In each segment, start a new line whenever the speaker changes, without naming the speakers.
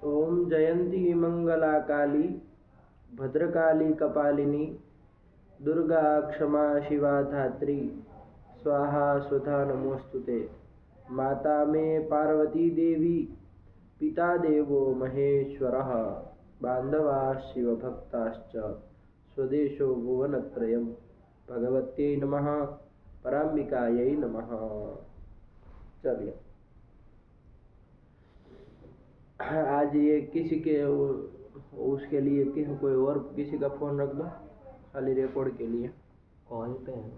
ओम जयंती मंगला काली भद्रकाली कपालिनी दुर्गा क्षमा शिवा धात्री स्वाहा स्वधा नमोस्तुते। माता मे पार्वती देवी पिता देवो महेश्वरः बांधवा शिवभक्ताश्च स्वदेशो भुवनत्रयम्। भगवत्यै नमः पराम्बिकायै नमः। चलिए आज ये किसी के उसके लिए कोई और किसी का फोन रख दो खाली रिकॉर्ड के लिए।
कॉल पे है।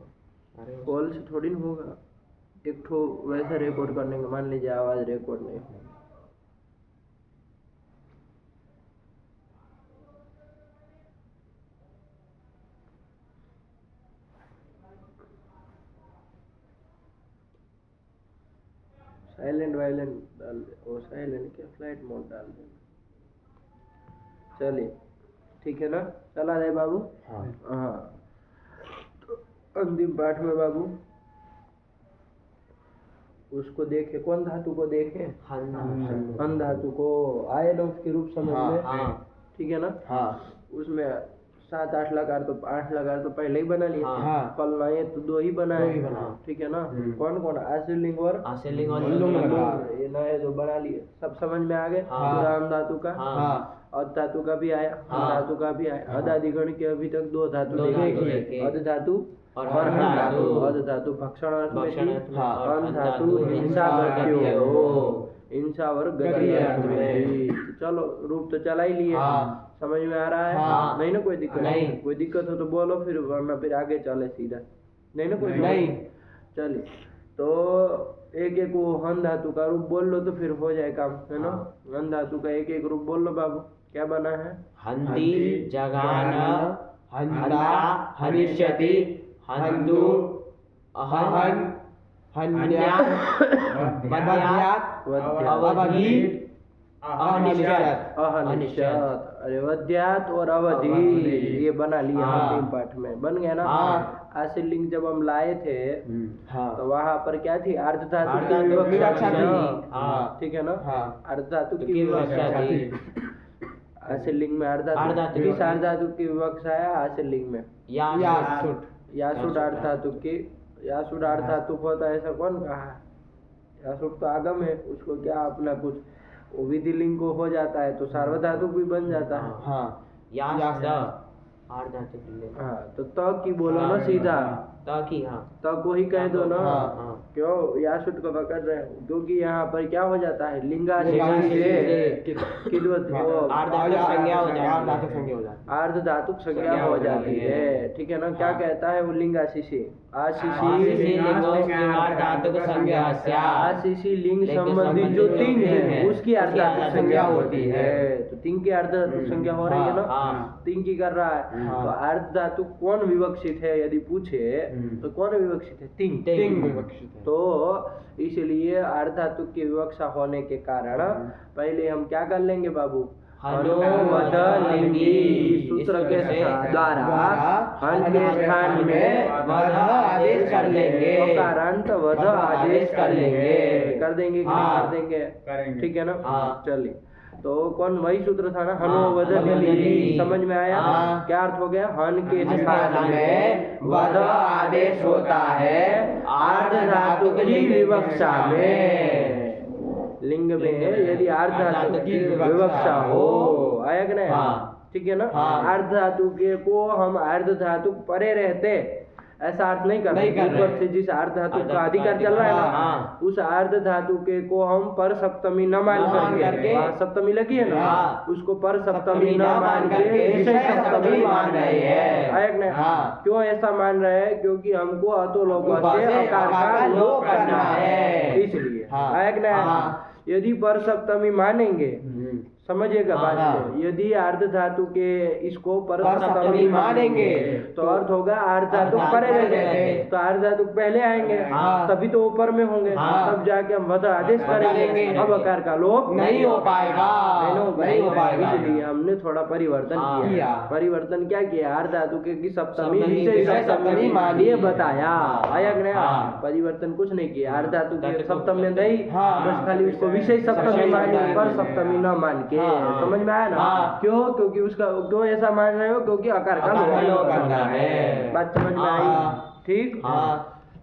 अरे
कॉल से थोड़ी ना होगा, एक ठो वैसा रिकॉर्ड करने का, मान लीजिए आवाज रिकॉर्ड नहीं हो। साइलेंट वाइलेंट डाल दे, वो साइलेंट क्या फ्लाइट मोड डाल देना। चलिए ठीक है ना, चला जाए बाबू। हाँ तो अंतिम पाठ में बाबू उसको देखे, कौन धातु को देखे? हन धातु को। आए ना उसके रूप समझ में? ठीक है ना। उसमें 7-8 लकार तो 8 लकार तो पहले ही बना लिए। फल नए तो 2 ही बनाए। ठीक है ना। कौन कौन? आशीर्लिंग और ये नए जो बना लिए, सब समझ में आ गए। राम धातु का अध धातु का भी आया, धातु का भी आया। अदादिगण के अभी तक 2 धातु देखे, अध धातु और हन धातु। अध धातु भक्षण अर्थ में थी, हन धातु हिंसा हिंसा और गति अर्थ में थी। चलो रूप तो चला ही लिए, समझ में आ रहा है? नहीं ना कोई दिक्कत? नहीं कोई दिक्कत हो तो बोलो, फिर वरना फिर आगे चले सीधा। नहीं ना कोई? नहीं। चलिए तो एक एक वो हन धातु का रूप बोल लो तो फिर हो जाए काम, है ना। हन धातु का एक एक रूप बोल लो बाबू। क्या बना है?
हंति, जगान, हंता, हनिष्यति, हन्तु, अहन, हन्या, वद्यात्, अवधीत्, अनिश्यत्।
अनिश्यत। अरे वद्यात और अवधि ये बना लिया अंतिम पाठ में, बन गया ना। आशीर्लिंग जब हम लाए थे तो वहाँ पर क्या थी? अर्ध धातु की विवक्षा थी। ठीक है ना। अर्ध धातु की विवक्षा थी आशीर्लिंग में। अर्ध धातु किस अर्ध धातु की विवक्षा है आशीर्लिंग में? यासुट अर्ध धातु की। यासुट अर्ध धातु होता है ऐसा कौन कहा? यासुट तो आगम है, उसको क्या अपना कुछ विधि लिंग को हो जाता है तो सार्वधातुक भी बन जाता है। हाँ तो त की बोलो ना सीधा, त को ही कह दो ना। क्यों यासुट को पकड़ रहे हो? क्योंकि यहाँ पर क्या हो जाता है? लिंगा अर्ध धातुक संज्ञा हो जाती है। ठीक है ना। क्या कहता है वो? लिंगाशिषे आशिषी लिंग संबंधी जो तिंग है उसकी अर्ध धातुक संज्ञा होती है। तो तिंग की अर्ध धातुक संज्ञा हो रही है ना। तिंग की कर रहा है तो अर्ध धातु कौन विवक्षित है यदि पूछे तो कौन विवक्षित है? तिंग विवक्षित है। तो इसलिए अर्ध धातु की विवक्षा होने के कारण पहले हम क्या कर लेंगे बाबू? हनोवध लिंगी सूत्र के द्वारा हन के स्थान में वध आदेश कर लेंगे, कारांत वध आदेश कर लेंगे। कर देंगे कि नहीं कर देंगे? ठीक है ना। चलिए तो कौन? वही सूत्र था ना, हनोवध लिंगी। समझ में आया? क्या अर्थ हो गया? हन के स्थान में वध आदेश होता है अर्ध धातु की विवक्षा में। लिंग में यदि अर्ध धातु की विवक्षा हो, आया कि नहीं? ठीक है ना। अर्ध धातु के को हम अर्ध धातु परे रहते ऐसा अर्थ नहीं करना। ऊपर से जिस अर्ध धातु का अधिकार चल रहा है ना उस अर्ध धातु के को हम पर सप्तमी न मान करके, सप्तमी लगी है ना, उसको पर सप्तमी न मान करके विशेष सप्तमी मान रहे हैं। आया कि नहीं? क्यों ऐसा मान रहे हैं? क्योंकि हमको अतो लोगों से आकार का लोप करना है, इसलिए। आया कि नहीं? यदि पर सप्तमी मानेंगे, समझिएगा बात को, यदि अर्ध धातु के इसको पर सप्तमी मानेंगे तो अर्थ होगा अर्ध धातु परे रहेंगे, तो अर्ध धातु पहले आएंगे तभी तो ऊपर में होंगे, तब जाके हम वध आदेश करेंगे। अब आकार का लोप नहीं हो पाएगा। हो पाएगा, इसलिए हमने थोड़ा परिवर्तन किया। परिवर्तन क्या किया? आर्ध धातु की सप्तमी विशेष सप्तमी मानिए बताया, आया कि नहीं? परिवर्तन कुछ नहीं किया। आर्ध धातु की सप्तमी में दही, बस खाली उसको विशेष सप्तमी मानिए, पर सप्तमी न मान के। समझ में आया ना? क्यों? क्योंकि उसका क्यों ऐसा मान रहे हो? क्योंकि आकार का लोप करना है। बात समझ में आई? ठीक।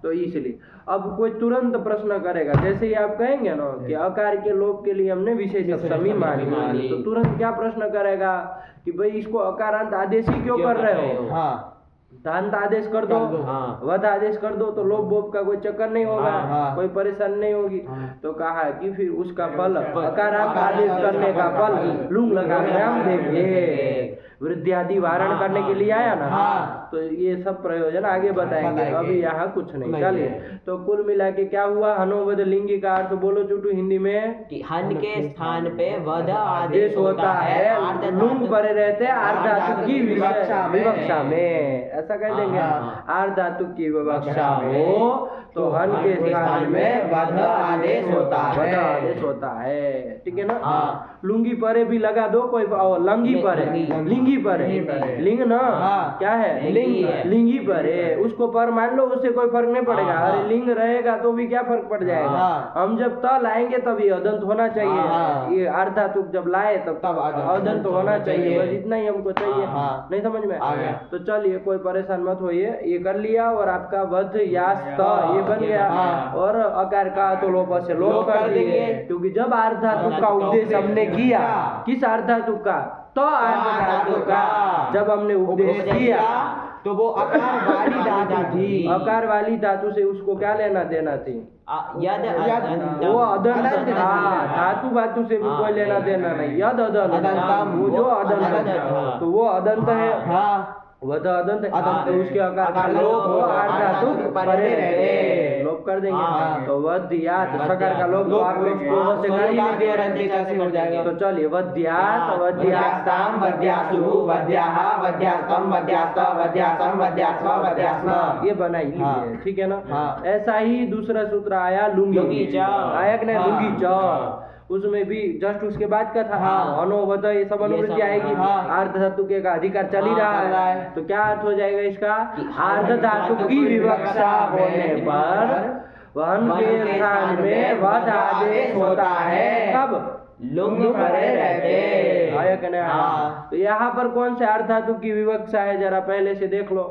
तो इसलिए अब कोई तुरंत प्रश्न करेगा, जैसे ही आप कहेंगे ना कि आकार के लोप के लिए हमने विशेष सप्तमी मानी, तो तुरंत क्या प्रश्न करेगा कि भाई इसको अकारांत आदेश ही क्यों कर रहे हो? दांत आदेश कर दो, वध आदेश कर दो, तो लोप बोप का कोई चक्कर नहीं होगा, कोई परेशानी नहीं होगी। तो कहा कि फिर उसका फल अकारांत आदेश करने का फल लुंग लगा कर हम देंगे। वृद्धि आदि वारण करने के लिए आया ना, तो ये सब प्रयोजन आगे बताएंगे, अभी यहाँ कुछ नहीं। चलिए, तो कुल मिला के क्या हुआ? हनोवध लिंगी का अर्थ बोलो चुटू हिंदी में।
हन के स्थान पे वध आदेश
होता है, लुंग परे रहते आर्ध धातु की विवक्षा में, ऐसा कह देंगे। आर्ध धातु की विवक्षा हो तो हन के स्थान में वध आदेश होता है, ठीक है ना? लुंगी परे भी लगा दो, कोई लंगी परे, लिंगी परे, लिंग ना क्या है? लिंगी परे, उसको पर मान लो, उससे कोई फर्क नहीं पड़ेगा। अरे लिंग रहेगा तो भी क्या फर्क पड़ जाएगा? हम जब त लाएंगे तभी अदंत होना चाहिए। ये आर्ध धातु जब लाए तब अदंत होना चाहिए, बस इतना ही हमको चाहिए। नहीं समझ में? तो चलिए, कोई परेशान मत होइए, ये कर लिया और आपका वध यास ये बन गया। और अकार का तो लोप से लोप कर देंगे, क्योंकि जब आर्ध धातु का उद्देश्य हमने किया, किस आर्ध धातु का? तो आर्ध धातु का जब हमने उपदेश किया
तो वो आकार वाली धातु थी।
आकार वाली धातु से उसको क्या लेना देना थी? वो अदंत था। धातु बातु से भी कोई लेना देना नहीं। यद अदंत, वो जो अदंत, तो वो अदंत है, वध अदंत है, तो उसके आकार का लोप हो आर्ध धातु परे रहते, लोप कर देंगे। तो वध्यात सकार का लोप तो आप लोग को से कर ही नहीं हो जाएगा। तो चलिए, वध्यात, वध्यास्ताम, वध्यासु, वध्याह, वध्यास्तम, वध्यास्त, वध्यासम, वध्यास्व, वध्यास्म, ये बनाई लीजिए, ठीक है ना? ऐसा ही दूसरा सूत्र आया लुंगी च, आया कि नहीं? लुंगी च, उसमें भी जस्ट उसके बाद का था। अनोवध, ये सब अनुवृत्ति आएगी। आर्ध धातु के का अधिकार चल ही रहा है, तो क्या अर्थ हो जाएगा इसका? आर्ध धातु की विवक्षा होने पर वन के स्थान में वध आदेश होता है। कब? लुंग परे रहते, आया कि नहीं? तो यहाँ पर कौन से आर्ध धातु की विवक्षा है, जरा पहले से देख लो।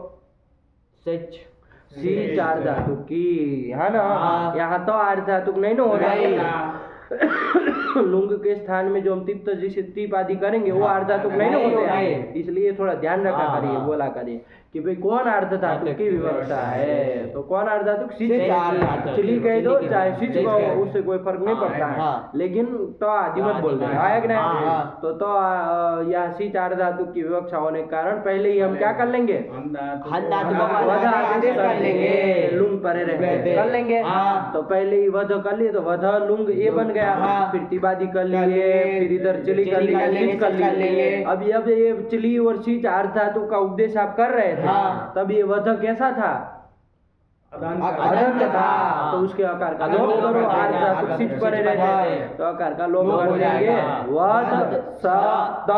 सी आर्ध धातु की है ना? यहाँ तो आर्ध धातु नहीं ना हो रहा। लुंग के स्थान में जो हम तिप्त जिसे तीप आदि करेंगे वो आर्ध धातु नहीं ना होते हैं, इसलिए थोड़ा ध्यान रखा करिए, बोला करिए कि भाई कौन आर्ध धातु की विवक्षा है। तो कौन आर्ध धातु? चिली कह दो चाहे सिच कहो, उससे कोई फर्क नहीं पड़ता है, लेकिन तो आदि मत बोल दो, आया कि नहीं? तो यह सिच आर्ध धातु की विवक्षा होने के कारण पहले ही हम क्या कर लेंगे? वध आदेश कर लेंगे, लुंग परे रहते कर लेंगे। तो पहले ही वध कर लिए, तो वध लुंग ये बन गया। फिर तिबादी कर लिए, फिर इधर चिली कर लिए। अब ये चिली और सिच आर्ध धातु का उपदेश आप कर रहे थे, तब ये वध कैसा था? अदंत था। तो उसके आकार का लोप करो, आर्ध धातु सिच परे रहते, तो आकार का लोप कर देंगे, वध स त।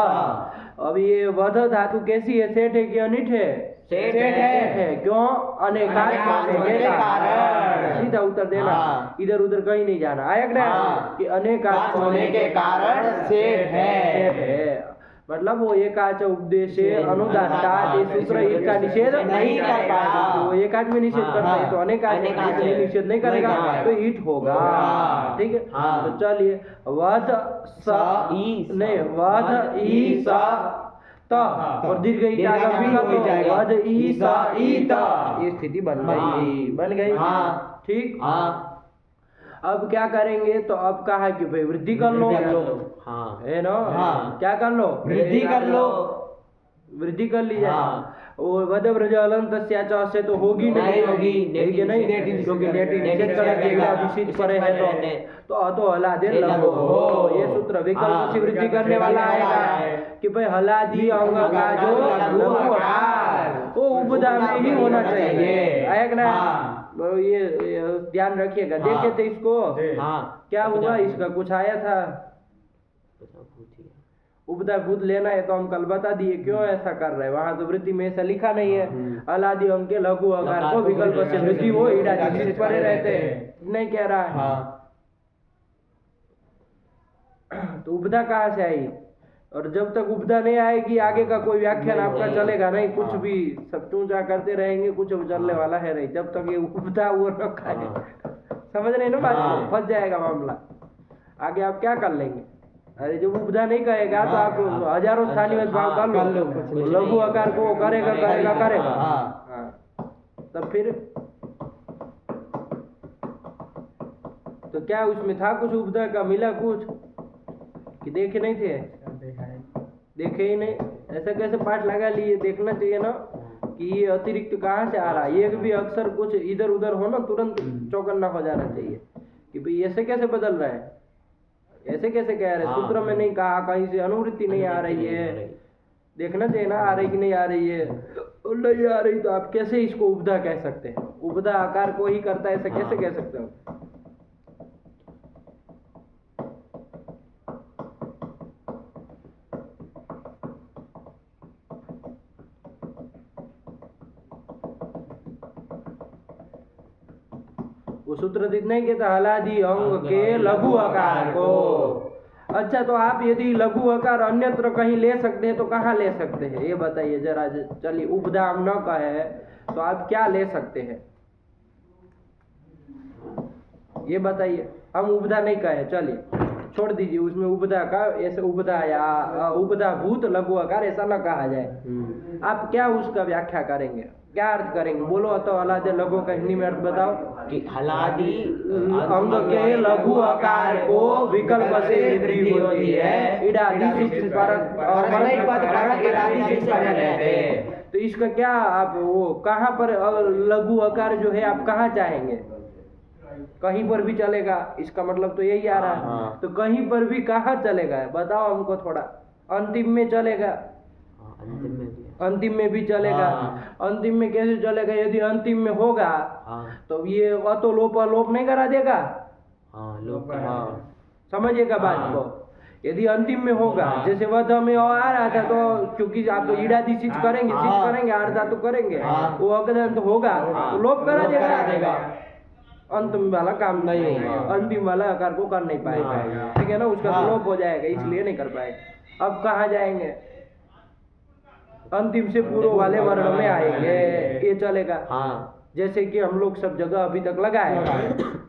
अब ये वध धातु कैसी है? सेठ है कि अनिठ है? सेठ है। क्यों? अनेकाच होने के कारण। सीधा उत्तर देना, इधर उधर कहीं नहीं जाना। आया कि अनेकाच होने के कारण सेठ है, मतलब वो एकाच उपदेश अनुदाता सूत्र इसका निषेध नहीं कर पाएगा। वो एकाच में निषेध करते हैं तो अनेकाच में निषेध नहीं करेगा, तो हिट होगा। ठीक है, तो चलिए, वध स नहीं, वध ई स त और दीर्घ ई का वध ई स ई त, ये स्थिति बन गई। ठीक। अब क्या करेंगे? तो अब कहा कि भाई वृद्धि कर लो, है ना? क्या कर लो? वृद्धि कर लो, वृद्धि कर ली जाए। और वध ब्रज अलंत से तो होगी नहीं, क्योंकि नेटी निषेध कर परे है तो हला दे लगो। ये सूत्र विकल्प से वृद्धि करने वाला आएगा कि भाई हलादी अंग का जो वो उपदा में ही होना चाहिए। आएगा ना? ये ध्यान रखिएगा। देखे थे इसको, क्या हुआ? इसका कुछ आया था
थी।
उपधा भूत लेना है तो हम कल बता दिए क्यों ऐसा कर रहे हैं, वहां तो वृद्धि में ऐसा लिखा नहीं है। अलादि अंक के लघु आकार को विकल्प से वृद्धि हो ईडादि परे रहते हैं, नहीं कह रहा है। तो उपधा कहाँ से आई? और जब तक उपधा नहीं आएगी आगे का कोई व्याख्यान आपका चलेगा नहीं, कुछ भी सब चूचा करते रहेंगे, कुछ चलने वाला है नहीं जब तक ये उपधा वो न खाए। समझ रहे ना बात? फंस जाएगा मामला, आगे आप क्या कर लेंगे? अरे जब उपधा नहीं कहेगा तो आप हजारों स्थानीय भाव कर लो, लघु आकार को करेगा करेगा करेगा, तब फिर तो क्या उसमें था कुछ उपधा का, मिला कुछ कि देखे नहीं थे? देखे ही नहीं, ऐसा कैसे पाठ लगा लिए? देखना चाहिए ना कि ये अतिरिक्त कहाँ से आ रहा है। एक भी अक्षर कुछ इधर उधर हो ना तुरंत चौकन्ना हो जाना चाहिए कि भाई ऐसे कैसे बदल रहा है, ऐसे कैसे कह रहे हैं, सूत्र में नहीं कहा, कहीं से अनुवृत्ति नहीं आ रही है, देखना चाहिए ना आ रही कि नहीं आ रही है। नहीं आ रही तो आप कैसे इसको उपधा कह सकते हैं? उपधा आकार को ही करता है, ऐसा कैसे कह सकते हो? वो सूत्र नहीं कहता हलादि अंग के लघु आकार को। अच्छा, तो आप यदि लघु आकार अन्यत्र कहीं ले सकते हैं तो कहाँ ले सकते हैं ये बताइए जरा। चलिए उपधा हम न कहे तो आप क्या ले सकते हैं ये बताइए। हम उपधा नहीं कहे, चलिए छोड़ दीजिए, उसमें उपधा का ऐसे उपधा या उपधा भूत लघु आकार ऐसा न कहा जाए। आप क्या उसका व्याख्या करेंगे, क्या अर्थ करेंगे? बोलो तो हलादि लघु का हिंदी में अर्थ बताओ
कि हलादि
अंग के लघु आकार को विकल्प से वृद्धि होती है, ईडादि तो इसका क्या आप वो कहाँ पर लघु आकार जो है आप कहाँ चाहेंगे? कहीं पर भी चलेगा, इसका मतलब तो यही आ रहा है। तो कहीं पर भी कहाँ चलेगा बताओ हमको थोड़ा। अंतिम में चलेगा, अंतिम में भी चलेगा। अंतिम में कैसे चलेगा? यदि अंतिम में होगा तो ये अतो लोप लोप नहीं करा देगा? समझिएगा बात को। यदि अंतिम में होगा, जैसे वध में आ रहा था तो क्योंकि आप तो ईडादि सिच करेंगे आर्धा तो करेंगे, वो अगदंत होगा तो लोप करा देगा। अंतिम वाला काम नहीं होगा, अंतिम वाला आकार को कर नहीं पाएगा, ठीक है ना, उसका तो लोप हो जाएगा, इसलिए नहीं कर पाएगा। अब कहाँ जाएंगे? अंतिम से पूर्व वाले वर्ण में आएंगे, ये चलेगा। जैसे कि हम लोग सब जगह अभी तक लगाए,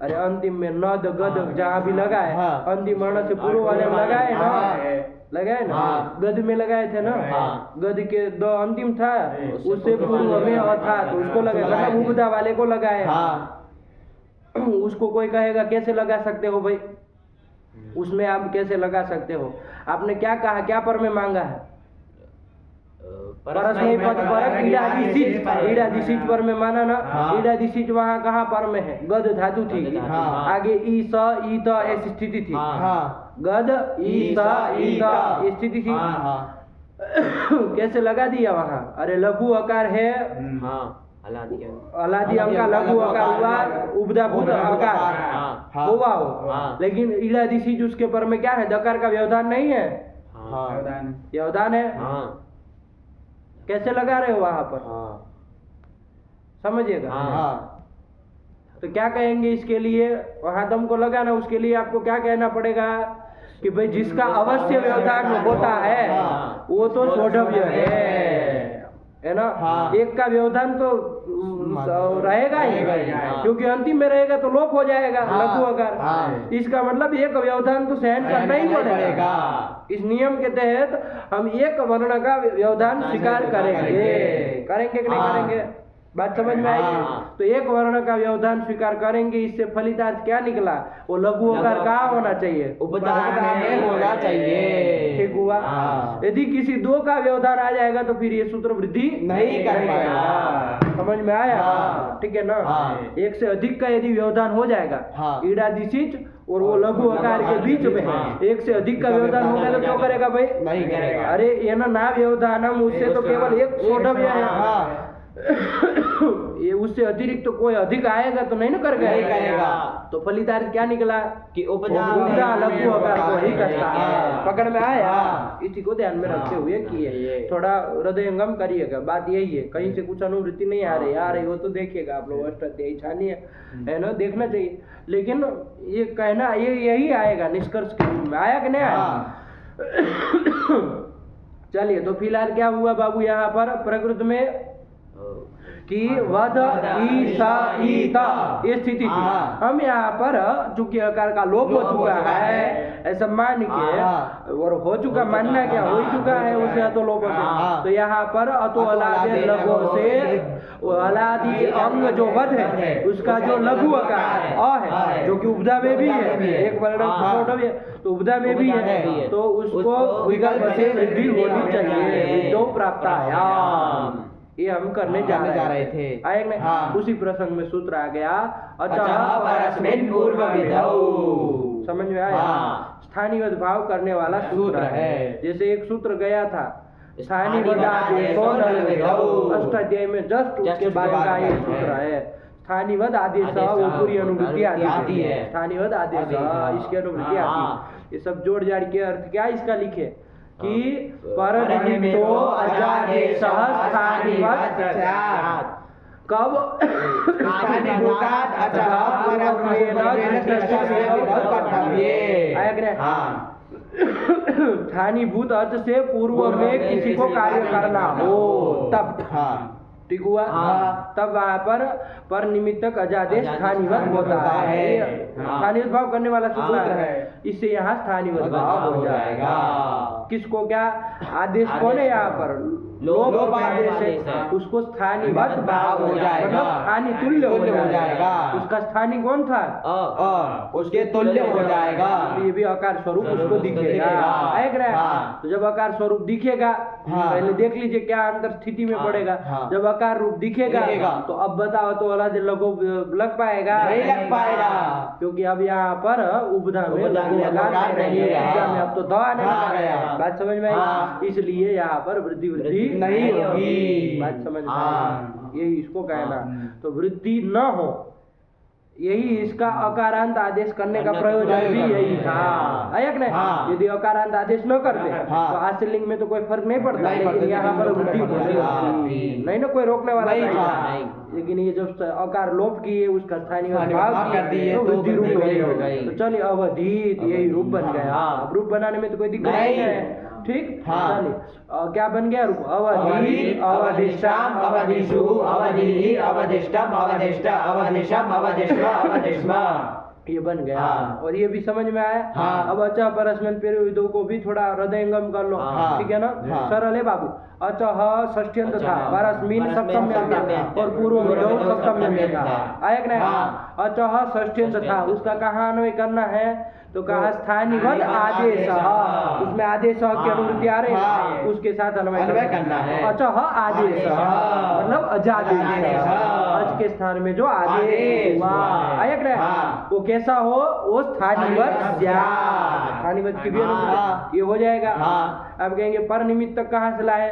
अरे अंतिम में नद गद जहाँ भी लगाए अंतिम वर्ण से पूर्व वाले में लगाए ना, गद में लगाए थे ना, गद के दो अंतिम था, उससे पूर्व में था तो उसको लगाए, मतलब उपधा वाले को लगाए। उसको कोई कहेगा कैसे लगा सकते हो भाई, उसमें आप कैसे लगा सकते हो? आपने क्या कहा, क्या पर में मांगा है? परस्मय पद परक ईडादि सिच पर में माना ना। ईडादि सिच वहाँ कहाँ पर में है? गद धातु थी, आगे ई स ई त ऐसी स्थिति थी, गद ई स ई त स्थिति थी। कैसे लगा दिया वहाँ? अरे लघु आकार है, अलादि अंक का लघु आकार हुआ, उपधा भूत आकार हुआ हो, लेकिन ईडादि सिच उसके पर में क्या है? दकार का व्यवधान नहीं है, व्यवधान है। कैसे लगा रहे हो वहां पर? समझिएगा। तो क्या कहेंगे इसके लिए? वहां दम को लगाना, उसके लिए आपको क्या कहना पड़ेगा कि भाई जिसका अवश्य व्यवधान होता है वो तो सोढव्य है ना। एक का व्यवधान तो रहेगा ही, क्योंकि अंतिम में रहेगा तो लोप हो जाएगा लघु आकार। इसका मतलब एक व्यवधान तो सहन करना ही पड़ेगा। इस नियम के तहत हम एक वर्ण का व्यवधान स्वीकार करेंगे कि नहीं करेंगे? बात समझ में आएगी? तो एक वर्ण का व्यवधान स्वीकार करेंगे, इससे फलितार्थ क्या निकला? वो लघु आकार कहाँ होना चाहिए? उपधा में होना चाहिए, ठीक हुआ। यदि किसी दो का व्यवधान आ जाएगा तो फिर ये सूत्र वृद्धि नहीं करेगा। समझ में आया? ठीक है ना। एक से अधिक का यदि व्यवधान हो जाएगा, ईडादि सिच और वो लघु आकार के बीच में एक से अधिक का व्यवधान होगा तो क्यों करेगा भाई? नहीं करेगा। अरे ये ना व्यवधान हम उससे तो केवल एक सोढव्य है। ये उससे अतिरिक्त तो कोई अधिक आएगा तो नहीं ना कर
नहीं करेगा।
तो फलितार्थ क्या निकला
कि उपजा
उपजा लघु अकार को ही करता है।
हाँ।
पकड़ में आया।
हाँ।
इसी को ध्यान में रखते हुए किए
ये।
थोड़ा हृदयंगम करिएगा। बात यही है, कहीं से कुछ अनुवृत्ति नहीं आ रही हो तो देखिएगा आप लोग अष्टाध्यायी छानिए, है ना, देखना चाहिए। लेकिन ये कहना ये यही आएगा निष्कर्ष के रूप में, आया कि नहीं आया? चलिए, तो फिलहाल क्या हुआ बाबू यहाँ पर प्रकृति में कि वध ईसा ईता ये स्थिति थी। हम यहाँ पर चूंकि आकार का लोप हो चुका है ऐसा मान के, और हो चुका मानना क्या हो चुका है उसे अतो लोप से, तो यहाँ पर अतो अलादि लघु से अलादि अंग जो वध है उसका जो लघु आकार है जो कि उपधा में भी है, एक वर्ण छोटा भी है तो उपधा में भी है, तो उसको विकल्प से वृद्धि होनी चाहिए। दो प्राप्त ये हम करने जा रहे थे। आए नहीं?
हाँ।
उसी प्रसंग में सूत्र आ गया
अतः परस्मिन् पूर्व विधौ।
समझ में आया?
हाँ।
स्थानीय भाव करने वाला सूत्र है। जैसे एक सूत्र गया था स्थानीय अष्टाध्याय में जस्ट उसके बाद का ये सूत्र है। स्थानीवद आदेश ऊपरी अनुवृत्ति आती है। स्थानीवद आदेश इसकी अनुवृत्ति आती है। ये सब जोड़ जाड़ के अर्थ क्या इसका लिखे कि परनिमित्तो अजादेशः स्थानीवत् स्यात्। कब?
स्थानीभूतात् अचः परत्वेन दृष्टस्य विधौ कर्तव्ये।
आया कि नहीं? स्थानीभूत अर्थ से पूर्व में किसी को कार्य करना हो तब, ठीक हुआ? तब वहाँ पर निमित्तक अजादेश स्थानीवत होता है। स्थानीय भाव करने वाला सूत्र है, इससे यहाँ स्थानीय भाव हो जाएगा। किसको क्या आदेश कौन है यहाँ पर? लोप आदेश है, उसको स्थानीवत भाव हो जाएगा, मतलब स्थानीय तुल्य हो जाएगा। उसका स्थानीय कौन था?
उसके तुल्य हो जाएगा।
ये भी आकार स्वरूप उसको दिखेगा। तो जब आकार स्वरूप दिखेगा पहले देख लीजिए क्या अंतर स्थिति में पड़ेगा। जब आकार रूप दिखेगा तो अब बताओ तो अलाद लघु लग पाएगा?
नहीं लग पाएगा,
क्योंकि अब यहाँ पर उपधा में अब तो दवा नहीं, बात समझ में आई? इसलिए यहाँ पर वृद्धि
नहीं होगी।
बात समझ में आई? यही इसको कहना। तो वृद्धि न हो, यही इसका अकारांत आदेश करने का प्रयोजन भी यही था। आयक नहीं? यदि अकारांत आदेश न करते तो आश्रलिंग में तो कोई फर्क नहीं पड़ता, लेकिन यहाँ पर वृद्धि नहीं ना कोई रोकने वाला नहीं। लेकिन ये जब अकार लोप किए उसका स्थानीय भाव कर दिए तो वृद्धि रूप हो गई। तो चलिए अवधित यही रूप बन गया। अब रूप बनाने में तो कोई दिक्कत नहीं है, ठीक? चलिए क्या बन गया रूप? अवधि अवधिष्ठाम अवधिषु अवधिहि अवधिष्ठम अवधिष्ठ अवधिषम अवधिष्व अवधिष्मा, ये बन गया। और ये भी समझ में आया? अब अचः परस्मिन् विधौ को भी थोड़ा हृदयंगम कर लो, ठीक है ना? सरल है बाबू। अचः षष्ठ्यंत था, परस्मिन् सप्तम्यंत था और पूर्व विधौ सप्तम्यंत था। आया कि नहीं? अचः षष्ठ्यंत था, उसका कहाँ अन्वय करना है? तो कहा स्थानीवद आदेश, उसमें आदेश की अनुवृत्ति आ रही है, उसके साथ अन्वय करना है। अचः आदेश मतलब अजादेश, अज के स्थान में जो आदेश हुआ। आया कि नहीं? वो कैसा हो? वो स्थानीवद स्यात्। स्थानीवद की भी अनुवृत्ति ये हो जाएगा। अब कहेंगे पर निमित्त कहाँ से लाए?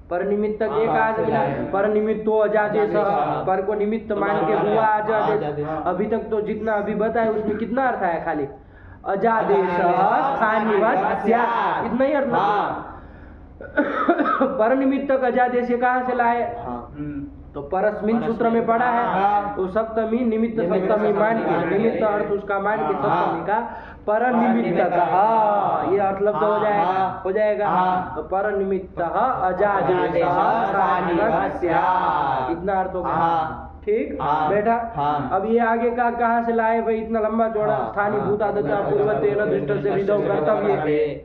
पर निमित्त ये कहा से मिला? पर निमित्तो अजादेश, पर को निमित्त मान के हुआ अजादेश। अभी तक तो जितना अभी बताया उसमें कितना अर्थ आया? खाली अजादेश स्थानीवत् स्यात्, इतना ही अर्थ। पर निमित्तक अजादेश कहाँ से लाए? तो परस्मिन सूत्र में पढ़ा है। तो सप्तमी निमित्त सप्तमी मान के, निमित्त अर्थ उसका मान के सप्तमी का पर निमित्त ये अर्थ लब्ध हो जाएगा। तो पर निमित्त अजादेश स्थानीवत् स्यात्, इतना अर्थ हो गया, ठीक? बेटा अब ये आगे का कहाँ से लाए भाई? इतना लंबा चौड़ा स्थानीय भूतादता पूर्वतेन दृष्ट से विधौ कर्तव्य,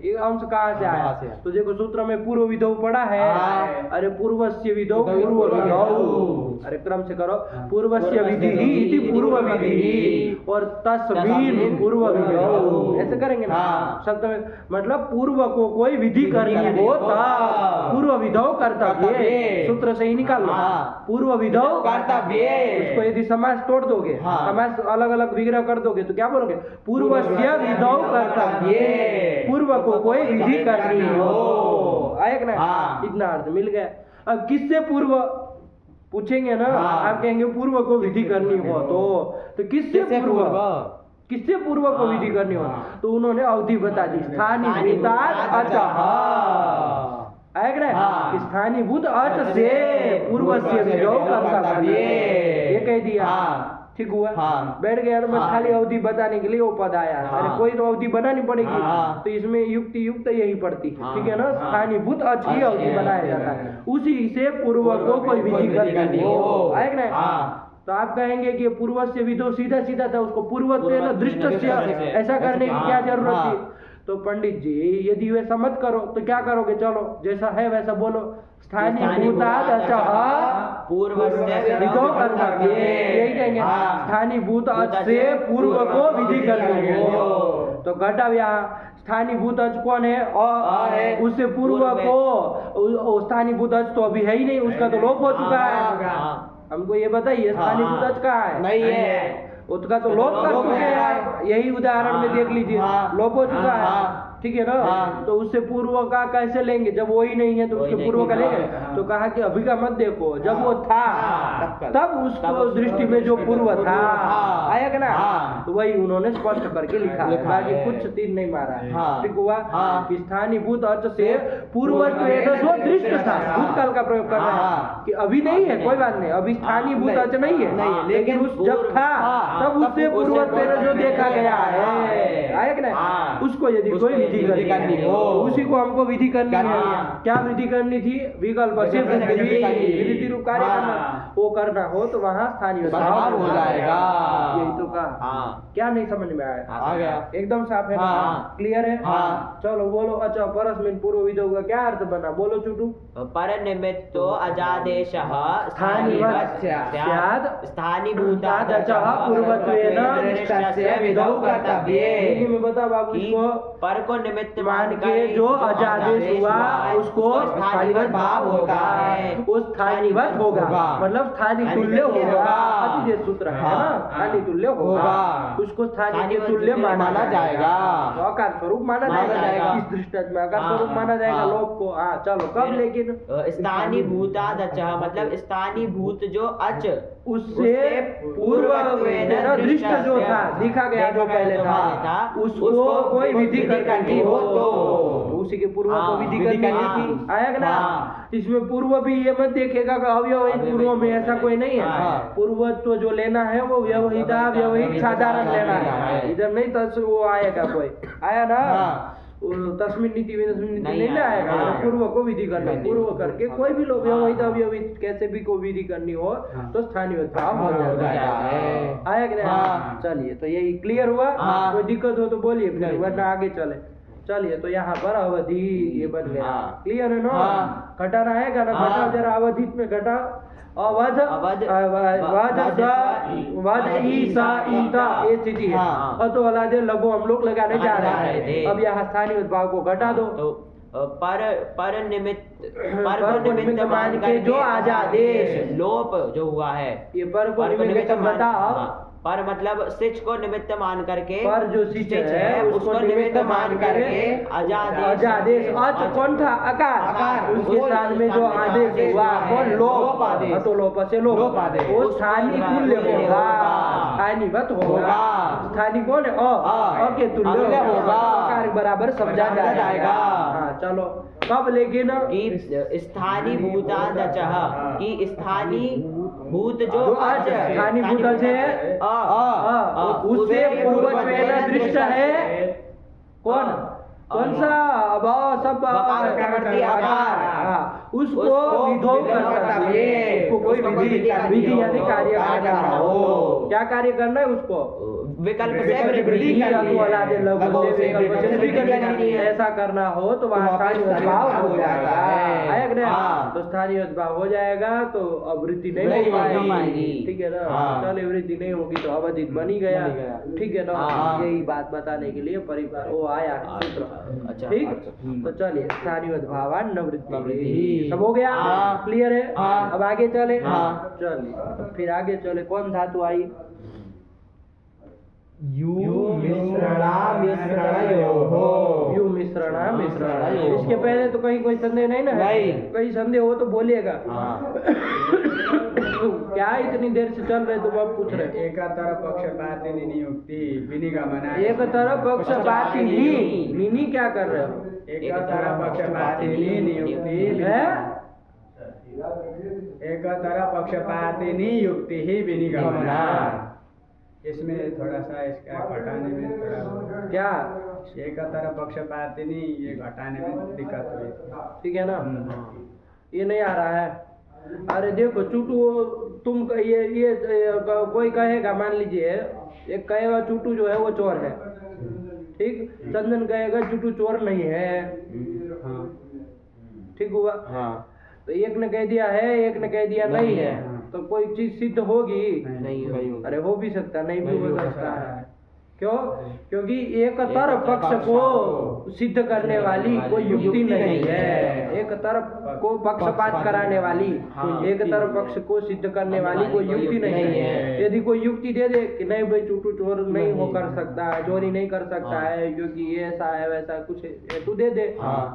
ये अंश कहाँ से आया? तो देखो सूत्र में पूर्व विधौ पड़ा है। अरे पूर्वस्य विधौ पूर्व विधौ, अरे क्रम से करो। पूर्वस्य विधिः इति पूर्व विधिः और तस्मिन् पूर्व विधौ, ऐसे करेंगे ना शब्द में। मतलब पूर्व को कोई विधि करनी हो तब पूर्व विधौ कर्तव्य, सूत्र से ही निकाल लो। पूर्व विधौ कर्तव्य, उसको यदि समास तोड़ दोगे, समास अलग अलग विग्रह कर दोगे तो क्या बोलोगे? पूर्वस्य विधौ कर्तव्ये, पूर्व को कोई विधि करनी हो। आया कि नहीं? इतना अर्थ मिल गया। अब किससे पूर्व? पूछेंगे ना,
हाँ।
आप कहेंगे पूर्व को विधि करनी हो तो किससे पूर्व, किससे पूर्व को विधि करनी हो, तो उन्होंने अवधि बता दी, स्थानीभूतात् अचः, आया कि नहीं, स्थानीभूत अच से पूर्वस्य विधौ कर्तव्ये, ये कह दिया, ठीक हुआ। बैठ गया, बस खाली अवधि बताने के लिए वो पद आया, अरे कोई तो अवधि बनानी पड़ेगी, तो इसमें युक्ति युक्त यही पड़ती है, ठीक है ना, स्थानीभूत अच ही अवधि बनाया जाता है, उसी से पूर्व को कोई विधि करनी हो, आया कि नहीं। तो आप कहेंगे कि पूर्व से विधो सीधा सीधा था, उसको पूर्वत्व न दृष्ट ऐसा करने की क्या जरूरत थी। तो पंडित जी यदि वैसा मत करो तो क्या करोगे, चलो जैसा है वैसा बोलो, स्थानीभूतात् अचः
पूर्वस्य
विधौ कर्तव्ये, यही कहेंगे, स्थानीभूत अच से पूर्व को विधि करनी हो। तो घटाव यहाँ स्थानीभूत अच कौन है, है, उससे पूर्व को, स्थानीभूत अच तो अभी है ही नहीं, उसका तो लोप हो चुका है, हमको ये बताइए स्थानीभूत अच कहाँ है,
नहीं है,
उसका तो लोप कर चुके हैं, यही उदाहरण में देख लीजिए, लोप हो चुका है, ठीक है ना। तो उससे पूर्व का कैसे लेंगे, जब वो ही नहीं है तो उसके पूर्व का लेंगे। तो कहा कि अभी का मत देखो, जब वो था तब उसको दृष्टि में जो पूर्व था, आया कि ना, तो वही उन्होंने स्पष्ट करके लिखा है, बाकी कुछ तीर नहीं मारा है, ठीक हुआ। स्थानीभूत अच से पूर्व जो दृष्ट था, भूतकाल का प्रयोग कर रहा है कि अभी नहीं है, कोई बात नहीं, अभी स्थानीभूत अच नहीं है, लेकिन उस जब था तब उससे पूर्व जो देखा गया है, आया कि नहीं, उसको यदि कोई विधि करनी हो, उसी को हमको विधि करनी है। क्या विधि करनी थी, विकल्प से विधि रूप कार्य करना, वो करना हो तो वहाँ स्थानीय भाव हो जाएगा, यही तो कहा। क्या नहीं समझ में आया,
आ गया,
एकदम साफ है, क्लियर है। चलो बोलो, अच्छा परस्मिन् पूर्व विधौ का क्या अर्थ बना, बोलो चुटू।
परनिमित्तो अजादेशः
स्यात्
स्थानीभूतात्
अचः पूर्वत्वेन
दृष्टस्य विधौ कर्तव्ये।
हिंदी में बता बाबू इसको,
पर को निमित्त
मान के जो अजादेश हुआ उसको स्थानीवत भाव होगा, वो स्थानीवत होगा, मतलब स्थानीय तुल्य होगा, अतिदेश सूत्र है ना, स्थानीय तुल्य होगा, उसको स्थानीय के तुल्य माना जाएगा, आकार स्वरूप माना जाएगा, इस दृष्टांत में आकार स्वरूप माना जाएगा लोक को। चलो कब, लेकिन
स्थानीभूतात् अचः मतलब स्थानीभूत जो अच
उससे पूर्व दृष्ट जो था, दिखा गया जो पहले था, उसको कोई विधि करनी हो तो उसी के पूर्व को विधि करनी थी, आया ना। इसमें पूर्व भी ये मत देखेगा कि अव्यवहित पूर्व में, ऐसा कोई नहीं है, पूर्वत्व जो लेना है वो व्यवहिता व्यवहित साधारण लेना है, इधर नहीं तो वो आएगा कोई, आया ना, तस्मिन् नीति नहीं आएगा, पूर्व को विधि करनी, पूर्व करके कोई भी लोग व्यवहित अव्यवहित कैसे भी को विधि करनी हो तो स्थानीय भाव हो जाएगा, आया कि नहीं। चलिए तो यही क्लियर हुआ, कोई दिक्कत हो तो बोलिए, फिर वरना आगे चले। चलिए तो यहाँ पर अवधि ये बन गया, क्लियर है ना। घटाना है ना, घटा जरा अवधित में घटा, अवध ये स्थिति है, तो अलादे लघु हम लोग लगाने जा रहे हैं। अब यहाँ स्थानीय भाव को घटा दो,
पर निमित्त मान के
जो आजादेश
लोप जो हुआ है,
ये पर को निमित्त बताओ,
पर मतलब सिच को निमित्त मान करके,
पर जो सिच है उसको निमित्त मान करके अजादेश, अच कौन था, आकार, उसके साथ में जो आदेश हुआ वो लोप आदेश, तो लोप से लोप आदेश, वो स्थानीय तुल्य होगा, स्थानीवत होगा, स्थानीय कौन है, अ के तुल्य होगा, आकार बराबर समझा जाएगा। चलो कब, लेकिन
स्थानीभूतात् अचः कि स्थानीय भूत जो अच,
स्थानीय भूत अच है, उससे पूर्वत्वेन दृष्ट है, कौन सा, अब सब उसको विधौ कर्तव्ये, उसको कोई विधि यानी कार्य करना हो, क्या कार्य करना है उसको,
विकल्प से वृद्धि करनी,
ऐसा करना हो तो वहाँ स्थानीय भाव हो जाएगा, तो स्थानीय भाव हो जाएगा तो अब वृद्धि नहीं हो पाएगी, ठीक है ना। चलिए वृद्धि नहीं होगी तो अवधित बन ही गया, ठीक है ना। यही बात बताने के लिए परिवार वो आया सूत्र, ठीक। तो चलिए स्थानीय भावान न वृद्धि, सब हो गया, क्लियर है। अब आगे चले, चलिए फिर आगे चले, कौन धातु आई,
यू मिश्रणयोः।
यू मिश्रणयोः। इसके पहले तो कहीं कोई संदेह नहीं ना है?
नहीं।
कहीं संदेह हो तो बोलिएगा।
हाँ।
क्या इतनी देर से चल रहे तुम अब पूछ रहे?
एकतर पक्षपातिनी नियुक्ति विनिगमना।
एक तरफ पक्षपातिनी नीनी क्या कर रहे हो?
एकतर पक्षपातिनी नियुक्ति
है?
एकतर पक्षपातिनी युक्ति ही विनिगमना। इसमें थोड़ा सा इसका घटाने में थोड़ा
क्या?
एकतर पक्षपातिनी ये घटाने में दिक्कत हुई थी।
ठीक है ना? ये नहीं आ रहा है। अरे देखो चूटू, तुम ये कोई कहेगा, मान लीजिए एक कहेगा चूटू जो है वो चोर है, ठीक? चंदन कहेगा चूटू चोर नहीं है, ठीक हुआ? तो एक ने कह दिया है, एक ने कह दिया नहीं है, तो कोई चीज सिद्ध होगी?
नहीं होगी।
अरे हो भी सकता, नहीं भी हो सकता है। क्यों? क्योंकि एक तरफ पक्ष को सिद्ध करने वाली कोई युक्ति नहीं है। एक तरफ को पक्षपात कराने वाली, एक तरफ पक्ष को सिद्ध करने वाली कोई युक्ति नहीं है। यदि कोई युक्ति दे दे कि नहीं भाई चूटू चोर नहीं हो कर सकता है, चोरी नहीं कर सकता है, क्योंकि ये ऐसा है वैसा कुछ हेतु दे दे,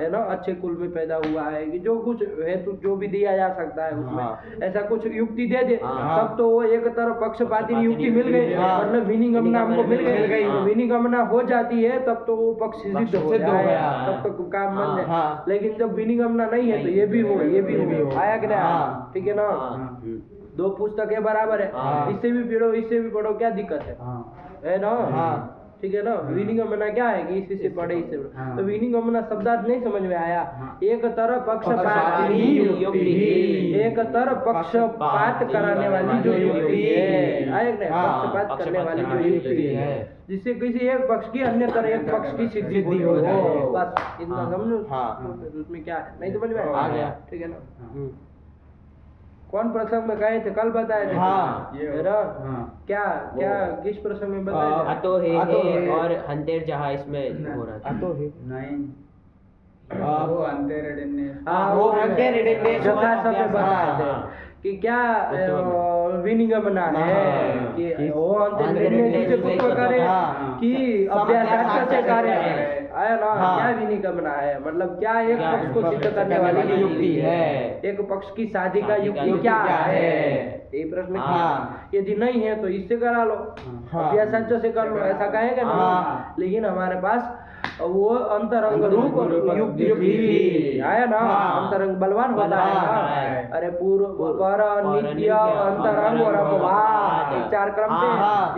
है ना, अच्छे कुल में पैदा हुआ है, कि जो कुछ हेतु जो भी दिया जा सकता है उसमें ऐसा कुछ युक्ति दे दे, तब तो वो एक तरफ पक्षपाती युक्ति मिल गई, मतलब विनिगमना हमको मिल गई। विनिगमना हो जाती है तब तो वो पक्ष सिद्ध हो गया, तब तो काम बन जाए। लेकिन जब विनिगमना नहीं है तो ये भी हो, ये भी हो, आया कि नहीं? ठीक है ना? दो पुस्तकें बराबर है, इससे भी पढ़ो इससे भी पढ़ो, क्या दिक्कत है ना? ठीक है ना? विनिगमना क्या है कि इसी से पढ़े इससे पढ़े। तो विनिगमना शब्दार्थ नहीं समझ में आया। एक तरफ पक्षपातिनी युक्ति, एक तरफ पक्षपात कराने वाली जो युक्ति है, आया कि नहीं? पक्षपात करने वाली जो युक्ति है, जिससे किसी एक पक्ष की अन्य तरह एक पक्ष की सिद्धि हो जाए, बस इतना समझो। उसमें क्या है, नहीं समझ में आ गया? ठीक है ना? कौन प्रसंग में गए थे? कल बताए थे।
ये
ना? क्या क्या किस प्रसंग में बताए थे?
अतो है और अंतेर जहाँ इसमें हो रहा था।
अतो है नहीं, वो अंतेर ने
वो अंतेर ने
जथा सब में बताए थे कि क्या विनिगमना है कि वो अंतर से पूर्व करे कि अभ्यास से करे, आया ना? क्या विनिगमना है, मतलब क्या एक पक्ष को सिद्ध करने वाली युक्ति है, एक पक्ष की शादी का युक्ति क्या है, ये प्रश्न किया। यदि नहीं है तो इससे करा लो, अभ्यास से कर लो, ऐसा कहेगा ना? लेकिन हमारे पास वो अंतरंग रूप युक्ति थी, आया ना? अंतरंग बलवान होता है ना? अरे पूर्व पर नित्य अंतरंग और अपवाद, चार क्रम से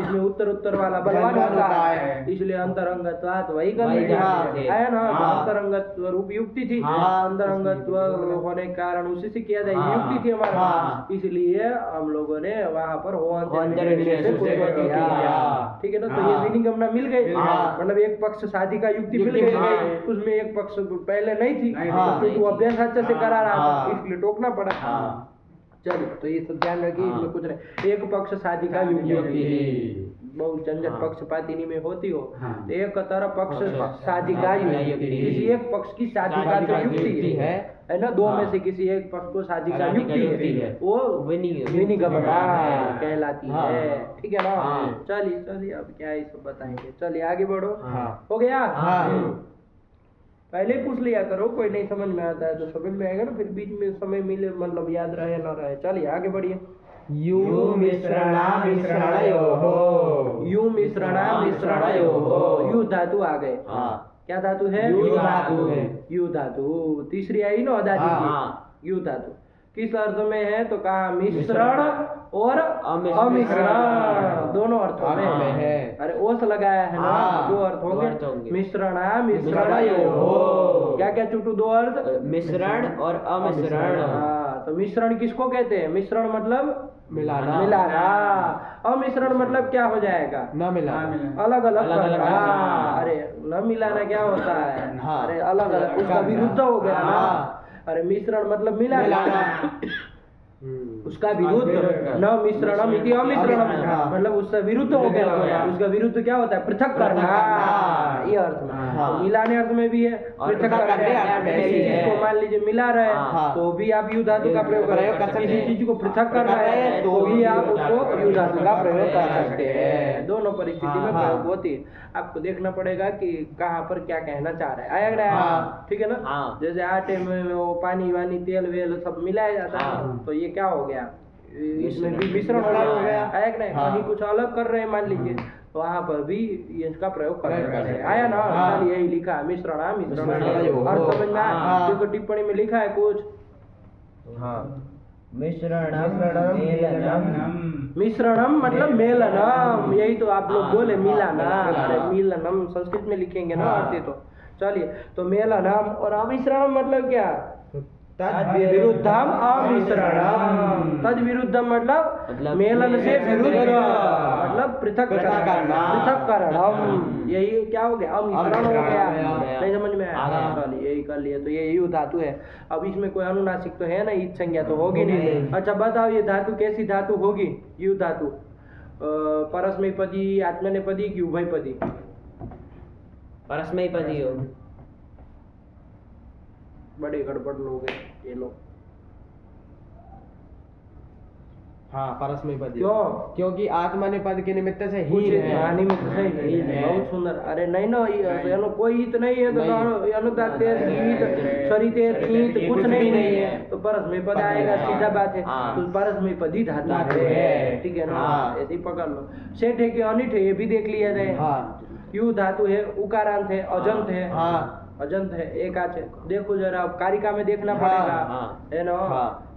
इसमें उत्तर उत्तर वाला बलवान होता है, इसलिए अंतरंगत्वात् वही करनी चाहिए, आया ना? अंतरंगत्व रूप युक्ति थी, अंतरंगत्व होने के कारण उसी से किया जाए युक्ति थी हमारे पास, इसलिए हम लोगों ने वहाँ पर हो अंतर किया। ठीक है ना? तो ये विनिगमना मिल गई, मतलब एक पक्ष शादी का युक्ति मिल गई, उसमें एक पक्ष पहले नहीं थी, तो अभ्यास अच्छे से करा रहा था, इसलिए टोकना पड़ा। चलो, तो ये सब ध्यान रखिए, इसमें कुछ नहीं। एक पक्ष शादी का युक्ति बहुत झंझट पक्षपातिनी में होती हो, एक तरफ पक्ष शादी का युक्ति, किसी एक पक्ष की शादी का जो युक्ति है ना, दो में से किसी एक पक्ष को शादी का युक्ति है, वो विनिगमना कहलाती है। ठीक है ना? चलिए चलिए, अब क्या ये सब बताएंगे, चलिए आगे बढ़ो। हो गया? पहले पूछ लिया करो, कोई नहीं समझ में आता है तो समझ में आएगा ना, फिर बीच में समय मिले, मतलब याद रहे ना रहे। चलिए आगे बढ़िए।
यू मिश्रणयोः,
यू मिश्रणयोः, यू धातु आ गए। क्या धातु है?
यू धातु है।
यू धातु तीसरी आई ना धातु, यू धातु किस अर्थ में है? तो कहा मिश्रण और अमिश्रण दोनों अर्थों में है। अरे ओस लगाया है ना, दो अर्थ होंगे, मिश्रण मिश्रणयोः। क्या क्या चुटू दो अर्थ?
मिश्रण और अमिश्रण।
तो मिश्रण किसको कहते हैं? मिश्रण मतलब
मिलाना,
अमिश्रण मतलब क्या हो जाएगा?
न मिलाना,
अलग अलग करना। अरे न मिलाना क्या होता है? अरे अलग अलग, उसका विरुद्ध हो गया ना। अरे मिश्रण मतलब मिलाना, उसका विरुद्ध न मिश्रणम इति अमिश्रणम, मतलब उससे विरुद्ध हो गया। उसका विरुद्ध क्या होता है? पृथक करना, ये अर्थ में। तो मिलाने अर्थ में भी है, पृथक करना। किसी चीज को मान लीजिए मिला रहे तो भी आप यू धातु का प्रयोग कर सकते हैं। किसी चीज को पृथक कर रहे हैं तो भी आप उसको यू धातु का प्रयोग कर सकते हैं। दोनों परिस्थिति में प्रयोग होती है। आपको देखना पड़ेगा कि कहाँ पर क्या कहना चाह रहा है। आया ना? ठीक है ना? जैसे आटे में वो पानी वानी तेल वेल सब मिलाया जाता है तो ये क्या हो गया? इसमें भी मिश्रण हो गया। आया कि नहीं? कहीं कुछ अलग कर रहे हैं मान लीजिए तो वहाँ पर भी इसका प्रयोग कर सकते हैं। आया ना? चलिए यही लिखा है मिश्रण अर्थ समझ में आया? देखो टिप्पणी में लिखा है कुछ। मिश्रणम मतलब मेलनम, यही तो आप लोग बोले मिलाना। अरे मिलनम संस्कृत में लिखेंगे ना अर्थ तो। चलिए तो मेलनम और अमिश्रणम मतलब क्या? तद विरुद्धम अमिश्रणम। तद विरुद्धम मतलब मेलन से विरुद्ध, मतलब पृथक करणम। यही क्या हो गया? अमिश्रण हो गया। नहीं समझ में आया? चलिए यही कर लिए। तो ये यू धातु है। अब इसमें कोई अनुनासिक तो है ना, ईद संज्ञा तो होगी नहीं। अच्छा बताओ ये धातु कैसी धातु होगी? यू धातु परस्मैपदी, आत्मनेपदी की उभयपदी?
परस्मैपदी हो।
बड़े गड़बड़ लोग हैं ये लोग।
परस्मैपदी।
क्यों?
क्योंकि आत्मनेपद के निमित्त से ही है।
निमित्त से ही है। बहुत सुंदर। अरे नहीं ना, ये कोई हित नहीं है तो अनुदाते सरिते ईत कुछ नहीं है तो परस्मैपद आएगा, सीधा बात है। तो परस्मैपदी धातु है, ठीक है ना? ऐसे ही पकड़ लो। सेठ है कि अनिट है ये भी देख लिया जाए। यू धातु है, उकारांत है, अजंत है। अजंत है, एक आच है। देखो जरा कारिका में देखना पड़ेगा, है ना?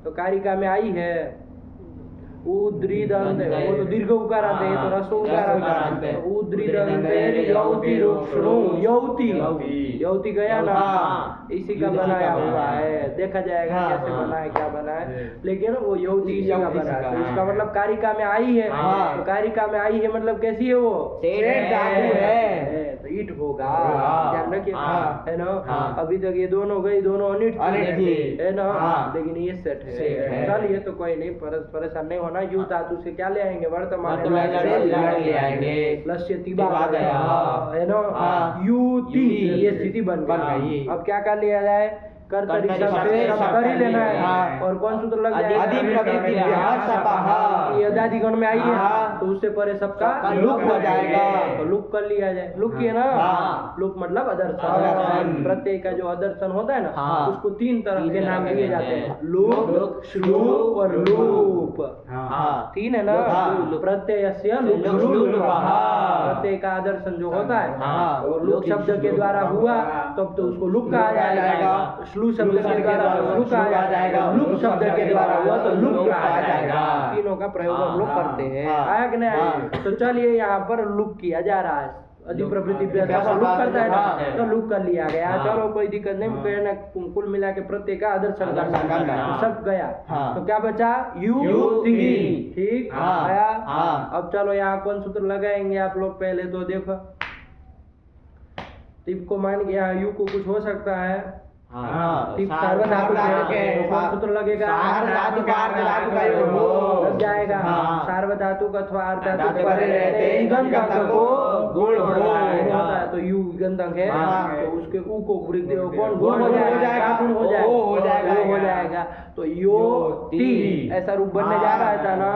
तो कारिका में आई है उद्रीदंत, वो तो दीर्घ उकारांत है, तो रसो उकारांत है। उद्रीदंत यौति रुक्षणु, यौति गया ना, इसी का बनाया हुआ है। देखा जाएगा कैसे बना है, क्या बना है, लेकिन वो यौति इसी का बना है। तो इसका मतलब कारिका में आई है। तो कारिका में आई है मतलब कैसी है? वो
सेठ धातु है।
तो ईट होगा, ध्यान रखिए, है ना? अभी तक ये दोनों गई, दोनों अनिट है ना, लेकिन ये सेट है। चलिए तो कोई नहीं, परेशान नहीं होना। यू धातु से क्या ले आएंगे? वर्तमान
ले आएंगे।
लस्य तिबा है ना, युति, ये स्थिति बन गई। अब क्या कर लिया जाए? कर्तरी शब्द से कर ही लेना है। और कौन सूत्र लग जाएगा? ये अदादिगण में आई है तो उससे परे सबका लुक हो जाएगा। तो लुक कर लिया जाए। लुक किया ना, लुक मतलब अदर्शन। प्रत्यय का जो अदर्शन होता है ना, उसको तीन तरह के नाम दिए जाते हैं, लुक, श्लूक और लूप। तीन है ना, प्रत्ययस्य लुक श्लूक। प्रत्यय का आदर्शन जो होता है वो लुक शब्द के द्वारा हुआ तब तो उसको लुक कहा जाएगा। श्लू शब्द के द्वारा लुक कहा जाएगा। लुक शब्द के द्वारा हुआ तो लुक कहा जाएगा। तीनों का प्रयोग हम लोग करते हैं। आया कि नहीं? तो चलिए यहाँ पर लुक किया जा रहा है। अधिप्रवृत्ति लुक करता है ना, तो लुक कर लिया गया। चलो कोई दिक्कत नहीं, कहना कुल मिला के प्रत्यय का आदर्शन करना सब गया। तो क्या बचा? युति। ठीक आया। अब चलो यहाँ कौन सूत्र लगाएंगे आप लोग? पहले तो देखो, टिप को मान के यहाँ यू को कुछ हो सकता है। सार्वधातुक कौन सूत्र लगेगा? लग जाएगा। सार्वधातुक अथवा अर्धातुक को गुण होता है तो यू गंधक है तो उसके ऊ को वृद्धि कौन गुण हो जाएगा? गुण हो जाएगा। तो यो टी ऐसा रूप बनने जा रहा था ना,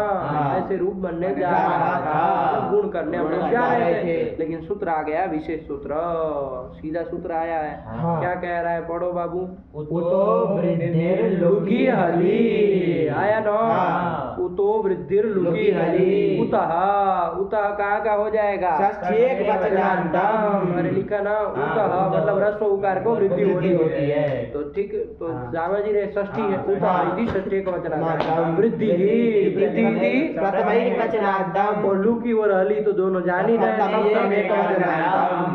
ऐसे रूप बनने जा रहा था। गुण करने हम लोग जा रहे थे, लेकिन सूत्र आ गया, विशेष सूत्र, सीधा सूत्र आया है। क्या कह रहा है? पढ़ो बाबू।
उतो वृद्धिर लुकी
हली। आया ना, उतो वृद्धिर लुकी हली। उतः, उतः कहाँ का हो जाएगा? अरे लिखा ना, उतः मतलब रस्व उकार को वृद्धि होती है। तो ठीक, तो जावा जी रे षष्ठी है, उतः वृद्धि षष्ठी का वचनार्थ। वृद्धि प्रथम और लुकी और हली तो दोनों जान ही रहे।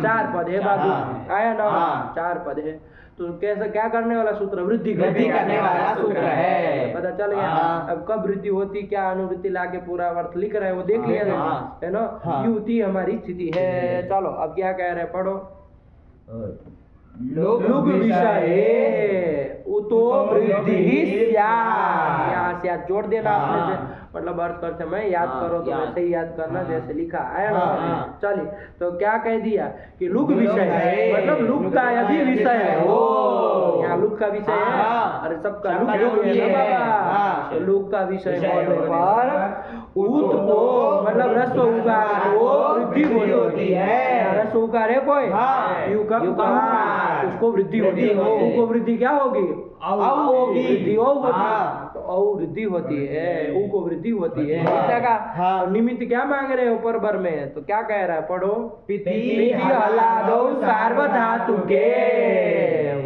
चार पद है बाबू। आया ना, चार पद है। तो कैसा क्या करने वाला सूत्र? वृद्धि करने वाला सूत्र है। पता चल गया। अब कब वृद्धि होती, क्या अनुवृत्ति लाके पूरा अर्थ लिख रहे हैं वो देख लिया है ना। युति हमारी स्थिति है। चलो अब क्या कह रहे हैं? पढ़ो। लुग विषय उतो वृद्धि स्यात्। यहाँ से याद जोड़ देना अपने से, मतलब अर्थ करते मैं याद करो तो वैसे ही याद करना जैसे लिखा है ना। चलिए, तो क्या कह दिया कि लुक विषय है, मतलब लुक का यदि विषय है वो, यहाँ लुक का विषय है, अरे सबका लुक है ना बाबा, तो लुक का विषय होने पर उत को मतलब रस्व उकार को वृद्धि होती है, रस्व उकार है कोई यू का उकार, उसको वृद्धि होती है, ऊ को वृद्धि क्या होगी, वृद्धि होगी, तो औ वृद्धि होती है, ऊ को वृद्धि होती है। इतना का निमित्त क्या मांग रहे हो परबर में, तो क्या कह रहा है, पढ़ो, पिति हलादो सार्वधातु के,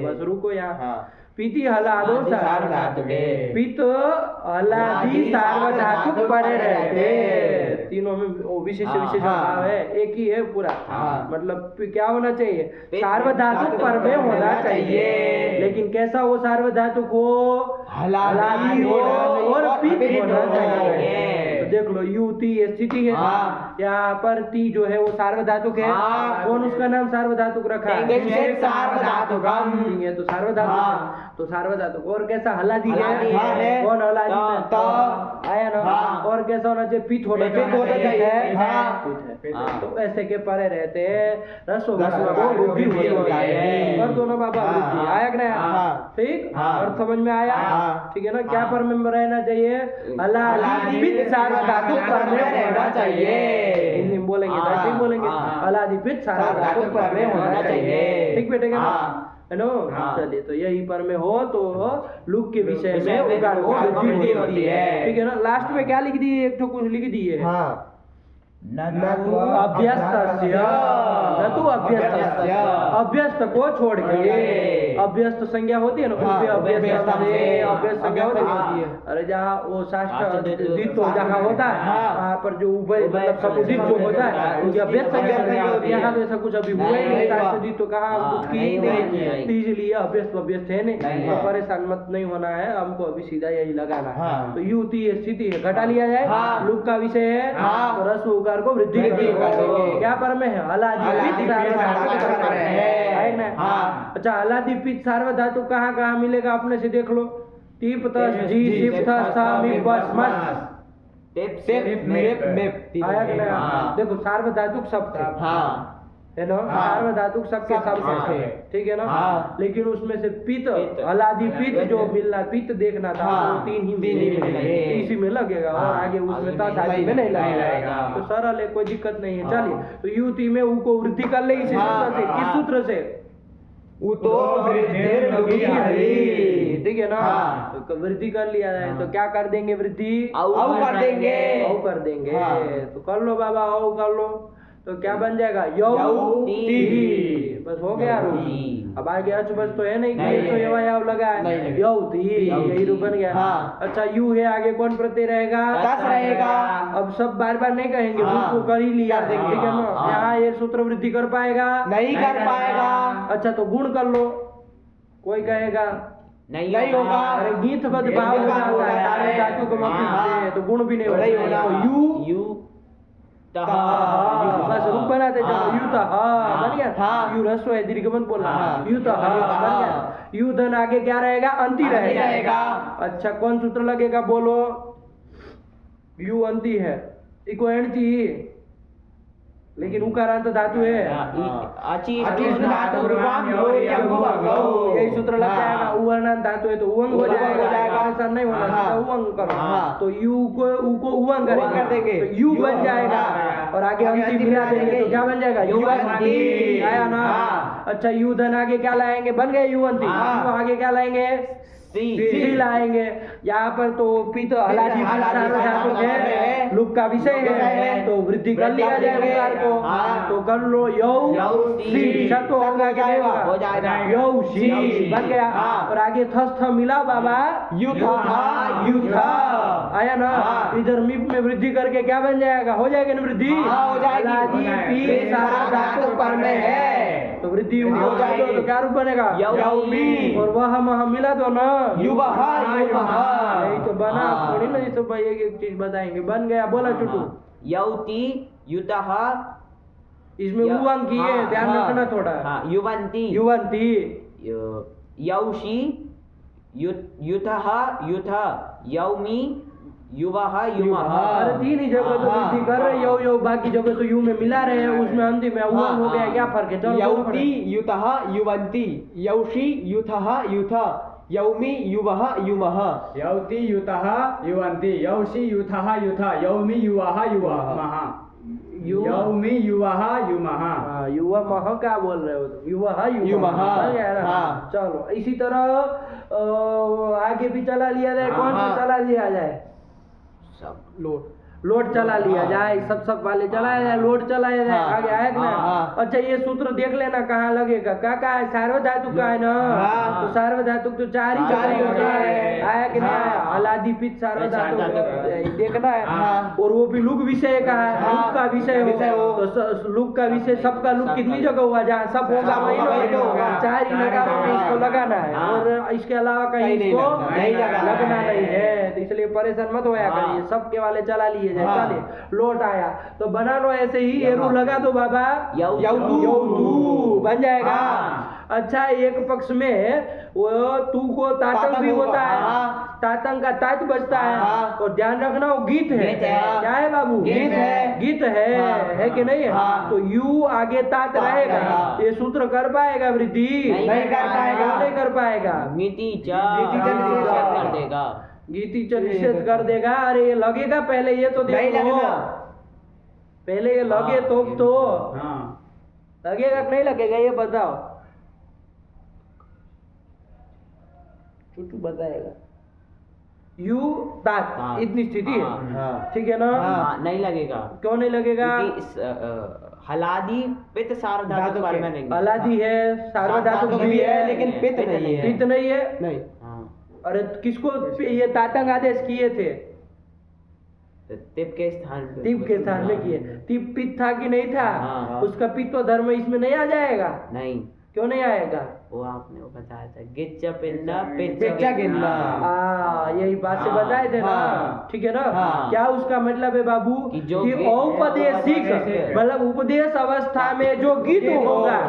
बस रुको यहाँ, पीति हलादो सार्वधातुके, पित हलादि सार्वधातुक परे रहते, तीनों में विशेष विशेष भाव है, एक ही है पूरा, मतलब क्या होना चाहिए, सार्वधातुक पर में होना चाहिए, लेकिन कैसा हो सार्वधातुक हो, हलादि हो और पित होना चाहिए। तो देख लो युति स्थिति है, यहाँ पर ती जो है वो सार्वधातुक है, कौन उसका नाम सार्वधातुक रखा है, सार्वधातुकम है, तो सार्वधातुक, तो सार्वधातुक, और कैसा हलादी है, कौन हलादी आया ना, और कैसा होना चाहिए, पित होना चाहिए, तो ऐसे के परे रहते हैं, रसो वृद्धि होती है, कर दो ना बाबा, आया कि नहीं, ठीक, और समझ में आया, ठीक है ना, क्या पर में रहना चाहिए, हलादी पित सार्वधातुक पर में रहना चाहिए, हिंदी में बोलेंगे तो ऐसे ही बोलेंगे, हलादी पित सार्वधातुक पर में होना चाहिए, ठीक बैठेगा ना, है ना। चलिए, तो यही पर में हो तो लुक के विषय में उकार को वृद्धि होती है, ठीक है ना। लास्ट में क्या लिख दिए, एक तो कुछ लिख दिए, अभ्यस्तस्य, अभ्यस्त को छोड़ के, अभ्यस्त संज्ञा होती है ना, अभ्यस्त संज्ञा होती है, अरे जहाँ वो शास्त्र द्वित्व जहाँ होता है वहाँ पर जो उभय मतलब समुदित जो होता है उनकी अभ्यस्त संज्ञा होती है, यहाँ तो ऐसा कुछ अभी हुआ ही नहीं, शास्त्र द्वित्व कहाँ कुछ किए नहीं, तो इसलिए अभ्यस्त है नहीं, तो परेशान मत नहीं होना है, हमको अभी सीधा यही लगाना है। तो युति स्थिति है, घटा लिया जाए, लुक का विषय है, तो रस्व उकार को वृद्धि करेंगे, क्या पर में है, हलादी है ना। अच्छा, हलादी पित सार्वधातुक कहाँ कहाँ मिलेगा अपने से देख लो, टीप तस जी सिप थस था मी बस मस आया कि नहीं, देखो सार्वधातुक शब्द है ना, सार्वधातुक सबके सब थे, ठीक है ना, लेकिन उसमें से पित हलादी पित जो मिलना, पित देखना था वो तीन ही मिलेंगे, इसी में लगेगा, और आगे उसमें तस आदि में नहीं लगेगा, तो सरल है, कोई दिक्कत नहीं है। चलिए, तो युति में ऊ को वृद्धि कर ले इसी सूत्र से, किस सूत्र से, ठीक है ना, तो वृद्धि कर लिया जाए, तो क्या कर देंगे, वृद्धि कर देंगे, तो कर लो बाबा, कर लो, तो क्या बन जाएगा, यौती, बस हो गया रूप, अब आगे अच बस तो है नहीं, तो यव लगा है, यौती, यही रूप बन गया। अच्छा, यू है, आगे कौन प्रत्यय रहेगा, तस रहेगा, अब सब बार बार नहीं कहेंगे, को कर ही लिया, ठीक है ना, यहाँ ये सूत्र वृद्धि कर पाएगा, नहीं कर पाएगा। अच्छा, तो गुण कर लो, कोई कहेगा नहीं होगा, अरे गीत बद भाव हो जाता है धातु को से, तो गुण भी नहीं होगा, यू बस रूप बनाते चलो, यू बन गया, यू रस्व है, दीर्घ मत बोलना, यू बन गया, यू धन आगे क्या रहेगा, अंति रहेगा। अच्छा, कौन सूत्र लगेगा, बोलो, यू अंति है, इको एणची, लेकिन उकारांत धातु है, यही सूत्र लग जाएगा, उवर्णांत धातु है तो उवंग हो जाएगा, ऐसा नहीं होना, उवंग करो, तो यू को उवंग कर देंगे, तो यू बन जाएगा, और आगे अंति मिला देंगे तो क्या बन जाएगा, यू अंति, आया ना। अच्छा, यू धन आगे क्या लाएंगे, बन गए यू अंति, आगे क्या लाएंगे, सी लाएंगे, यहाँ पर तो पित हलादी सार्वधातुक है, लुक का विषय है, तो वृद्धि कर लिया जाएगा को, तो कर लो, यौसी, तो होगा क्या हो जाएगा, यौसी बन गया, और आगे थस थ मिला बाबा, युथा आया ना, इधर मिप में वृद्धि करके क्या बन जाएगा, हो जाएगा ना वृद्धि, हलादी पित सार्वधातुक पर में है, तो वृद्धि हो जाएगा, तो क्या रूप बनेगा, यौमी, और वह मह मिला तो ना, यही तो बना, थोड़ी ना तो भाई एक चीज बताएंगे, बन गया, बोला चुटू, यौति युतः, इसमें उवंग की है, ध्यान रखना थोड़ा, युवंती, यौशी,
युतः युथ यौमि युवः युमः।
अरे तीन ही जगह तो वृद्धि कर रहे यौ यौ, बाकी जगह तो यू में मिला रहे हैं, उसमें अंतिम में हुआ हो गया, क्या फर्क है? चलो
यौति युतः युवन्ति, यौषि युथः युथ, यौमि युवः युमः।
यौति युतः युवन्ति, यौषि युथः युथ, यौमि युवः युवमः, यौमि युवः युमः।
युवा मह क्या बोल रहे हो तुम? युवा
युमः।
हाँ। चलो इसी तरह आगे भी चला लिया जाए। कौन सा चला लिया जाए?
लोट
लोट चला लिया जाए, सब वाले चलाया जाए, लोट चलाया जाए। आगे आएगा ना? अच्छा ये सूत्र देख लेना कहाँ लगेगा, क्या क्या है? सार्वधातुक का है ना, तो सार्वधातुक तो चार ही होता है। आया कि नहीं आया? हलादी पित्त सार्वधातुक देखना है। और वो भी लुक विषय का है, लुक का विषय हो तो लुक का विषय सबका लुक कितनी जगह हुआ? जहाँ सब होगा वही होगा, चार ही नकारों में इसको लगाना है, और इसके अलावा कहीं इसको लगना नहीं है। तो इसलिए परेशान मत होया करिए, सबके वाले चला लिए चलिए। लोट आया तो बना लो ऐसे ही, एरू लगा दो बाबा, यौतु बन जाएगा। अच्छा एक पक्ष में वो तू को तातंग भी होता है, तातंग का तात बजता है, और ध्यान रखना वो गीत है। क्या है बाबू? गीत है कि नहीं है? तो यू आगे तात रहेगा, ये सूत्र कर पाएगा वृद्धि?
नहीं कर पाएगा।
नहीं कर पाएगा।
गीति कर देगा,
गीति च निषेध कर देगा। अरे ये लगेगा पहले, ये तो देखो पहले ये लगे तो लगेगा कि नहीं लगेगा ये बताओ, चुटू बताएगा। यू तात इतनी स्थिति है, ठीक है ना?
नहीं लगेगा।
क्यों नहीं लगेगा?
हलादी पित्त सार्वधातुक बारे में नहीं।
हलादी है, सार्वधातुक भी है,
लेकिन पित्त नहीं है।
पित्त नहीं है।
नहीं।
अरे किसको ये तातंग आदेश किए थे?
तिप के स्थान पे,
तिप के स्थान में किए। तिप पित्त था कि नहीं था? उसका पित्त धर्म इसमें नहीं आ जाएगा?
नहीं।
क्यों नहीं आएगा?
वो आपने वो बताया था, गिच्चा पिंडा
पिच्चा गिन्ना।
यही बात से बताए थे ना, ठीक है ना? क्या उसका मतलब है बाबू कि औपदेशिक मतलब उपदेश अवस्था में जो गीत होगा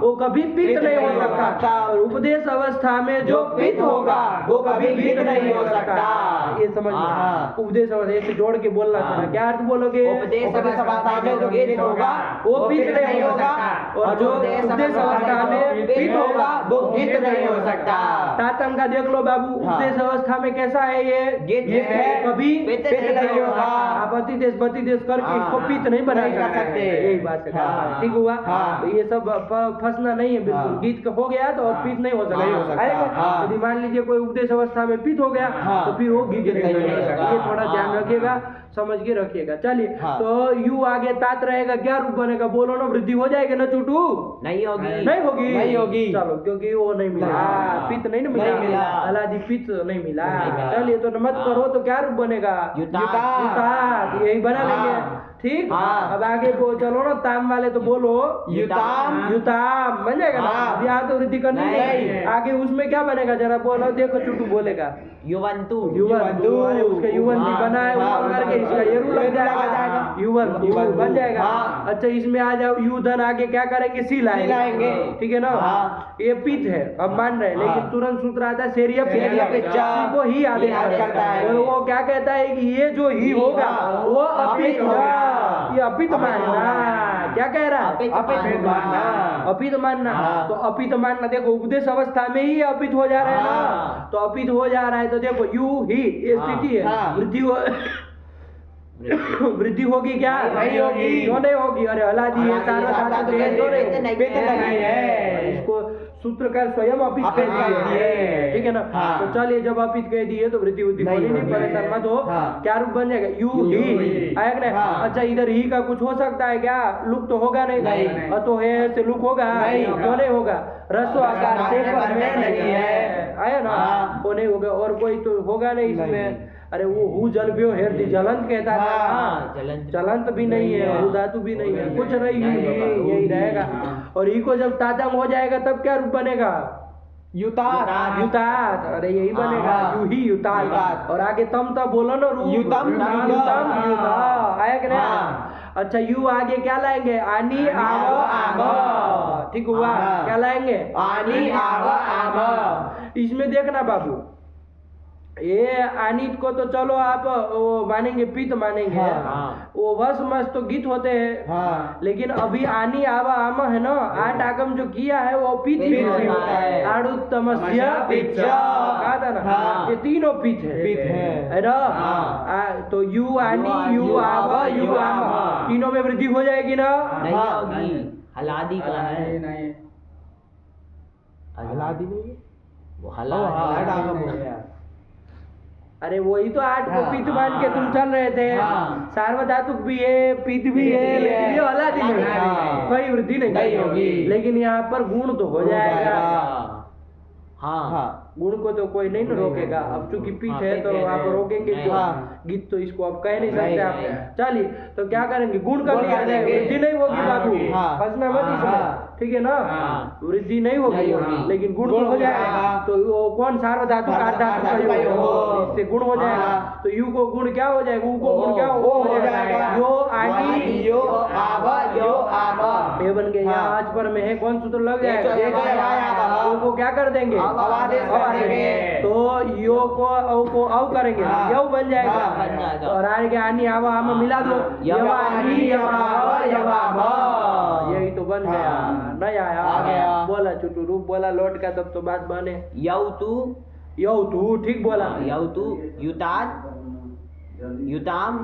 वो कभी पित्त नहीं हो सकता, और उपदेश अवस्था में जो पित्त होगा वो कभी गीत नहीं हो सकता। ये समझ लो, उपदेश अवस्था से जोड़ के बोलना था। क्या अर्थ बोलोगे?
उपदेश अवस्था में जो गीत होगा
वो पित्त नहीं होगा, और जो उपदेश अवस्था में पित्त होगा वो गीत नहीं हो सकता। तातंग का देख लो बाबू, उपदेश अवस्था में कैसा है ये? गीत है, कभी
पित्त नहीं होगा।
आप अतिदेश बतिदेश करके इसको पित्त नहीं बना सकते। यही बात है, ठीक हुआ? तो ये सब फंसना नहीं है बिल्कुल। गीत हो गया तो पित्त नहीं हो सकता। यदि मान लीजिए कोई उपदेश अवस्था में पित्त हो गया तो फिर वो गीत नहीं हो सकता। ये थोड़ा ध्यान रखिएगा, समझ के रखिएगा। चलिए तो यू आगे तात रहेगा, क्या रूप बनेगा? बोलो ना, वृद्धि हो जाएगी ना चुटू?
नहीं होगी।
नहीं होगी। चलो क्योंकि वो नहीं मिला, पित्त नहीं मिला, हलादी पित्त नहीं मिला। चलिए तो मत करो तो क्या रूप बनेगा? युतात। यही बना लेंगे, ठीक? अब आगे चलो ना, ताम वाले तो बोलो युताम बन जाएगा ना? अब यहाँ तो वृद्धि करनी नहीं, आगे उसमें क्या बनेगा जरा बोलो, देखो चुटू बोलेगा
युवंतु।
अरे उसका युवंती बना है ऊपर करके, इसका येरू लग जाएगा, युवंतु बन जाएगा। अच्छा इसमें आ जाओ, युधन आगे क्या करेंगे? सी लाएंगे, ठीक है ना? ये पित है, अब मान रहे हैं, लेकिन तुरंत सूत्र आता है सेरिया पिच्चा को ही आदेश करता है, और वो क्या कहता है कि ये जो ही होगा वो अपित होगा। ये अपित मानना, क्या कह रहा है? अपित मानना। तो अपित मानना, देखो उपदेश अवस्था में ही अपित हो जा रहा है ना, तो अपित हो जा रहा है तो देखो यू ही ये स्थिति है, वृद्धि होगी क्या?
नहीं होगी।
क्यों नहीं होगी? अरे हलादी है, इसको सूत्रकार स्वयं अपित कह दिए, ठीक है ना? तो चलिए जब अपित कह दिए तो वृद्धि होनी नहीं, परेशान मत हो। क्या रूप बन जाएगा? यू ही आएगा। अच्छा इधर ही का कुछ हो सकता है क्या? लुक तो होगा नहीं, तो है से लुक होगा? क्यों नहीं होगा? रसो आकार से नहीं है, आया ना? वो नहीं होगा, और कोई तो होगा नहीं इसमें। अरे वो हु जल भी हेरदी जलंत कहता था, चलंत भी नहीं है, वो धातु भी नहीं है, कुछ नहीं, यही रहेगा। और ई को जब तातंग हो जाएगा तब क्या रूप बनेगा? युतात। अरे यही बनेगा, यू ही युतात। और आगे तम तब बोलो ना रूप, युतम आया कि नहीं? अच्छा यू आगे क्या लाएंगे? आनी आव आम, ठीक हुआ।
हाँ।
क्या लाएंगे?
आनी आव आम।
इसमें देखना बाबू, ये आनित को तो चलो आप वो मानेंगे, पित मानेंगे।
हाँ।
वो वस मस तो गीत होते हैं।
हाँ।
लेकिन अभी आनी आवा आम है ना, 8 आगम जो किया है वो पित ही
पित
होता है।
है।
आड़ुत्तमस्य पिच्च, कहा था ना।
हाँ।
ये तीनों पित है,
पित है
ना।
हाँ।
तो यू आनी यू आवा यू आम, तीनों में वृद्धि हो जाएगी ना।
नहीं
हाँ।
होगी, हलादी का है।
नहीं
हलादी नहीं है?
वो
हाँ,
हलादी
आगम हो
नहीं।
गया।
अरे वही तो 8 को
हाँ।
पित मान के तुम चल रहे थे।
हाँ।
सार्वधातुक भी है, पित भी है,
भी
लेकिन
है।
ये हलादी नहीं है।
हाँ।
कोई वृद्धि नहीं
होगी।
लेकिन यहाँ पर गुण तो हो जाएगा।
हाँ।
हाँ।
गुण को तो कोई नहीं ना रोकेगा। अब चूंकि पित
हाँ,
है
पित
तो
है,
आप रोकेंगे
नहीं।
क्यों?
हाँ।
गीत तो इसको आप कह नहीं
नहीं,
सकते आप।
नहीं।
चलिए तो क्या करेंगे? गुण कर
गुण
दिया
कर
जाएगा,
देंगे।
वृद्धि नहीं होगी
हाँ,
बाबू।
हाँ।
फंसना मत इसमें,
हाँ।
ठीक है ना।
हाँ।
वृद्धि नहीं होगी,
नहीं होगी।
लेकिन गुण
गुण
तो हो
हो
जाएगा।
जाएगा।
तो वो कौन? सार्वधातुक अर्धातुक का
का
योग
योग हो।
इससे गुण हो जाएगा।
हाँ।
तो यू को गुण क्या हो जाएगा? ऊ को गुण क्या
वो हो जाएगा।
यो आनी
यो आव यो आम।
ये बन गया। यहाँ
हाँ।
आज पर में है, कौन सूत्र लग
ये तो
जाएगा?
आया।
ओ को क्या कर देंगे?
अवादेश कर
अवादेश।
देंगे।
तो यो को औ को औ करेंगे,
हाँ।
यव बन जाएगा।
हाँ,
बन जाएगा।
और आगे आनी आवा आम मिला दो,
यवानी,
यवाव यवाम, यही तो बन गया।
हाँ।
नहीं आया?
आ गया।
बोला चुटू रूप बोला लौट का, तब तो बात बने।
यौतु,
यौ तू ठीक बोला।
यौतु, युतात, युताम,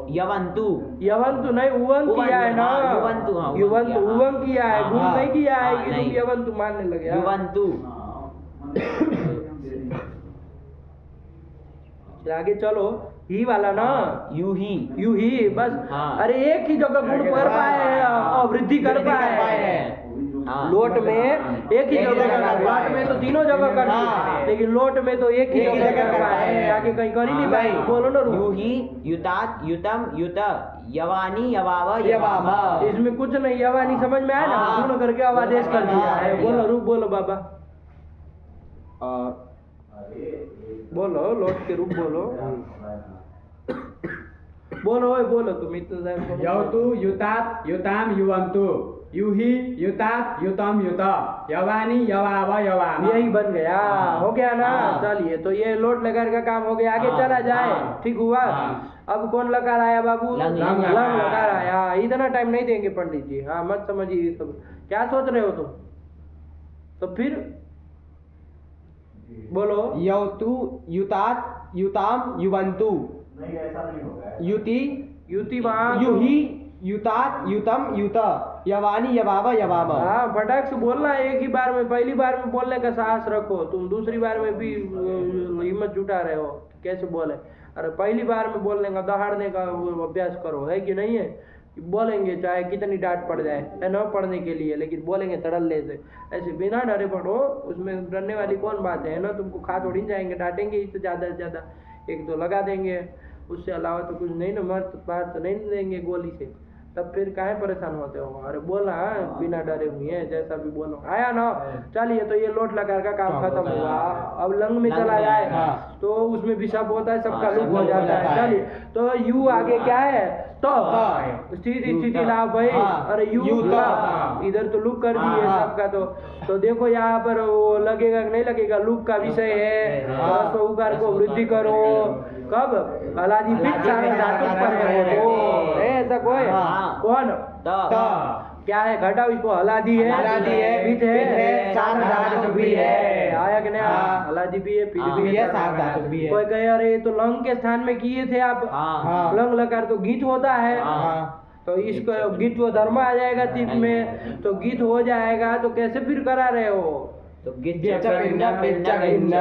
यवंतु।
यवंतु नहीं, उवंग किया है ना।
हाँ, युवंतु, हाँ,
युवंतु
हाँ।
उवंग किया है, गुण
हाँ,
नहीं किया है
हाँ,
कि तुम
नहीं।
यवंतु मानने लगे। हाँ।
युवंतु।
आगे चलो, ही वाला ना।
You he.
यू ही बस।
हाँ।
अरे एक ही जगह गुण कर पाए हैं और वृद्धि कर पाए हैं।
हाँ।
लोट में एक ही जगह कर पाए, लोट में तो तीनों जगह कर
हाँ।
पाए, लेकिन लोट में तो एक ही जगह कर पाए हैं, आगे कहीं कर ही नहीं पाए। बोलो ना
यू
रू।
ही, युतात, युतम, युत, यवानी, यवाव,
यवाम।
इसमें कुछ नहीं, यवानी समझ में आया ना।
हाँ।
गुण करके अब आदेश कर दिया है। बोलो रूप बोलो बाबा, बोलो लोट के रूप बोलो। बोलो ओए बोलो, तुम इतना टाइम
यौतु युतात युताम युवंतु, युहि युतात युतम युत, यवानी यवाव यवाम।
यही बन गया। हो गया ना।
हाँ।
चलिए तो ये लोट लकार का काम हो गया। आगे
हाँ,
चला जाए।
हाँ।
ठीक हुआ।
हाँ।
अब कौन लकार आया बाबू?
लंग
लकार।
लकार आया। इतना टाइम नहीं देंगे पंडित जी। हाँ मत समझिए ये सब। क्या सोच रहे हो तुम? तो फिर बोलो।
यौतु युतात युताम युवंतु, युति
युति वहाँ
युहि युतात युतम युत, यवानी यवाव यवाम।
हाँ फटाक से बोलना है एक ही बार में। पहली बार में बोलने का साहस रखो। तुम दूसरी बार में भी हिम्मत जुटा रहे हो, कैसे बोले। अरे पहली बार में बोलने का, दहाड़ने का वो अभ्यास करो, है कि नहीं है? बोलेंगे चाहे कितनी डांट पड़ जाए, है ना, पढ़ने के लिए, लेकिन बोलेंगे तड़ल्ले से। ऐसे बिना डरे पढ़ो, उसमें डरने वाली कौन बात है ना। तुमको खा थोड़ी जाएंगे, डांटेंगे इससे ज़्यादा से ज़्यादा, एक दो लगा देंगे, उससे अलावा तो कुछ नहीं ना। मार तो नहीं देंगे गोली से, तब फिर काहे परेशान होते हो? अरे बोला बिना डरे हुए हैं, जैसा भी बोलो। आया ना। चलिए तो ये लोट लकार का काम खत्म हुआ। अब लंग में चला जाए तो उसमें भी सब होता है, सबका लुक हो जाता है। चलिए तो यू आगे क्या है? तो स्थिति लाभ भाई। अरे यू का इधर तो लुक कर दिए सबका। तो देखो यहाँ पर वो लगेगा कि नहीं लगेगा, लुक का विषय है। रस्व उकार को वृद्धि करो। कब? हलादी पिच धातु पर है वो। ऐसा कोई कौन? क्या है? घटाओ इसको। हलादी है,
हलादी है,
पिच
पिच है,
है,
सार धातु भी है।
आया कि नहीं?
हाँ।
हलादी भी है, पिच
हाँ,
भी
भी
है,
है, सार धातु भी है।
कोई कहे अरे ये तो लंग के स्थान में किए थे आप।
हाँ।
लंग लकार तो गीत होता है। तो इसको गीत व धर्म आ जाएगा चित्त में, तो गीत हो जाएगा। तो कैसे फिर करा रहे हो?
तो गिच्च
गिच्च पिन्न पिच्च गिन्न।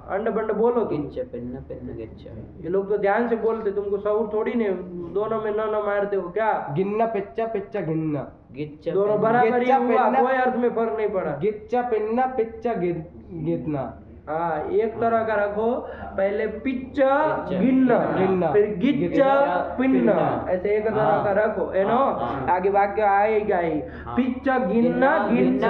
अंड बंड बोलो तुम।
गिच्च पिन्न पिन्न गिच्च।
ये लोग तो ध्यान से बोलते, तुमको शऊर थोड़ी ने। दोनों में न मारते हो क्या?
गिन्न पिच्च पिच्च गिन्न।
गिच्च
दोनों बराबर ही
गिच्च
हुआ,
पिन्न-
कोई अर्थ में फर्क नहीं पड़ा।
गिच्च पिन्न पिच्च गितना।
हाँ, एक तरह का रखो, पहले पिच्च गिन्न,
गिन्न,
फिर गिच्च पिन्न, ऐसे एक तरह का रखो, है ना। आगे वाक्य आएगा ही, पिच्च गिन्न गिच्च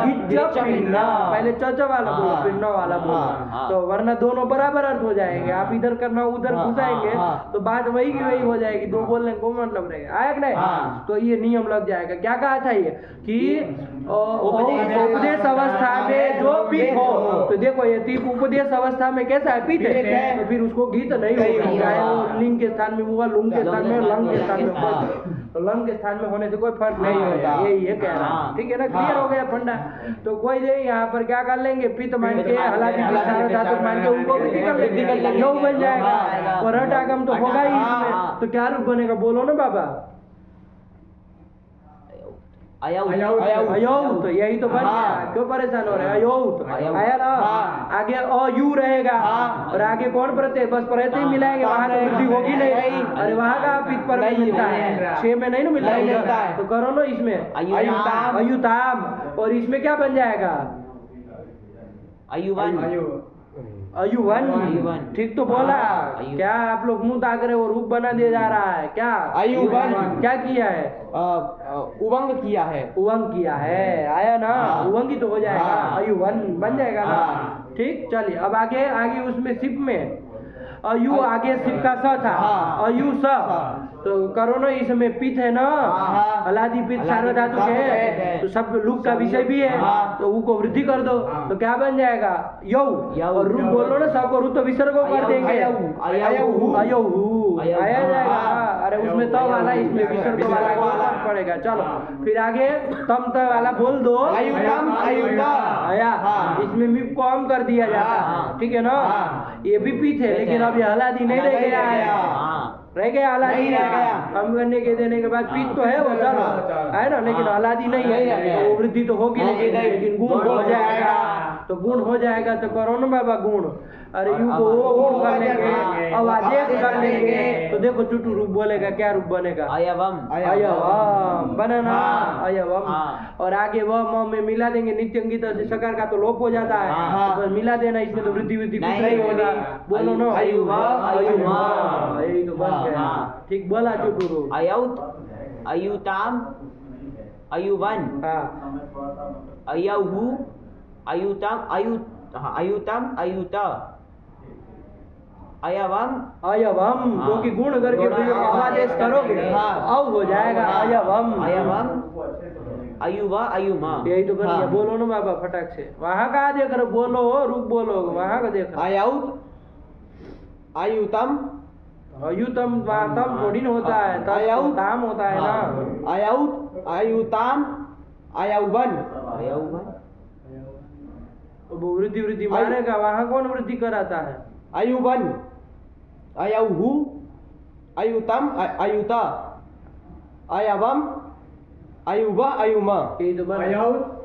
पिन्न, पहले चच वाला बोलो, पिन्न वाला बोलो, तो वरना दोनों बराबर अर्थ हो जाएंगे। आप इधर करना उधर घुसाएंगे तो बात वही की वही हो जाएगी, दो बोलने को मतलब रहेगा, आया कि नहीं। तो ये नियम लग जाएगा। क्या कहा था ये कि उपदेश अवस्था में जो पित हो, तो देखो ये तीप उपदेश अवस्था में कैसा है, पित है, तो फिर उसको गीत नहीं होगा, चाहे वो लिंग के स्थान में हुआ, लुंग के स्थान में, लंग के स्थान में, तो लंग के स्थान में होने से कोई फर्क नहीं होता, यही है कह रहा है, ठीक है ना। क्लियर हो गया फंडा। तो कोई दे यहाँ पर क्या कर लेंगे, पित मान के, हलादी धातु मान के उनको वृद्धि कर लेंगे, यौ बन जाएगा, और रट आगम तो होगा ही इसमें। तो क्या रूप बनेगा, बोलो ना बाबा। अयौत, यही तो बन गया, क्यों परेशान हो रहे हैं, अयौत आया ना। आगे अयु रहेगा, और आगे कौन प्रत्यय, बस प्रत्यय ही मिलाएंगे, वहां तो वृद्धि होगी नहीं। अरे वहां का पित पर मिलता है, 6 में नहीं ना मिलता है, तो करो ना इसमें अयुताम, और इसमें क्या बन जाएगा, अयुवन। ठीक तो बोला। क्या आप लोग मुंह ताक रहे हो, रूप बना दिया जा रहा है क्या, अयुवन। क्या किया है,
उवंग किया है,
उवंग किया है, आया ना, उवंग ही तो हो जाएगा, अयुवन बन जाएगा ना। ठीक, चलिए अब आगे उसमें सिप में अयु, आगे सिप का स था, अयु स, तो करो ना, इसमें पित है ना, हलादी पित सार्वधातुक है, तो सब लुक का विषय भी है, तो ऊ को वृद्धि कर दो, तो क्या बन जाएगा, यौ, और रूप बोलो ना, सबको रूप तो विसर्ग कर देंगे, अयौ आया जाएगा। अरे उसमें त वाला, इसमें विसर्ग वाला बोलना पड़ेगा। चलो फिर आगे तम त वाला बोल दो, आया, इसमें मिप को हम कर दिया जाता, ठीक है ना। ये भी पित है, लेकिन अब ये हलादी नहीं रह गया है, रह गया हलादी, हम करने के देने के बाद पित तो है वो, चलो है ना, लेकिन हलादी नहीं है, तो वृद्धि तो होगी नहीं, लेकिन गुण हो जाएगा, तो गुण हो जाएगा, तो करो ना बाबा गुण। अरे यू को वो गुण कर लेंगे, अब आदेश कर लेंगे, तो देखो चुटू रूप बोलेगा, क्या रूप बनेगा, अयवम बना ना, अयवम। और आगे वह म में मिला देंगे, नित्यंगित से सकार का तो लोप हो जाता है, तो बस मिला देना, इसमें तो वृद्धि कुछ नहीं होगा, बोलो ना, यही तो बन गया। ठीक बोला चुटू रूप,
अयौत, अयुताम, अयुवन, अयहु, अयुतम, अयुतम, अयुत, अयवम,
जो कि गुण करके आदेश करोगे अब हो जाएगा, अयवम,
अयुवा, अयुमा,
यही तो बन गया। बोलो ना बाबा फटाक से, वहाँ का देख रहे, बोलो रूप बोलो, वहाँ का देख रहे,
अयौत, अयुतम,
अयुतम तम थोड़ी ना होता है, ताम होता है ना,
अयौत, अयुताम, अयौवन,
वृद्धि मारेगा, वहाँ कौन वृद्धि कराता है,
अयुवन, अयहु, अयुतम, अयुत, अयवम, अयुवा, अयुमा,
यही तो बन।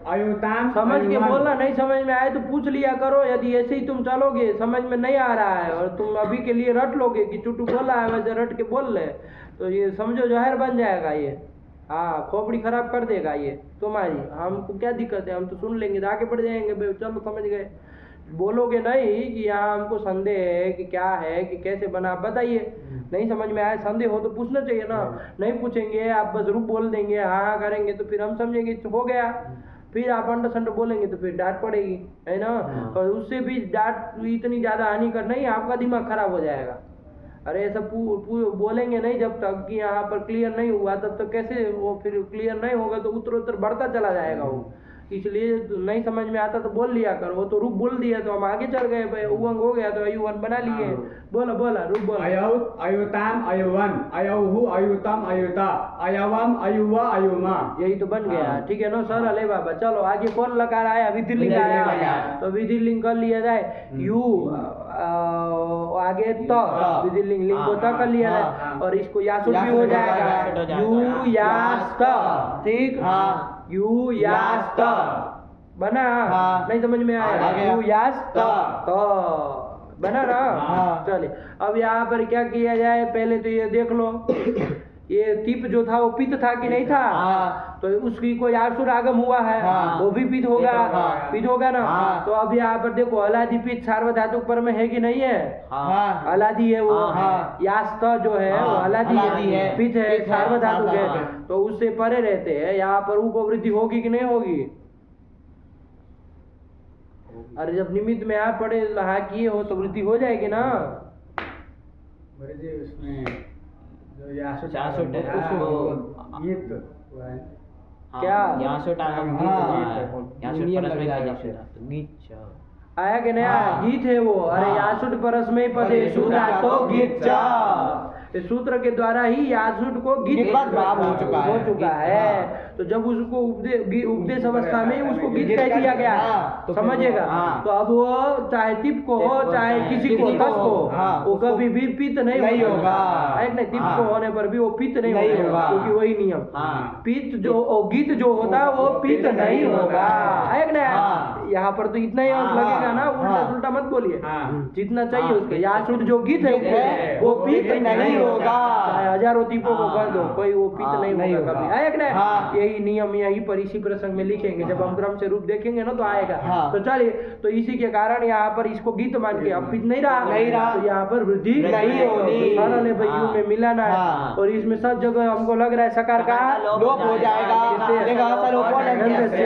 अयुताम,
समझ के बोलना, नहीं समझ में आए तो पूछ लिया करो। यदि ऐसे ही तुम चलोगे, समझ में नहीं आ रहा है, और तुम अभी के लिए रट लोगे कि चुटू बोला है वैसे रट के बोल ले, तो ये समझो जहर बन जाएगा ये, हाँ खोपड़ी खराब कर देगा ये तुम्हारी। हमको क्या दिक्कत है, हम तो सुन लेंगे, आगे बढ़ जाएंगे, चलो समझ गए। बोलोगे नहीं कि यहाँ हमको संदेह है कि क्या है कि कैसे बना, बताइए। नहीं समझ में आया, संदेह हो तो पूछना चाहिए ना, नहीं पूछेंगे आप बस रूप बोल देंगे, हाँ करेंगे, तो फिर हम समझेंगे हो गया। फिर आप अंड संड बोलेंगे तो फिर डांट पड़ेगी, है ना। और उससे भी डांट इतनी ज्यादा हानिकर नहीं, आपका दिमाग खराब हो जाएगा। अरे ऐसा बोलेंगे नहीं जब तक कि यहाँ पर क्लियर नहीं हुआ, तब तक कैसे वो, फिर क्लियर नहीं होगा तो उत्तरोत्तर बढ़ता चला जाएगा वो। इसलिए नहीं समझ में आता तो बोल लिया करो। वो तो रूप बोल दिया तो हम आगे चल गए, भाई उवंग हो गया तो अयुवन बना लिए। बोला रूप बोला,
अयौत, अयुताम, अयुवन, अयौहु, अयुतम, अयुता, अयवम, अयुवा, अयुमा,
यही तो बन गया। ठीक है ना सर, अले बाबा। चलो आगे कौन लकार आया, विधिलिंग आया, तो विधिलिंग कर लिया जाए। यू आगे तो विधिलिंग लिंग को तो कर लिया जाए, और इसको यासुट भी हो जाएगा, यू यास्त, ठीक, यू यास्त बना, नहीं समझ में आया, यू यास्त तो बना ना। चलिए अब यहाँ पर क्या किया जाए, पहले तो ये देख लो ये तिप जो था वो पित्त था कि नहीं था?
हाँ।
तो उसकी कोई आसुर आगम हुआ है,
हाँ।
वो भी पित्त होगा,
हाँ।
पित्त होगा ना।
हाँ।
तो अब यहाँ पर देखो अलादि पित्त सार्वधातुक पर में है कि नहीं है?
हाँ।
अलादि है वो,
हाँ।
यास्त जो है वो
हाँ,
अलादि
अलादि
है,
है,
पित्त है,
पित्त है,
सार्वधातुक है,
हाँ।
तो उससे परे रहते हैं। यहाँ पर उपवृद्धि होगी कि नहीं होगी? अरे जब निमित्त में आप पड़े लहा किए हो तो वृद्धि हो जाएगी ना।
गुरु जी उसमें जो यासुट
यासुट है, उसको-
गीत हुआ है।
क्या?
यासुट आगम गीत
हाँ।
हुआ है। यासुट
नियम
परस्मै
लग जाएगा
पदेषु
फिर।
धातु। गीत छ।
आया कि नहीं आया?
हाँ।
गीत है वो। अरे
हाँ।
यासुट परस्मै पदेषु धातो गीत च। इस सूत्र के द्वारा ही यासुट को गीत
गीत भाव हो चुका है।
है। तो जब उसको उपदेश अवस्था में उसको गीत
गीत
कह दिया गया,
हाँ, तो फिर
समझिएगा।
हाँ।
तो अब वो चाहे तिप को हो चाहे किसी को
किसी को
कस को,
हाँ,
वो
उसको
कभी भी पित्त नहीं
नहीं
होगा।
होगा।
है कि नहीं? तिप
हाँ।
को होने पर भी वो पित्त नहीं
नहीं
होगा,
होगा।
क्योंकि वही नियम।
हाँ।
पित्त जो गीत जो होता है वो पित्त नहीं होगा। है कि नहीं?
हाँ।
यहाँ पर तो इतना ही अंश
हाँ।
लगेगा ना, उल्टा
हाँ।
उल्टा मत बोलिए।
हाँ।
जितना चाहिए
हाँ।
उसके। यासुट जो गीत
गीत
है
है,
वो
वो
पित्त
पित्त
नहीं
नहीं
होगा।
होगा।
चाहे हजारों दीपों को
हाँ।
कर दो, कोई वो पित्त
हाँ,
नहीं
नहीं
होगा
होगा।
कभी। है कि नहीं?
हाँ।
यही नियम यही पर इसी प्रसंग में लिखेंगे। जब हम क्रम से रूप देखेंगे ना तो आएगा।
हाँ।
तो चलिए, तो इसी के कारण यहाँ पर इसको गीत मान के अब पित्त नहीं रहा,
नहीं रहा।
तो यहाँ पर वृद्धि
नहीं होनी।
तो सरल है भाई,
हाँ।
यू में मिलाना है।
हाँ।
और इसमें सब जगह हमको लग रहा है सकार का
लोप हो जाएगा।
इससे
देखा सलोपो
अनंत से,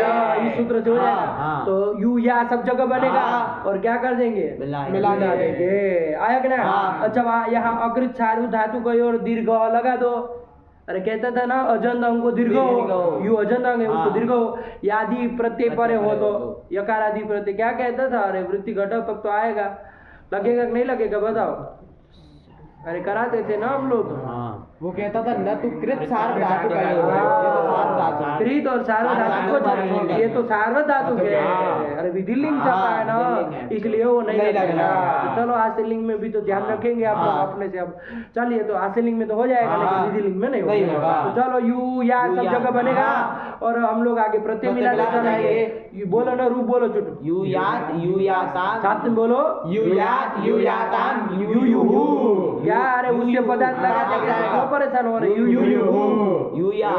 इस सूत्र से हो
हाँ,
जाएगा।
हाँ।
तो यू या सब जगह बनेगा।
हाँ।
और क्या कर देंगे?
मिला
मिला देंगे। आया कि नहीं?
हाँ।
अच्छा, यहाँ अकृत साधु धातु को और दीर्घ लगा दो। अरे कहता था ना अजंत अंग को दीर्घ हो,
दीर्घ हो।
यू अजंत अंग है उसको
हाँ।
दीर्घ हो। यादि प्रत्यय परे हो तो
हो तो।
यकार आदि प्रत्यय क्या कहता था? अरे वृत्ति घटक तब तो आएगा। लगेगा कि नहीं लगेगा बताओ? अरे कराते थे ना हम लोग।
हाँ।
वो कहता था न तु कृत सार्वधातु का योग है। ये तो सार्वधातु है।
कृत और सार्वधातु को
सार्वधातु
ये तो सार्वधातु है।
हाँ।
अरे विधिलिंग छपा है ना,
विधिलिंग है।
इसलिए वो नहीं
नहीं
लगेगा।
लगेगा।
तो चलो आशीलिंग में भी तो ध्यान
हाँ।
रखेंगे आप लोग
हाँ।
अपने से। अब चलिए, तो आशीलिंग में तो हो जाएगा,
हाँ।
लेकिन विधिलिंग में नहीं
नहीं
होगा।
होगा।
तो चलो यू या
यू
सब
या,
जगह बनेगा।
हाँ।
और हम लोग आगे प्रत्यय
प्रत्यय
मिलाते
मिलाते
चलेंगे।
जाएंगे।
बोलो ना, रूप बोलो चुटू।
यू यात यू याता।
साथ में बोलो।
युयात युयाताम युयुहु।
क्या? अरे उसके पदार्थ लगा देंगे तो क्यों परेशान हो रहे? यू यू यू
यू या।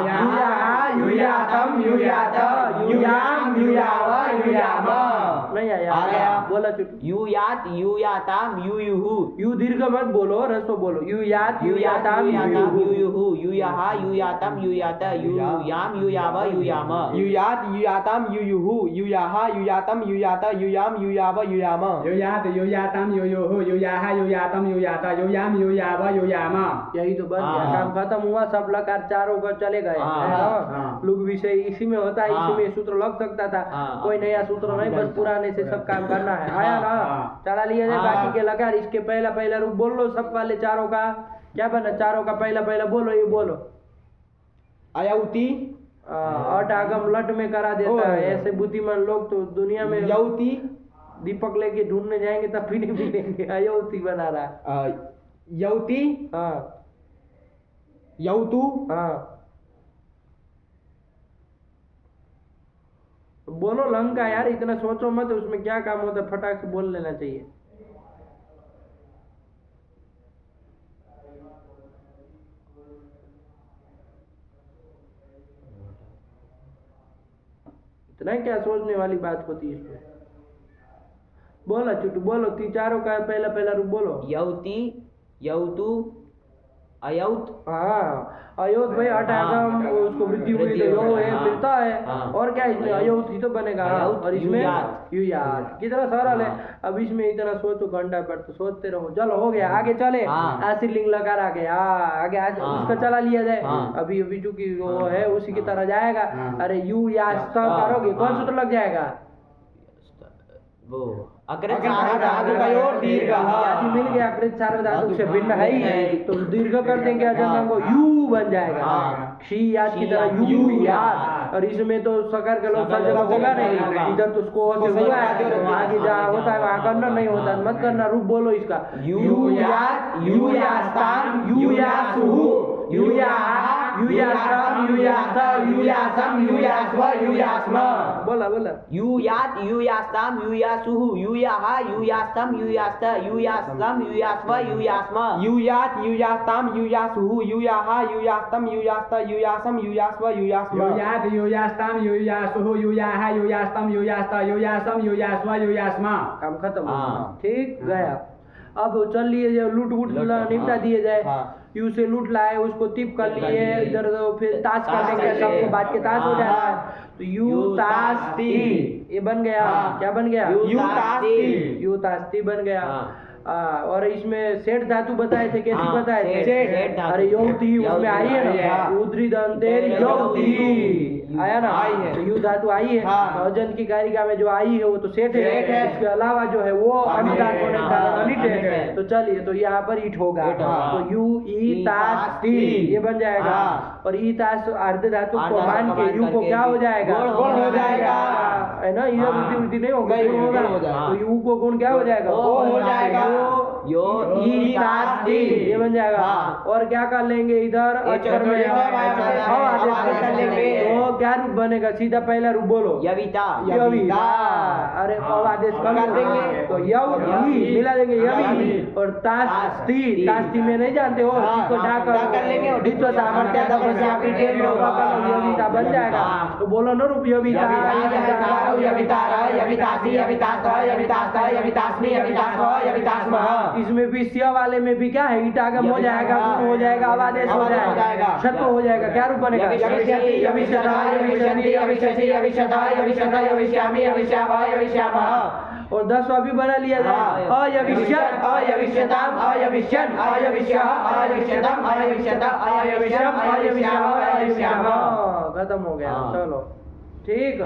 युयातम युयात युयाम युयाव युयाम। नहीं आया?
आ गया।
बोला चुटू।
यू यात यू याताम यू युहु।
यू दीर्घ मत बोलो, रसो बोलो। यू यात
यू यात
युयाताम
यू याताम
युयुहु।
यू युहु। यू याहा यू यातम यू याता यू याम यू याव यू याम।
युयात युयाताम युयुहु। युयाहा युयातम युयाता युयाम युयाव युयाम।
युयात युयातम युयुहु युयाहा युयातम युयाता युयाम युयाव युयाम।
यही तो बन गया,
हाँ।
काम खत्म हुआ। सब लकार चारों का चले गए।
हाँ,
है ना?
हाँ।
लुग विषय इसी में होता है,
हाँ।
इसी में सूत्र लग सकता था।
हाँ।
कोई नया सूत्र नहीं, बस पुराने से सब काम करना है। आया ना?
हाँ।
चला लिया जाए।
हाँ।
बाकी के लकार इसके पहला रूप बोल लो। सब वाले चारों का क्या बना? चारों का पहला बोलो, ये बोलो।
अयौति
अट आगम लट में करा देता है। ऐसे बुद्धिमान लोग तो दुनिया में
यौति
दीपक लेके ढूंढने जाएंगे तब भी नहीं मिलेंगे। अयोति बना रहा।
यौति
हाँ
यौतु
हाँ, बोलो लंका यार, इतना सोचो मत। उसमें क्या काम होता है, फटाक से बोल लेना चाहिए। इतना क्या सोचने वाली बात होती है इसमें? बोलो चुटू, बोलो। चारों का पहला रूप बोलो।
यौति यौतु अयौत।
हाँ अयोध भाई, अटागम उसको वृद्धि हुई तो यो है,
हाँ।
मिलता है।
हाँ।
और क्या इसमें अयोध ही तो बनेगा।
अयोध,
और इसमें
युयात।
युयात कितना सरल है।
हाँ।
अब इसमें इतना सोचो घंटा पर, तो सोचते रहो। चलो हो गया, आगे चले।
हाँ।
आशीर्लिंग लगा आगे। आगे
हाँ।
उसका चला लिया जाए।
हाँ।
अभी चूंकि वो है उसी की तरह जाएगा।
हाँ।
अरे यू या करोगे, कौन सूत्र लग जाएगा?
वो अकृत
सार्वधातु का योग दीर्घ।
आदि मिल गया। अकृत सार्वधातुक से भिन्न है ही, तो दीर्घ कर देंगे। अजंता को यू बन जाएगा।
हाँ।
शी याद की तरह
शी
यू
याद।
याद। और इसमें तो सकर के लोग सब जगह होगा नहीं। इधर तो उसको
उसको सही
हुआ
आगे
है,
होता है।
आगे जहाँ होता है वहाँ करना नहीं होता है। मत करना। रूप बोलो इसका।
यू यात, यू यास्ताम, यू यासुहु, यू याहा,
यूयास्तम यूयास्त यूयासम यूयास्व यूयास्म। बोला बोला।
यूयात यूयास्ताम यूयासुहु यूयाह यूयास्तम यूयास्त यूयास्लम यूयास्व यूयास्म।
यूयात यूयास्ताम यूयासुहु यूयाहा यूयास्तम यूयास्त यूयासम यूयास्व यूयास्म।
यूयात यूयास्ताम यूयासुहु यूयाहा यूयास्तम यूयास्त यूयासम यूयास्व यूयास्म।
काम खत्म।
हाँ।
ठीक गया। अब चल लिए जो लूट वूट निपटा दिए जाए। यू से लूट लाए, उसको टिप कर लिए, इधर फिर ताश कर लेंगे, सबको बात के ताश हो जाएगा। तो यू तास्ती ये बन गया। क्या बन गया? यू तास्ती बन गया। और इसमें सेठ धातु बताए थे, कैसी बताए थे?
सेठ धातु।
अरे यौती उसमें आई है ना, उद्री दंतेर यौती आया ना,
आई है।
तो यू धातु आई है। तो अजंत की कारिका में जो आई है वो तो सेठ है। इसके अलावा जो है वो अनिदात होने का अनिट है। तो चलिए, तो यहाँ पर ईट होगा। तो यू ई तास टी ये बन जाएगा। और ई तास अर्ध धातु को मान के यू को क्या हो जाएगा?
गुण हो जाएगा।
है ना, ये वृद्धि नहीं होगा, गुण होगा। तो यू को गुण क्या हो जाएगा?
ओ हो जाएगा।
यो
ई तास टी ये बन जाएगा। और क्या कर लेंगे इधर अक्षर में आदेश कर लेंगे। तो क्या रूप बनेगा? सीधा पहला रूप बोलो।
यविता
यविता। अरे अब आदेश कर देंगे तो यवी मिला देंगे यवी। और तास्ती, तास्ती में नहीं जानते हो, इसको ढा कर लेंगे। द्वित्व सामर्थ्य यविता बन जाएगा। तो बोलो ना रूप यविता। इसमें भी सिया वाले में भी क्या है? ईटागम हो जाएगा, गुण हो जाएगा, अवादेश हो जाएगा, शत्व हो जाएगा। क्या रूप बनेगा? और 10वां भी बना लिया जाए। अयविष्यत अयविष्यताम अयविष्यन अयविष्यः अयविष्यतम अयविष्यतः अयविष्यम अयविष्यः अयविष्याम। खत्म हो गया। चलो ठीक।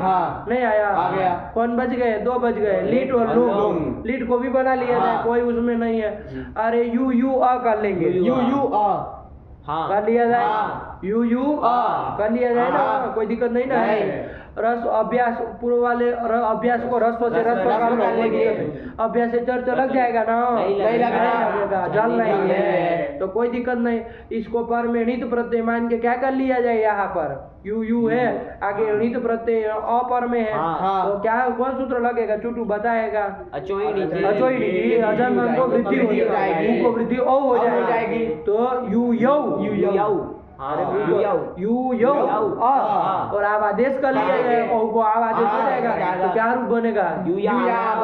नहीं आया?
आ गया।
कौन बच गए? 2 बच गए, लीट और लुंग। लीट को भी बना लिया जाए, कोई उसमें नहीं है। अरे यू यू अ कर लेंगे।
यू यू
कर लिया जाए। यू यू कर लिया जाए ना, कोई दिक्कत नहीं ना है। रस अभ्यास पूर्व वाले अभ्यास को रस्व से रस्व कर लो। अभ्यास से चर्चा लग जाएगा ना?
नहीं
लगेगा, जल नहीं है तो कोई दिक्कत नहीं। इसको पर में नित प्रत्यय मान के क्या कर लिया जाए? यहाँ पर यू यू है, आगे नित प्रत्यय अपर में है। तो क्या कौन सूत्र लगेगा? चुटू बताएगा।
अचोइनी
अजन्म को वृद्धि हो जाएगी, को वृद्धि ओ हो जाएगी। तो यू यौ यू यौ और आप आदेश कर लिया जाए, ओ को आप आदेश हो जाएगा। तो क्या रूप बनेगा? युयाव।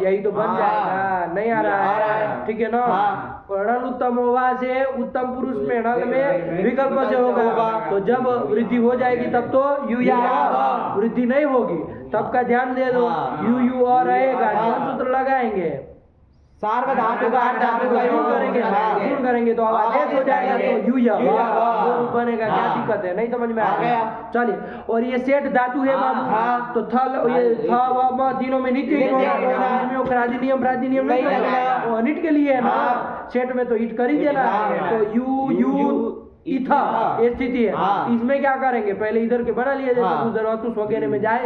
यही तो बन जाएगा। नहीं आ रहा है? ठीक है ना। नल उत्तम होगा से उत्तम पुरुष में नल में विकल्प से होगा। तो जब वृद्धि हो जाएगी तब तो युयाव, वृद्धि नहीं होगी तब का ध्यान दे दो। यू यू और रहेगा, कौन सूत्र लगाएंगे?
सार्वधातु का
गुण करेंगे तो आदेश हो जाएगा। तो युया बनेगा। क्या दिक्कत है? नहीं समझ में आ गया? चलिए, और ये सेठ धातु है बाबू। तो थल ये था व तीनों में नित्य इसमें प्राधिनियम नहीं लगेगा, वो अनिट के लिए है ना। सेठ में तो हिट कर ही देना है। तो यू यू इथा ये स्थिति है। इसमें क्या करेंगे? पहले इधर के बना लिया जाए, उधर अतुस वगैरह में जाए।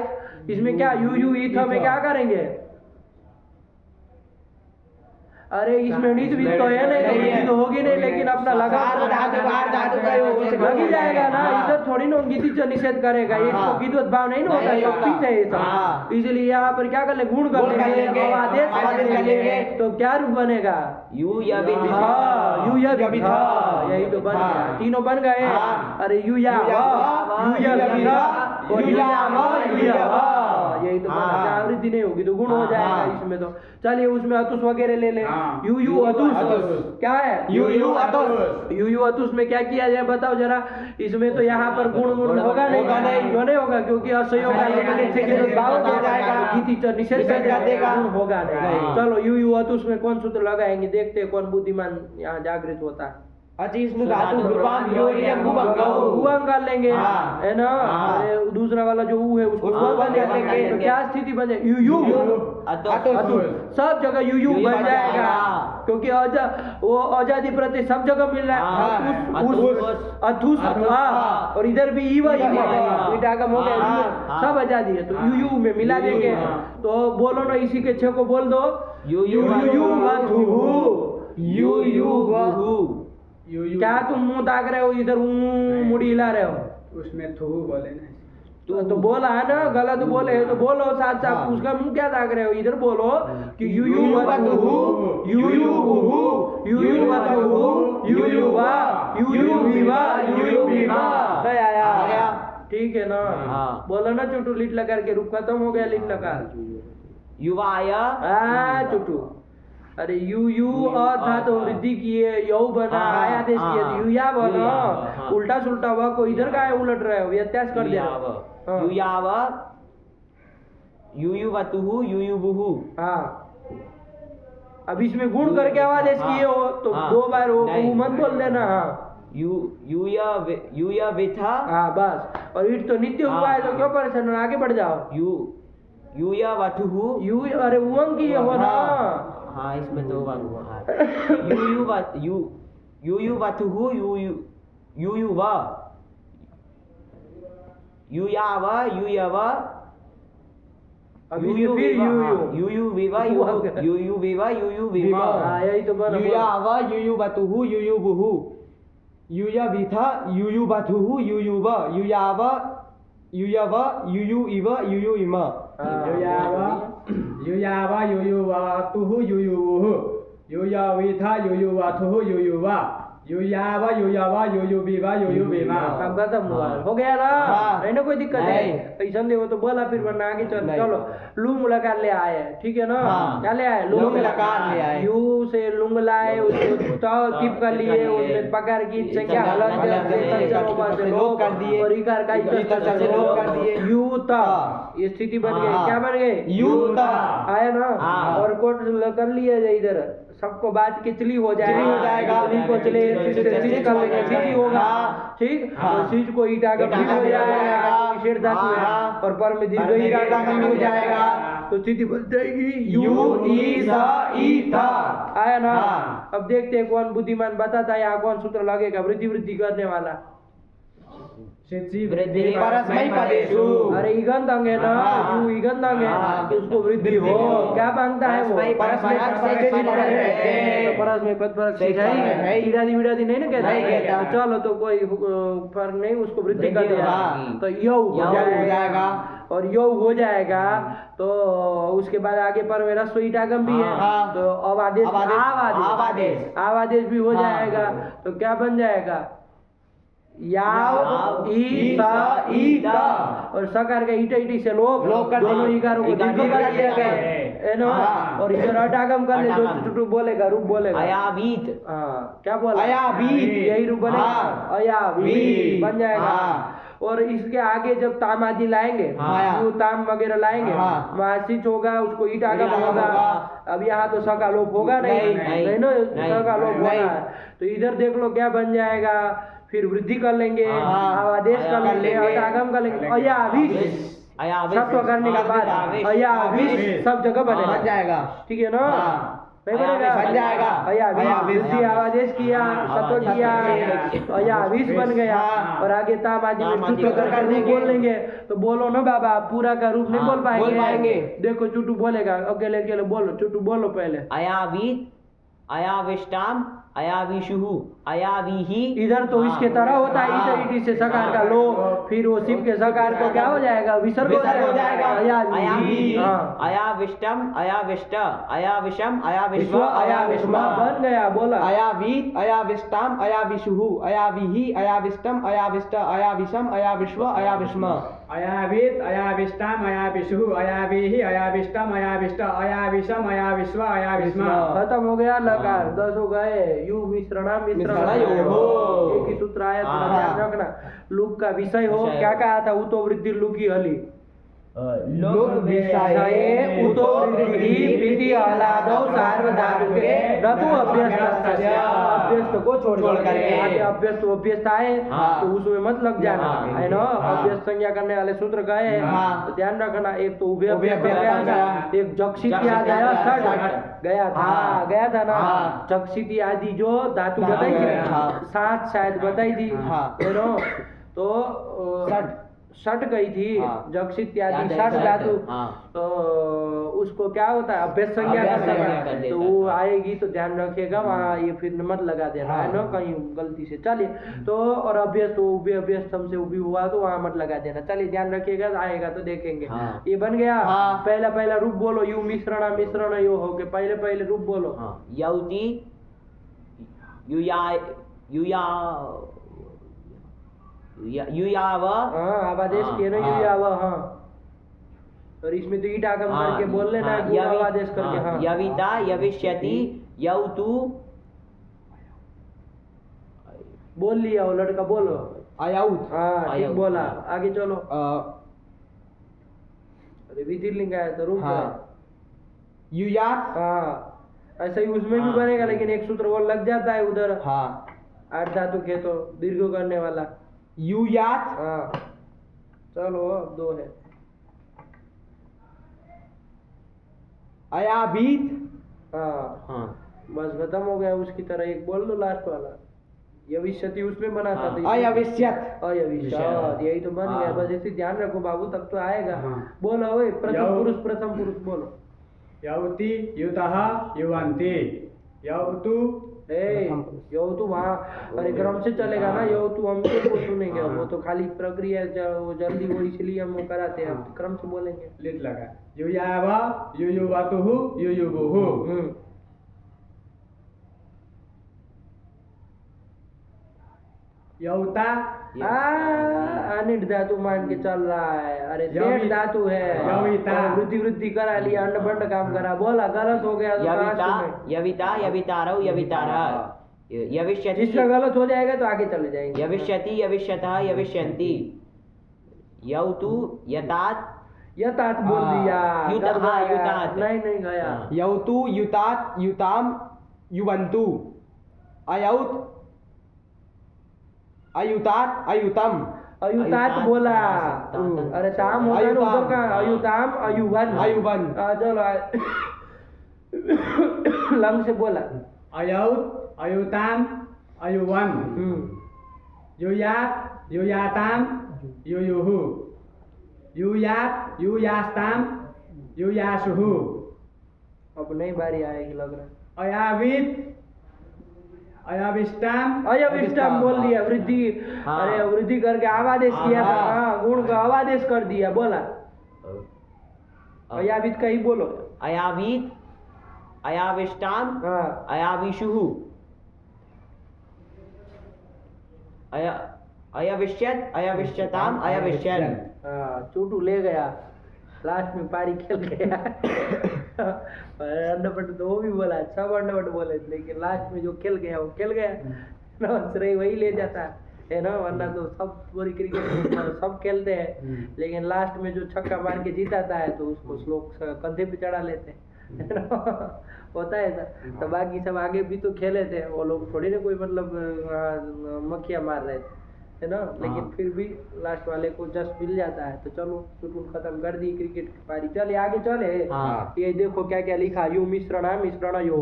इसमें क्या यू यू इथा में क्या करेंगे? अरे इसमें नित भी तो है नहीं, तो होगी नहीं, लेकिन अपना लगा लग ही जाएगा ना। इधर थोड़ी ना गीति निषेध करेगा, ये इसको गीतवत भाव नहीं ना होता है, पीछे है सब। इसलिए यहाँ पर क्या कर ले? गुण कर लेंगे, आदेश कर लेंगे। तो क्या रूप बनेगा? यू या विधा। यही तो बन गया, तीनों बन गए। अरे यू या यही तो बना। वृद्धि नहीं होगी तो गुण हो जाएगा इसमें। तो चलिए, उसमें अतुस वगैरह ले ले। यू यू अतुस क्या है?
यू यू अतुस।
यू यू अतुस में क्या किया जाए बताओ जरा। इसमें तो यहाँ पर गुण होगा नहीं, क्यों नहीं होगा? क्योंकि असहयोग हो जाएगा, निषेध कर देगा, गुण होगा नहीं। चलो, यू यू अतुस में कौन सूत्र लगाएंगे? देखते हैं कौन बुद्धिमान यहाँ जागृत होता है। भुवंग कर लेंगे, है ना। दूसरा वाला जो ऊ है उसको कर लेंगे। तो क्या स्थिति बन जाएगी? यू यू सब जगह यू यू बन जाएगा, क्योंकि वो आजादी प्रति सब जगह मिल रहा है। अथुस और इधर भी ईटागम हो गया, सब आजादी है। तो यू यू में मिला देंगे। तो बोलो ना, इसी के 6 को बोल दो। यू यू क्या तुम मुंह ताक रहे हो इधर, मुड़ी हिला रहे हो?
उसमें थूहू बोले ना।
तो बोला है ना, गलत बोले तो बोलो साथ साथ। उसका मुंह क्या ताक रहे हो? इधर बोलो कि यू यू वतुहु यू यू बुहु यू यू वतुहु यू यू वा यू यू विवा यू यू विवा। आया ठीक है ना? बोलो ना चुटू, लिट लकार के रूप खत्म हो गया, लिट लकार युवाया चुटू। अरे यू यू था तो वृद्धि किए, यौ बना आया देश किए तो युया बना। उल्टा सुल्टा हुआ को इधर का उलट रहे हो, व्यत्यास कर दे रहे हो।
युयाव युयु वतुहु युयु बुहु।
हाँ, अब इसमें गुण करके आदेश किए हो तो 2 बार वो मत बोल देना। हाँ
युया विथा।
हाँ बस, और ईट तो नित्य हुआ है तो क्यों परेशान हो, आगे बढ़ जाओ।
युया वतुहु
यू, अरे उमंग की हो ना।
हाँ इसमें तो हुआ युयु वतुहु युयु वा युयाव युयव युयु विवा युयु विवा युयु विवा।
यही तो बना।
युयाव युयु वतुहु युयु बुहु युया विथा युयु वतुहु युयु व युयाव युयव युयु इव युयु इम।
युयाव युयु वतुहु युयु बुहु युया विथा युयु वतुहु युयु वा युयाव युयव युयु विवा युयु विमा।
काम खत्म हुआ, हो गया ना? नहीं ना कोई दिक्कत है? ऐसा देखो तो बोला, फिर वरना आगे चलो। लुंग लकार ले आए, ठीक है ना? क्या ले आए? लुंग लकार ले आए। यू से लुंग लाए, उसको टिप कर लिए, उसमें पकड़ की संख्या हलक से लोग कर दिए, और इकार का से लोग कर दिए। यूता ये स्थिति बन गई, क्या बन गए? यूता आया ना? और कोट कर लिया जाए इधर, सबको बात किचली हो जाएगा। को चले सिटी होगा, ठीक? तो सीज को ईटा का हो जाएगा, शेर धातु है, और पर में दीर्घ ईटा हो जाएगा, तो स्थिति बन जाएगी यू ई था। आया ना? अब देखते हैं कौन बुद्धिमान बताता है, यहाँ कौन सूत्र लगेगा वृद्धि करने वाला।
वृद्धि
परस्मै पदेषु।
अरे इगंत अंग है ना, यू इगंत अंग है तो उसको वृद्धि हो। क्या मांगता है वो?
परस्मै
पद परक से है, इरादी विरादी नहीं ना कहता। चलो तो कोई फर्क नहीं, उसको वृद्धि कर देगा तो यौ हो जाएगा। और यौ हो जाएगा तो उसके बाद आगे पर मेरा स्वीटागम भी है, तो अब आवादेश भी हो जाएगा। तो क्या बन जाएगा? याव ई ता, और सकार का ईटा ईटी से लोग दोनों इकारों को दीर्घ कर दिया गया है ना? और इधर अटागम कर ले, जो चुटू बोलेगा रूप बोलेगा
अयावीत।
हाँ क्या बोला?
अयावीत,
यही रूप बनेगा, अयावीत बन जाएगा। और इसके आगे जब ताम आदि लाएंगे, ताम वगैरह लाएंगे, मासिच होगा, उसको ईट आगम होगा। अब यहाँ तो सका लोप होगा नहीं ना, सका लोप होगा। तो इधर देख लो क्या बन जाएगा, फिर वृद्धि कर लेंगे, आवादेश कर लेंगे, अटागम कर लेंगे, अयाविश सत्व करने के बाद अयाविश सब जगह बन जाएगा, ठीक है ना? नहीं बनेगा?
बन जाएगा।
वृद्धि आवादेश किया, सत्व किया, अयाविश बन गया। और आगे ताम आदि में चुटू करके बोल लेंगे, तो बोलो ना बाबा, पूरा का रूप नहीं बोल पाएंगे। देखो चुटू बोलेगा, अकेले अकेले बोलो, चुटू बोलो पहले।
अयावीत, अयाविष्टाम, अयाविशुहु, अयाविही।
इधर तो इसके तरह होता है, इटी से सकार का लो, फिर वो शिव के सकार को क्या हो जाएगा? विसर्ग हो जाएगा।
अयाविष्टम, अयाविष्ट, अयाविषम, अयाविश्व,
अयाविष्मा बन गया। बोला
अयावीत, अयाविष्टाम, अयाविशुहु, अयाविही, अयाविष्टम, अयाविष्ट, अयाविषम, अयाविश्व, अयाविष्म।
अयावीत, अयाविष्टाम, अयाविशुहु, अयाविही, अयाविष्टम, अयाविष्ट, अयाविषम, अयाविश्व, अयाविष्म।
खत्म हो गया लकार, 10 हो गए। यू मिश्रणा एक ही सूत्र आया, थोड़ा ध्यान रखना। लुक का विषय हो, क्या कहा था? उतो वृद्धि लुकी हली
लोक विषये
उतो वृद्धि प्रीति आह्लादो सार्वधातुके रतु अभ्यस्त को छोड़ करके अभ्यस्त आए तो उसमें मत लग जाना, है ना? अभ्यस्त संज्ञा करने वाले सूत्र गए, तो ध्यान रखना। एक तो उभय एक जक्षिति गया था ना, जक्षिति आदि जो धातु बताई थी, 7 शायद बताई थी, है ना? तो सट गई थी
हाँ।
जक्ष इत्यादि
याद है,
सट धातु
हाँ।
तो उसको क्या होता है अभ्यस्त संज्ञा
अभ्यस्त
करना
संज्ञा
पड़ता
कर
है।
देता
तो वो
था।
आएगी तो ध्यान रखिएगा वहाँ ये फिर मत लगा देना है ना कहीं गलती से। चलिए तो और अभ्यस्त उभय अभ्यस्त हमसे उभी हुआ तो वहाँ मत लगा देना। चलिए ध्यान रखिएगा आएगा तो देखेंगे।
हाँ।
ये बन गया।
हाँ।
पहला रूप बोलो यू मिश्रण यो हो गए। पहले रूप बोलो।
हाँ, यौति युयाव
हाँ आवादेश किए ना
हाँ।
यू आवा। हाँ और इसमें तो ईट आगम करके बोल लेना है गुण आवादेश करके। हाँ
यविता यविष्यति यौतु
बोल लिया वो लड़का बोलो।
अयाउत
हाँ ठीक
आया
बोला।
हाँ।
आगे चलो। अरे विधिलिंग आया तो रुक
हाँ
गए।
युयात
हाँ ऐसा ही उसमें भी
हाँ।
बनेगा लेकिन एक सूत्र वो लग जाता है उधर।
हाँ
आठ धातु के तो दीर्घ करने वाला।
युयात
हाँ चलो अब दो है।
अयाबीत
हाँ
हाँ
बस खत्म हो गया। उसकी तरह एक बोल दो लास्ट वाला। यविष्यति उसमें बना था तो
अयविष्यत
अयविष्यत यही तो बन गया। बस ऐसे ध्यान रखो बाबू तब तो आएगा। बोलो ओए प्रथम पुरुष बोलो।
यौति युतः युवन्ति यौतु
यो तो वहाँ क्रम से चलेगा ना। यो तो हम तो सुनेंगे। वो तो खाली प्रक्रिया वो जल्दी वो इसलिए हम वो कराते हैं। क्रम से बोलेंगे।
लिट लगा युयाव युयुवतुः युयुवुः यौता
अनिट धातु मान के चल रहा है। अरे
यवि-
सेठ धातु है।
यविता।
और वृद्धि करा लिया अंड बंड काम करा। बोला गलत हो गया तो कहाँ
यविता
सुने?
यविता यवितारौ यवितारः यविष्यति
जिसका गलत हो जाएगा तो आगे चले जाएंगे।
यविष्यति यविष्यतः यविष्यन्ति यौतु यतात
यतात बोल दिया।
युता-
गड़बड़
हाँ,
गया।
युतात।
नहीं गया।
हाँ।
यौतु युतात युताम युवन्तु अयौत अयुतात अयुतम
अयुतात बोला। अरे ताम होता है ना
अयुताम।
ऊपर का। अयुताम अयुवन
अयुवन।
चलो लंग से बोला।
अयौत अयुताम अयुवन युयात युयाताम युयुः युयात युयास्ताम युयासुः
अब नई बारी आएगी लग रहा है।
अयावित अयाविष्टाम
अयविष्टम बोल दिया। वृद्धि
हाँ।
अरे वृद्धि करके आवादेश किया था। हाँ गुण का आवादेश कर दिया। बोला अयावित का ही बोलो।
अयावीत अयाविष्टाम
हाँ
अयाविषुः अयविष्यत अयविष्यताम अयविष्यन्
हाँ चूटू ले गया। लास्ट में पारी खेल गया। अंडपट तो वो भी बोला। सब अंडपट बोले लेकिन लास्ट में जो खेल गया वो खेल गया ना। श्रेय वही ले जाता है ना। वरना तो सब पूरी क्रिकेट सब खेलते हैं लेकिन लास्ट में जो छक्का मार के जीताता है तो उसको लोग कंधे पे चढ़ा लेते हैं है ना। होता है ऐसा। तो बाकी सब आगे भी तो खेले थे। वो लोग थोड़ी ना कोई मतलब मक्खियाँ मार रहे थे है ना। लेकिन फिर भी लास्ट वाले को जस्ट मिल जाता है। तो चलो शुरू खत्म कर दी क्रिकेट की पारी। चले आगे चले।
हाँ।
ये देखो क्या क्या लिखा। यू मिश्रण यो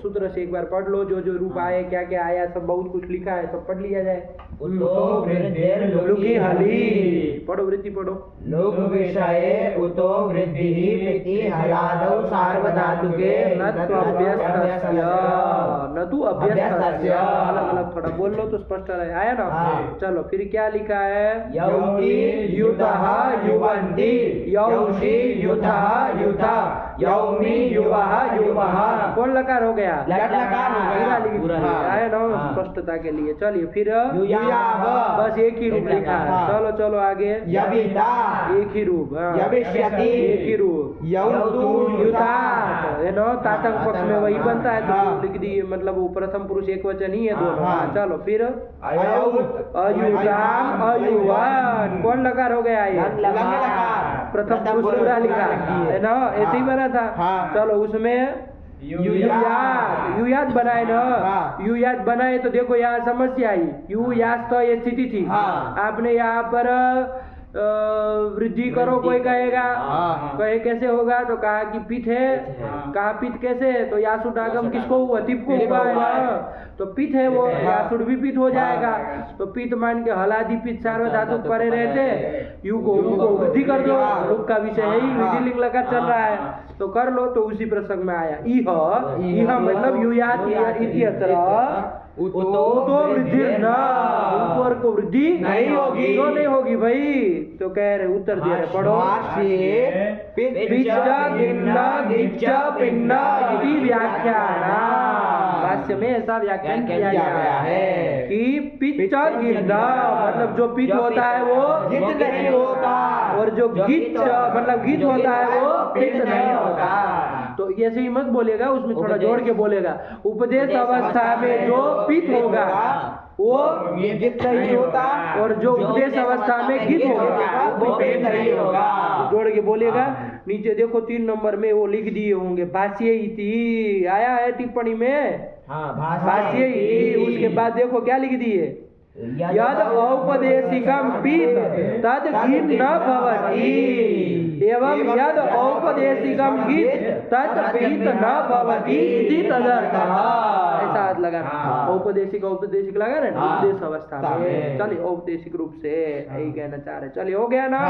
सूत्र से एक बार पढ़ लो। जो रूप आए क्या क्या आया सब बहुत कुछ लिखा है। सब पढ़ लिया जाए।
उतो वृद्धिर्लुकि हलि
पढ़ो वृद्धि पढ़ो।
लोक विषये उतो वृद्धिः इति हलादौ सार्वधातुके
न तु अभ्यस्तस्य न तु अभ्यस्तस्य। अलग अलग थोड़ा बोल लो तो स्पष्ट रहे। आया ना।
हाँ।
चलो फिर क्या लिखा है।
यौति युतः युवन्ति यौषि युतः युथा यौमि युवः युवः
कौन लकार हो गया।
लट लकार हो गया।
पूरा लिख
पूरा
दिया।
है।
आया ना
हाँ।
स्पष्टता के लिए। चलिए फिर
युयाव
बस एक ही रूप लिखा है।
हाँ।
चलो चलो आगे।
यविता
एक ही रूप। हाँ।
यविष्यति
एक ही रूप।
यौतु
युतात है ना। तातंक पक्ष में वही बनता है तो
हाँ।
लिख दिए। मतलब वो प्रथम पुरुष एक वचन ही है दोनों।
हाँ।
हाँ, चलो फिर
अयौत
अयुताम अयुवन कौन लकार हो गया ये।
लंग लकार।
प्रथम पुरुष पूरा लिखा है ना। ऐसे ही बना था।
हाँ।
चलो उसमें युयात बनाए ना।
हाँ।
युयात बनाए तो देखो यहाँ समस्या आई। युयात तो ये स्थिति थी।
हाँ।
आपने यहाँ पर वृद्धि करो कोई कहेगा, कहे कैसे होगा तो कहा कि पित है, कहा पित कैसे, तो यासुट आगम किसको हुआ, तिप को हुआ है ना, तो पित है वो, यासुट भी पित हो जाएगा, तो पित मान के हलादि पित सार्वधातु परे रहते, यू को वृद्धि कर दो, रुक का विषय है ही, विधि लिंग लगा चल रहा है तो कर लो, तो उसी प्रसंग में आया इह मतलब यूयात इत्यत्र तो वृद्धि ना, ऊपर को वृद्धि
नहीं होगी,
क्यों नहीं होगी भाई, तो कह रहे उत्तर दे रहे पढ़ो, पिच्चा गिन्ना गिच्चा पिन्ना इति व्याख्याना, भाष्य में ऐसा व्याख्यान किया गया है कि पिच्चा गिन्ना मतलब जो पिच होता है वो
गित नहीं होता,
और जो गिच मतलब गीत होता है वो पित नहीं होता, तो ऐसे ही मत बोलेगा, उसमें थोड़ा जोड़ के बोलेगा, उपदेश अवस्था में जो पित होगा वो
गित नहीं होता,
और जो उपदेश अवस्था में गित होगा
वो पित नहीं होगा,
जोड़ के बोलेगा। नीचे देखो 3 नंबर में वो लिख दिए होंगे भाष्य इति, आया है टिप्पणी में भाष्य इति, उसके बाद देखो क्या लिख दिए, यद औपदेशिकम पित तद गीत न भवति एवं यद औपदेशिकम गीत तद पित न भवति इति तदर्थः, ऐसा हाथ लगाना, औपदेशिक लगा रहे ना उपदेश अवस्था में, चलिए औपदेशिक रूप से यही कहना चाह रहे, चलिए हो गया ना,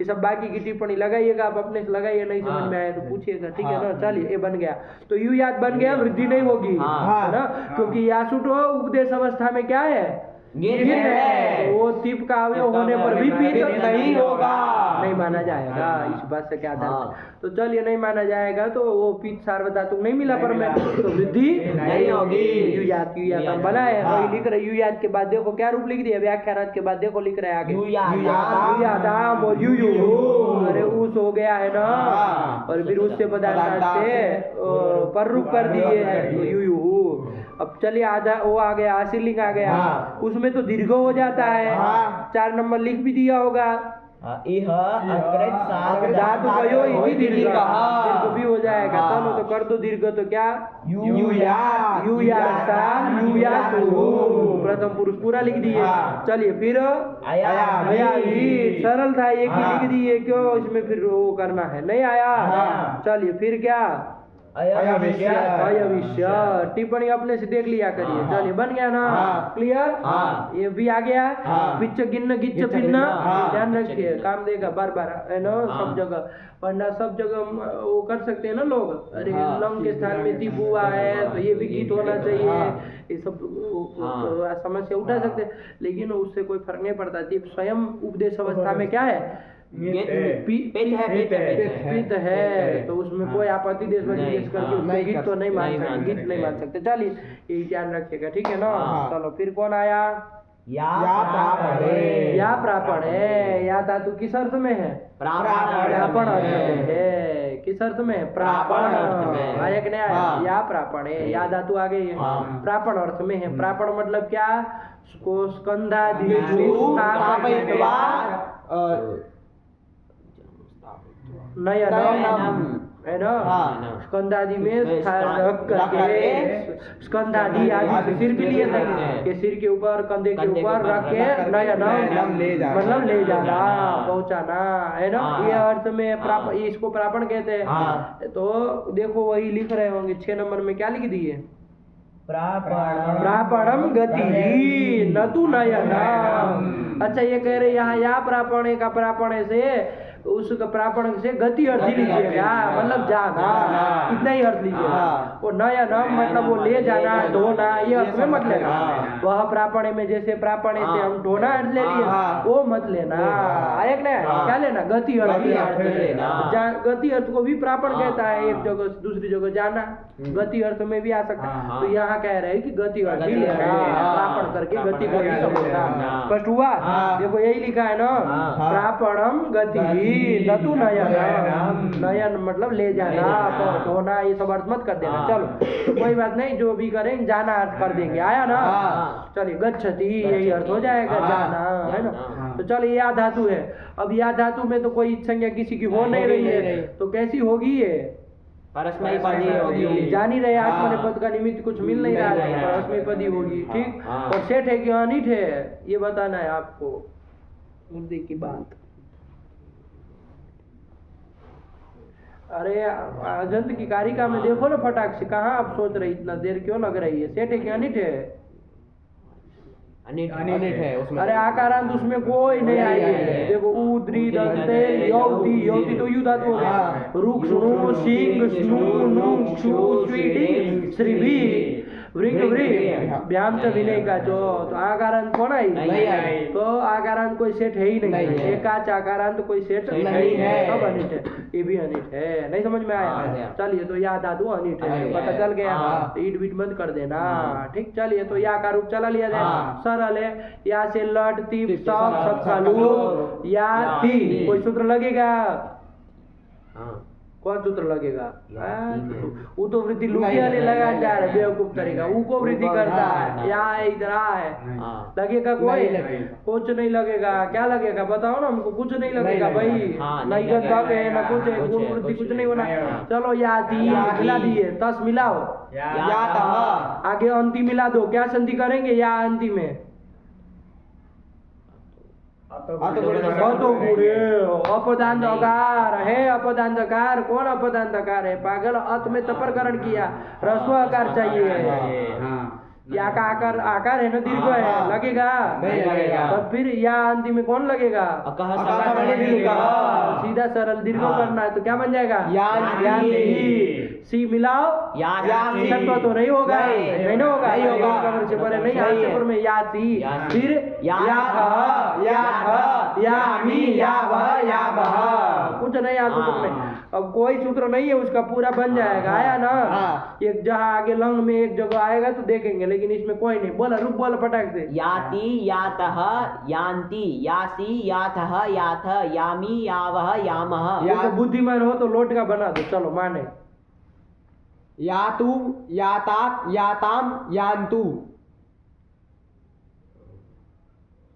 ये सब बाकी की टिप्पणी लगाइएगा, आप अपने से लगाइए, नहीं समझ में आए तो पूछिएगा, ठीक है ना, चलिए ये बन गया, तो यू याद बन गया, वृद्धि नहीं होगी है ना, क्योंकि यासुट उपदेश अवस्था में क्या है, गिर है, वो तिप का अवयव होने पर भी पित नहीं होगा, नहीं माना जाएगा, इस बात से क्या था, तो चलिए नहीं माना जाएगा, तो वो पित सार्वधातुक नहीं मिला पर मैं, तो वृद्धि नहीं होगी, यू याद हम बनाए, वही लिख रहे, यू याद के बाद देखो क्या रूप लिख दिया, व्याख्यानार्थ के बाद देखो लिख रहे आगे, यू यादाम और यू अरे उस हो गया है ना, और फिर उससे पदार्थ से पर रूप कर दिए है, तो यू अब चलिए आधा वो आ गया, आशीर्लिंग आ गया, उसमें तो दीर्घ हो जाता है, 4 नंबर लिख भी दिया होगा, धातु कयो इति दीर्घ भी हो जाएगा, चलो तो कर दो दीर्घ, तो क्या प्रथम पुरुष पूरा लिख दिए, चलिए फिर सरल था, एक ही लिख दिए, क्यों इसमें फिर वो करना है, नहीं आया, चलिए फिर क्या अयविष्य, टिप्पणी अपने से देख लिया करिए, चलिए बन गया ना, क्लियर, ये भी आ गया, पिच्च गिन्न गिच्च पिन्ना, ध्यान रखिए, काम देगा बार बार है ना, सब जगह, वरना सब जगह वो कर सकते हैं ना लोग, अरे लंग के स्थान में तिप हुआ है तो ये भी गीत होना चाहिए, ये सब समस्या उठा सकते हैं, लेकिन उससे कोई फर्क नहीं पड़ता, तिप स्वयं उपदेश अवस्था में क्या है, पित है, तो उसमें कोई आपत्ति देश करके उसको गीत तो नहीं मान सकते, गीत नहीं मान सकते, चलिए यही ध्यान रखिएगा, ठीक है ना, चलो फिर कौन आया, या प्रापण है, या धातु किस अर्थ में है, प्रापण अर्थ में है, किस अर्थ में है, प्रापण आया कि नहीं आया, या प्रापण है, या धातु आ गई है, प्रापण अर्थ में है, प्रापण मतलब क्या, स्कंधादि नयनम है ना, स्कंदादि में रख करके, स्कंदादि आदि सिर भी लिए थे कि सिर के ऊपर कंधे के ऊपर रख के नयनम मतलब ले जाना, पहुंचाना है ना, ये अर्थ में इसको प्रापण कहते हैं, तो देखो वही लिख रहे होंगे 6 नंबर में क्या लिख दिए, प्रापणम गति न तु नयनम, अच्छा ये कह रहे यहाँ या प्रापणे का प्रापणे से उसका प्रापण से गति अर्थ ही लीजिएगा, मतलब जाना, इतना ही अर्थ लीजिएगा, वो नयनम मतलब वो ले जाना, ढोना, ये अर्थ में मत लेना, वह प्रापणे में जैसे प्रापणे से हम ढोना अर्थ ले लिए, वो मत लेना, आया कि नहीं, क्या लेना, गति अर्थ लेना, गति अर्थ को भी प्रापण कहता है, एक जगह से दूसरी जगह जाना, गति अर्थ में भी आ सकता है, तो यहाँ कह रहे हैं कि गति अर्थ ही लेना, प्रापण करके गति को ही समझना, स्पष्ट हुआ, देखो यही लिखा है ना, प्रापणम गति न तु नयन, नयन मतलब ले जाना, ढोना, ये सब अर्थ मत कर देना, चलो कोई बात नहीं, जो भी करें जाना अर्थ कर देंगे, आया ना, चलिए गच्छति यही अर्थ हो जाएगा, जाना है ना, तो चलिए या धातु है, अब या धातु में तो कोई संज्ञा किसी की हो नहीं रही है, तो कैसी होगी ये,
परस्मयी पदी होगी,
जान ही रहे आत्मनेपद का निमित्त कुछ मिल नहीं रहा है, परस्मयी पदी होगी, ठीक, और सेठ है कि अनिठ है ये बताना है आपको, मुद्दे की बात। अरे अजंत की कारिका में देखो ना फटाक से, कहाँ आप सोच रहे इतना देर क्यों लग रही है? सेठ है कि अनिट है?
अनिट
अनिट है उसमें।
अरे आकारांत उसमें कोई नहीं आई है। देखो उद्री दंते यौति, यौति तो यू धातु हो गया। रुक सुनु सिंह स्नु नुंग छु स्वीडिंग श्रीभी वृंग वृंग व्याम च विनय का जो, तो आकारांत कौन आई?
नहीं आई।
तो आकारांत कोई सेठ है ही नहीं, एकाच आकारांत कोई सेठ नहीं है, सब अनिट है। ये भी अनिट है, नहीं समझ में आया? चलिए तो या धातु अनिट है, पता चल गया। ईट बीट मत कर देना, ठीक। चलिए तो या का रूप चला लिया जाए, सरल है। या से लट तीप सब सबका लू या ती, कोई सूत्र लगेगा? कौन सूत्र लगेगा? वो तो वृद्धि लुटिया नहीं लगा जा रहा है, बेवकूफ करेगा, वो को वृद्धि करता है। या इधर है, लगेगा कोई? कुछ नहीं लगेगा। क्या लगेगा बताओ ना हमको? कुछ नहीं लगेगा भाई, नहीं गंदा पे ना कुछ है, कोई वृद्धि कुछ नहीं होना। चलो या दी मिला दिए, 10 मिलाओ, आगे अंति मिला दो। क्या संधि करेंगे या अंति में? अपदांत अकार है, अपदांत अकार। कौन अपदांत अकार है? पागल, अत में तपरकरण किया, ह्रस्व आकार चाहिए। या का आकार है ना, दीर्घ है, लगेगा? नहीं लगेगा। तो फिर या अंतिम में कौन लगेगा? सीधा सरल दीर्घ करना है, तो क्या बन जाएगा? सी मिलाओ, सत्व तो नहीं होगा, नहीं ना होगा, कमर से परे नहीं, हाथ से पर में या सी, फिर कुछ नहीं, या सूत्र नहीं। अब कोई सूत्र नहीं है उसका, पूरा बन जाएगा। आया ना? एक जहाँ आगे लंग में एक जगह आएगा तो देखेंगे, लेकिन इसमें कोई नहीं। बोला, रुक बोला फटाक से।
याति यातः यान्ति यासी याथः याथ यामी यावः यामः।
तो बुद्धिमान हो तो लोट का बना दो, चलो माने।
यातु यातात याताम यान्तु।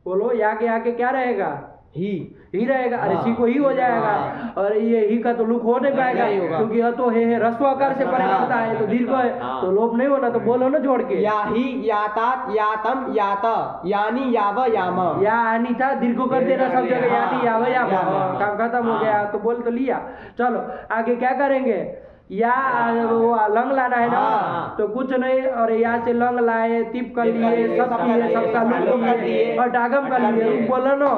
बोलो, या के आगे क्या रहेगा? ही रहेगा। अरे सी को ही हो जाएगा, और ये ही का तो लुक हो नहीं पाएगा, क्योंकि तो है ह्रस्व आकार से परे होता है, तो दीर्घ है, तो लोप नहीं होना। तो बोलो ना जोड़ के,
या ही यातात यातम यात यानी याव याम।
या आनी था, दीर्घ कर देना सब जगह, यानी याव याम, काम खत्म हो गया। तो बोल तो लिया। चलो आगे क्या करेंगे? या वो लंग लाना है ना, तो कुछ नहीं, और या से लंग लाए, तिप कर लिए, सब किए, सबका लुक किए और डागम कर लिए। बोलो ना,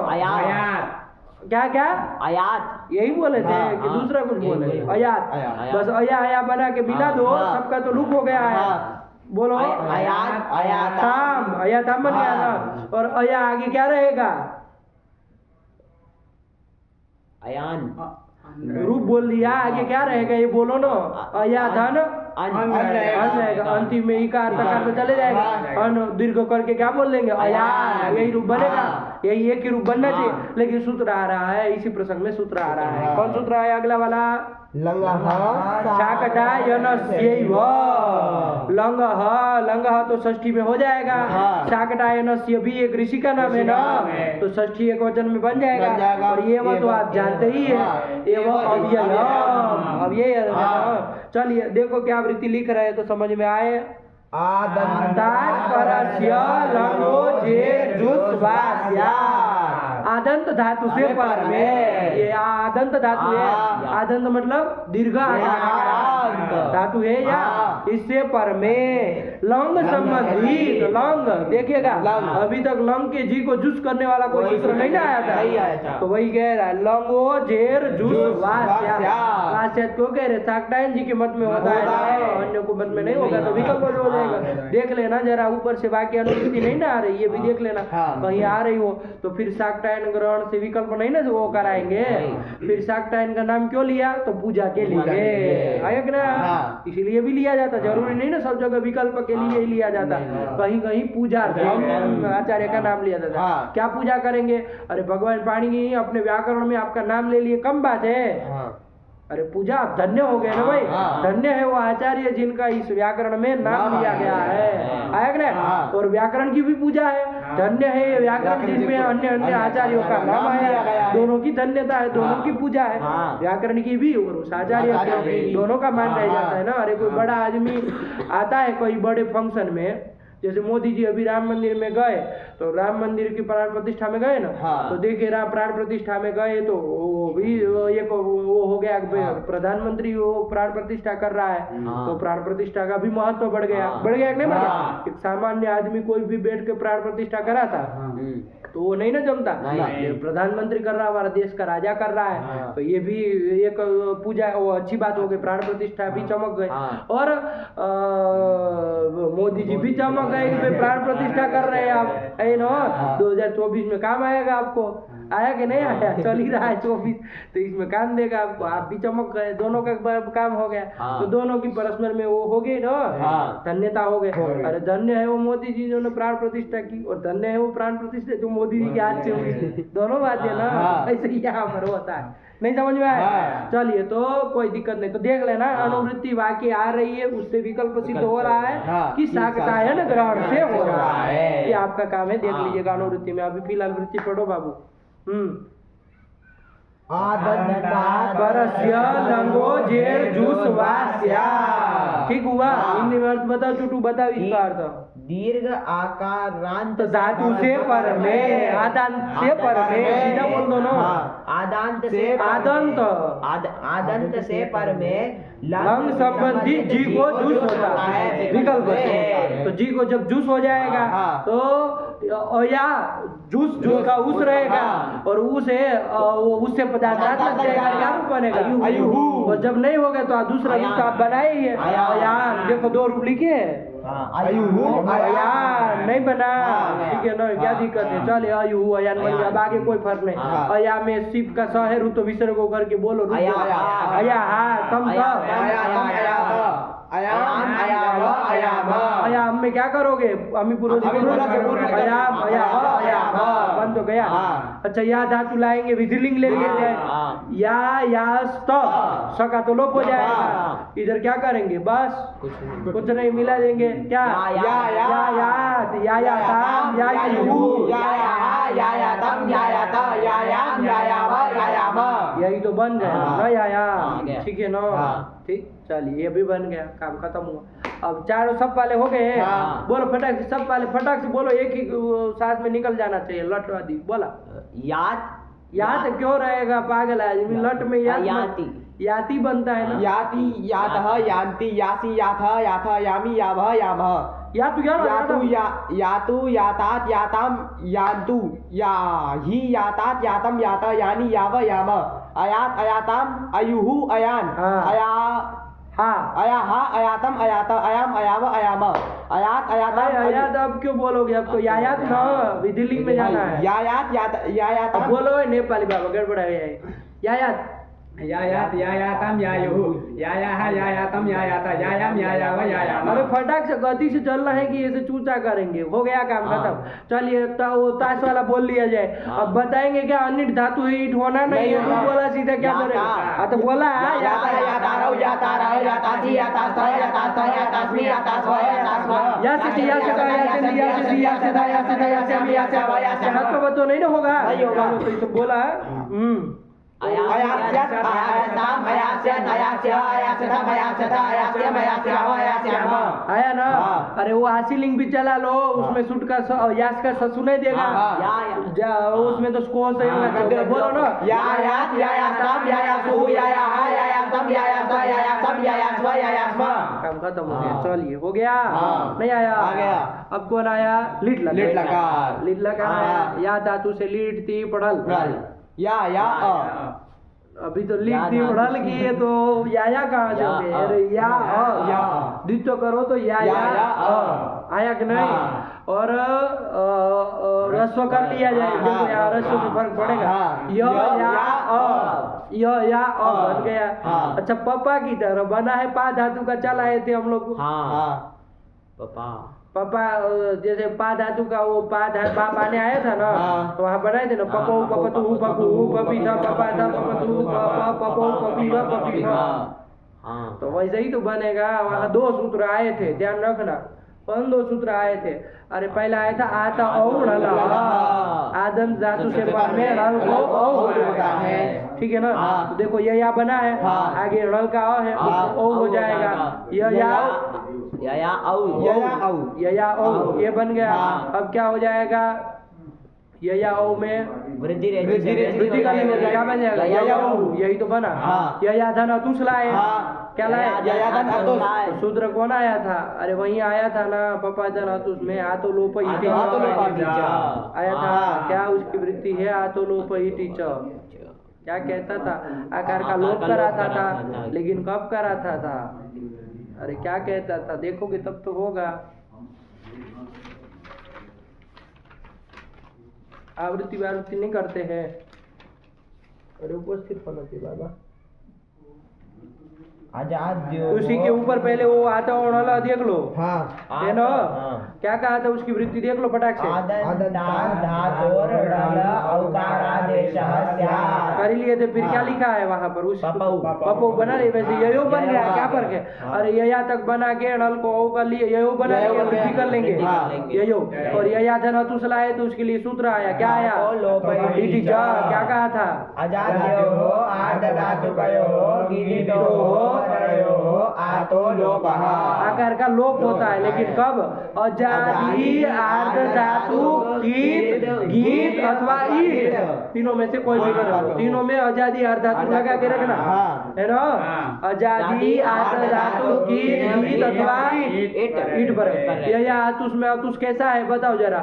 क्या क्या?
आयात,
यही बोले थे कि दूसरा कुछ बोले? अयात। बस अया बना के मिला दो, सबका तो लुक हो गया है। बोलो,
आयात
अयाताम, अयाताम बन गया ना। और अया आगे क्या रहेगा?
अयान,
रूप बोल दिया, आगे क्या रहेगा ये बोलो ना। अया धन
अन
रहेगा, अंतिम में इकार तकार में चले जाएगा। अन दीर्घ करके क्या बोल देंगे? अयान, यही रूप बनेगा, यही एक ही रूप बनना चाहिए। लेकिन सूत्र आ रहा है, इसी प्रसंग में सूत्र आ रहा है। कौन सूत्र है अगला वाला? शाकटा यनस्यैव। लंग तो षष्ठी में हो जाएगा। शाकटा यनस्य भी एक ऋषि का नाम है ना, तो षष्ठी एक वचन में बन जाएगा। और ये वो तो आप जानते ही है, एवं अव्ययम। अब ये चलिए देखो क्या वृत्ति लिख रहे हैं तो समझ में आए। आदंत धातु से पर में, ये आदंत धातु है। आदंत मतलब दीर्घ धातु है, या इससे पर में लंग संबंधित। लंग देखिएगा, अभी तक लंग के जी को जुस करने वाला कोई सूत्र नहीं ना आया था, तो वही कह रहा है लंगो जेर जुस वास्या। क्यों कह रहे? साकटायन जी के मत में होता है, अन्य को मत में नहीं होगा, तो विकल्प हो जाएगा। देख लेना जरा, ऊपर से बाकी अनुवृत्ति नहीं ना आ रही, ये भी देख लेना, कहीं आ रही हो तो फिर साकटायन ग्रहण से विकल्प नहीं ना वो कराएंगे। फिर साकटायन का नाम क्यों लिया? तो पूजा के लिए आएगा ना, इसलिए भी लिया जाता। जरूरी नहीं ना सब जगह विकल्प के लिए ही लिया जाता, कहीं कहीं पूजा आचार्य का नाम लिया जाता। क्या पूजा करेंगे? अरे भगवान पाणिनि अपने व्याकरण में आपका नाम ले लिए, कम बात है। अरे पूजा आप धन्य हो गए ना भाई, धन्य है वो आचार्य जिनका इस व्याकरण में नाम लिया गया है, आया ना। और व्याकरण की भी पूजा है, धन्य है ये व्याकरण जिनमें अन्य अन्य आचार्यों का नाम आया। दोनों की धन्यता है, दोनों की पूजा है, व्याकरण की भी और उस आचार्य की, दोनों का मान रह जाता है ना। अरे कोई बड़ा आदमी आता है कोई बड़े फंक्शन में, जैसे मोदी जी अभी राम मंदिर में गए, तो राम मंदिर की प्राण प्रतिष्ठा में गए ना,
हाँ।
तो देखिए राम प्राण प्रतिष्ठा में गए तो वो भी एक वो हो गया, प्रधानमंत्री वो प्राण प्रतिष्ठा कर रहा है, तो प्राण प्रतिष्ठा का भी महत्व बढ़ गया, बढ़ गया कि नहीं बढ़ गया? एक सामान्य आदमी कोई भी बैठ के प्राण प्रतिष्ठा कराता तो वो नहीं ना जमता, ये प्रधानमंत्री कर रहा है, हमारा देश का राजा कर रहा है, तो ये भी एक पूजा वो अच्छी बात हो गई, प्राण प्रतिष्ठा भी चमक गई। और मोदी जी भी चमक गए कि प्राण प्रतिष्ठा कर रहे हैं आप, है ना? 2024 में काम आएगा आपको, आया कि नहीं आया? चल ही रहा है 24, तो इसमें काम देगा आपको, आप भी चमक गए, दोनों का काम हो गया, तो दोनों की परस्पर में वो हो गई ना, धन्यता हो गए। अरे धन्य है वो मोदी जी जिन्होंने प्राण प्रतिष्ठा की, और धन्य है वो प्राण प्रतिष्ठा जो मोदी जी के हाथ से हुई, दोनों बात है ना, ऐसे ही यहाँ पर होता है। नहीं समझ में आया? चलिए, तो कोई दिक्कत नहीं, तो देख लेना अनुवृत्ति वाक्य आ रही है, उससे विकल्प सिद्ध हो रहा है कि शाकटायन ग्रहण से हो रहा है, ये आपका काम है, देख लीजिएगा अनुवृत्ति में। अभी फिलहाल वृत्ति पढ़ो बाबू। बरस्य लंगो जेर जूस वास्या, ठीक हुआ? हिंदी में अर्थ बताओ, चुटू बताओ इसका अर्थ।
दीर्घ आकारांत
धातु से पर में, आदांत से पर में, सीधा बोल दो ना,
आदांत से
आदंत,
आदंत से पर में
लंग संबंधी जी को जूस होता है, विकल्प से। तो जी को जब जूस हो जाएगा तो या जूस का उस रहेगा, और उस है वो उससे पदार्थ लग जाएगा, क्या रूप बनेगा? अयुहू। और जब नहीं होगा तो दूसरा रूप तो आप बनाए ही है, अयान। देखो 2 रूप लिखे हैं, अयुहू अयान नहीं बना, ठीक है ना? क्या दिक्कत है? चले अयुहू अयान बन गया, अब आगे कोई फर्क नहीं। अया में सिप का स है, रू तो विसर्ग को करके बोलो, अया हा तम अयाम में क्या करोगे? अमी पूर्व अयाम अयाम बन तो गया। अच्छा, या धातु लाएंगे, विधिलिंग ले लेंगे, या सका तो लोप हो जाएगा, इधर क्या करेंगे? बस कुछ नहीं, मिला देंगे क्या? यही तो बन गया ना, या ठीक है ना? ठीक, चलिए ये भी बन गया, काम खत्म हुआ। अब चारों सब वाले हो गए, बोलो फटाक से, सब वाले फटाक से बोलो, एक ही साथ में निकल जाना चाहिए। लट आदि बोला, याद क्यों रहेगा पागल आदमी? लट में याति बनता है ना,
याति यातः यान्ति यासि याथः याथः यामि यावः यामः,
यातु
यातु यातात याताम यान्तु याहि यातात यातम यातः यानि यावः यामः, अयात अयाताम अयुहु अयान, अयाहा अयातम अयाता अयाम अयाव अयाम, अयात
अयात। अब क्यों बोलोगे? अब तो यायात ना, विधिलिंग में जाना है।
यायात
बोलो नेपाली बाबा, गड़बड़ है। यायात
यायातम यायुहु, यायाहा यायातम यायाता, यायाम यायाव यायाम।
अरे फटाक से गति से चलना है कि ऐसे चूचा करेंगे? हो गया काम खत्म। चलिए, वो ताश वाला बोल लिया जाए। अब बताएंगे क्या? अनिट धातु है, ईट होना नहीं है, तू बोला सीधा क्या बोलेगा? तो बोला तो नहीं ना होगा, तो बोला आया ना? अरे वो आशीलिंग भी चला लो, उसमें सुट का यास का ससु नहीं देगा, उसमें तो स्कोर सही होगा। बोलो ना, काम खत्म हो गया। चलिए, हो गया? नहीं आया?
आ गया।
अब कौन आया? लिट लगा। या धातु से लीट थी पढ़ल,
या
अभी तो लिख दी पढ़ल की है, तो या कहाँ जाओगे? अरे या द्वित्व करो तो या आया कि नहीं? और रस्व कर लिया जाए, देखो यहाँ रस्व से फर्क पड़ेगा। या बन गया। अच्छा, पप्पा की तरह बना है, पा धातु का चल आए थे हम लोग। पापा, जैसे पा धातु का वो पापा ने आया था ना, तो वहाँ बनाए थे ना, पपो पपतु पपू पपी था, पपा था पपतु पपो पपी पपी। तो वैसे ही तो बनेगा। वहाँ 2 सूत्र आए थे, ध्यान रखना, 2 सूत्र आए थे। अरे पहला आया था आता औ आदम धातु से पर में रल को औ होता है, ठीक है ना? तो देखो ये या बना है, आगे रल का औ है, ओ हो जाएगा। यया
औ
यया औ ये बन गया।
हाँ।
अब क्या हो जाएगा, यया औ में
वृद्धि
वृद्धि कर लेंगे तो क्या बन जाएगा, यया औ, यही तो बना।
हाँ।
यया धन अतुष लाए,
हाँ।
क्या लाए,
यया धन अतुष।
तो शूद्र कौन आया था, अरे वहीं आया था ना, पपा धन अतुष में आतो लोप इति
आतो लोप
आया था।
हाँ।
क्या उसकी वृत्ति है, आतो लोप इति च, क्या कहता था, आकार का लोप कराता था, लेकिन कब कराता था, अरे क्या कहता था, देखोगे तब तो होगा। आवृत्ति वावृत्ति नहीं करते हैं, अरे उपस्थित होना चाहिए बाबा। उसी के ऊपर पहले वो आता वाला देख लो, है ना, क्या कहा था, उसकी वृत्ति देख लो फटाक से। कर लिए थे, फिर क्या लिखा है वहां पर, उस पपो बना लिए, वैसे ययो बन गया, क्या फर्क है, अरे यया तक बना के नल को ओ कर लिए, ययो बना लिए, वृद्धि कर लेंगे ययो, और यया धन अतुष लाए तो उसके लिए सूत्र आया, क्या आया, इति च, क्या कहा था, आकार का लोप होता है, लेकिन कब, अजादि आर्ध धातु कीट गीत अथवा ईट, तीनों में से कोई भी बना, तीनों में अजादि आर्ध धातु लगा के रखना, है ना, अजादि आर्ध धातु कीट गीत अथवा ईट पर। यया आतुष में आतुष कैसा है बताओ जरा,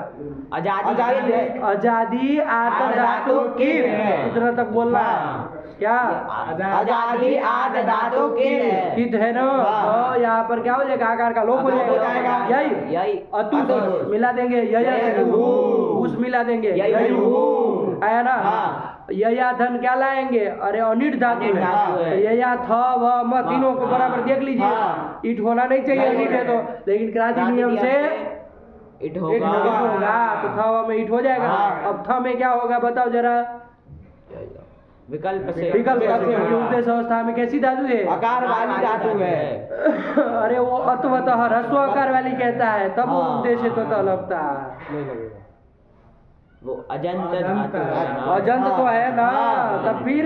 अजादि आर्ध धातु कीट, इतना तक बोलना है, क्या
आजादी आद धातु
कित है ना, तो यहाँ पर क्या हो जाएगा, आकार का लोप हो जाएगा, यही अतुष मिला देंगे, यया उस मिला देंगे, आया ना, यया धन क्या लाएंगे, अरे अनिट धातु है, यया थ व म तीनों को बराबर देख लीजिए, ईट होना नहीं चाहिए, अनिट है तो, लेकिन क्रांति नियम से
इट होगा,
तो थ व में ईट हो जाएगा। अब थ में क्या होगा बताओ जरा,
विकल्प से
उपदेश अवस्था में कैसी धातु है,
आकार वाली धातु है।
अरे वो अतवतः ह्रस्व आकार वाली कहता है, तब वो उपदेश तो लगता है,
वो अजंत धातु है ना,
अजंत तो है ना, तब फिर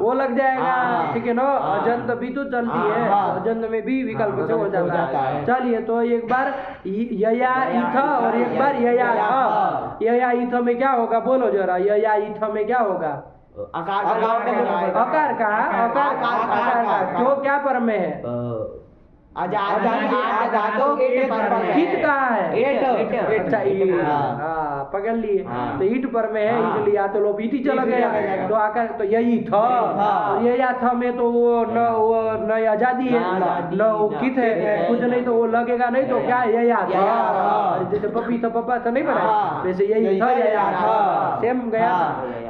वो लग जाएगा, ठीक है ना, अजंत भी तो चलती है, अजंत में भी विकल्प से हो जाता है। चलिए तो एक बार यया इथ और एक बार यया थ, यया इथ में क्या होगा बोलो जरा, यया इथ में क्या होगा, आकार का जो क्या पर में है, हित कहाँ है, अच्छा ईट, हाँ पकड़ लिए, तो ईट पर में है, इसलिए या तो लोप ईटी चला गया, तो आकर तो यही था, और ये या था में तो वो न आजादी है, न वो कित है, कुछ नहीं तो वो लगेगा नहीं, तो क्या है या था, जैसे पपी तो पपा तो नहीं बना, वैसे यही था या था, सेम गया,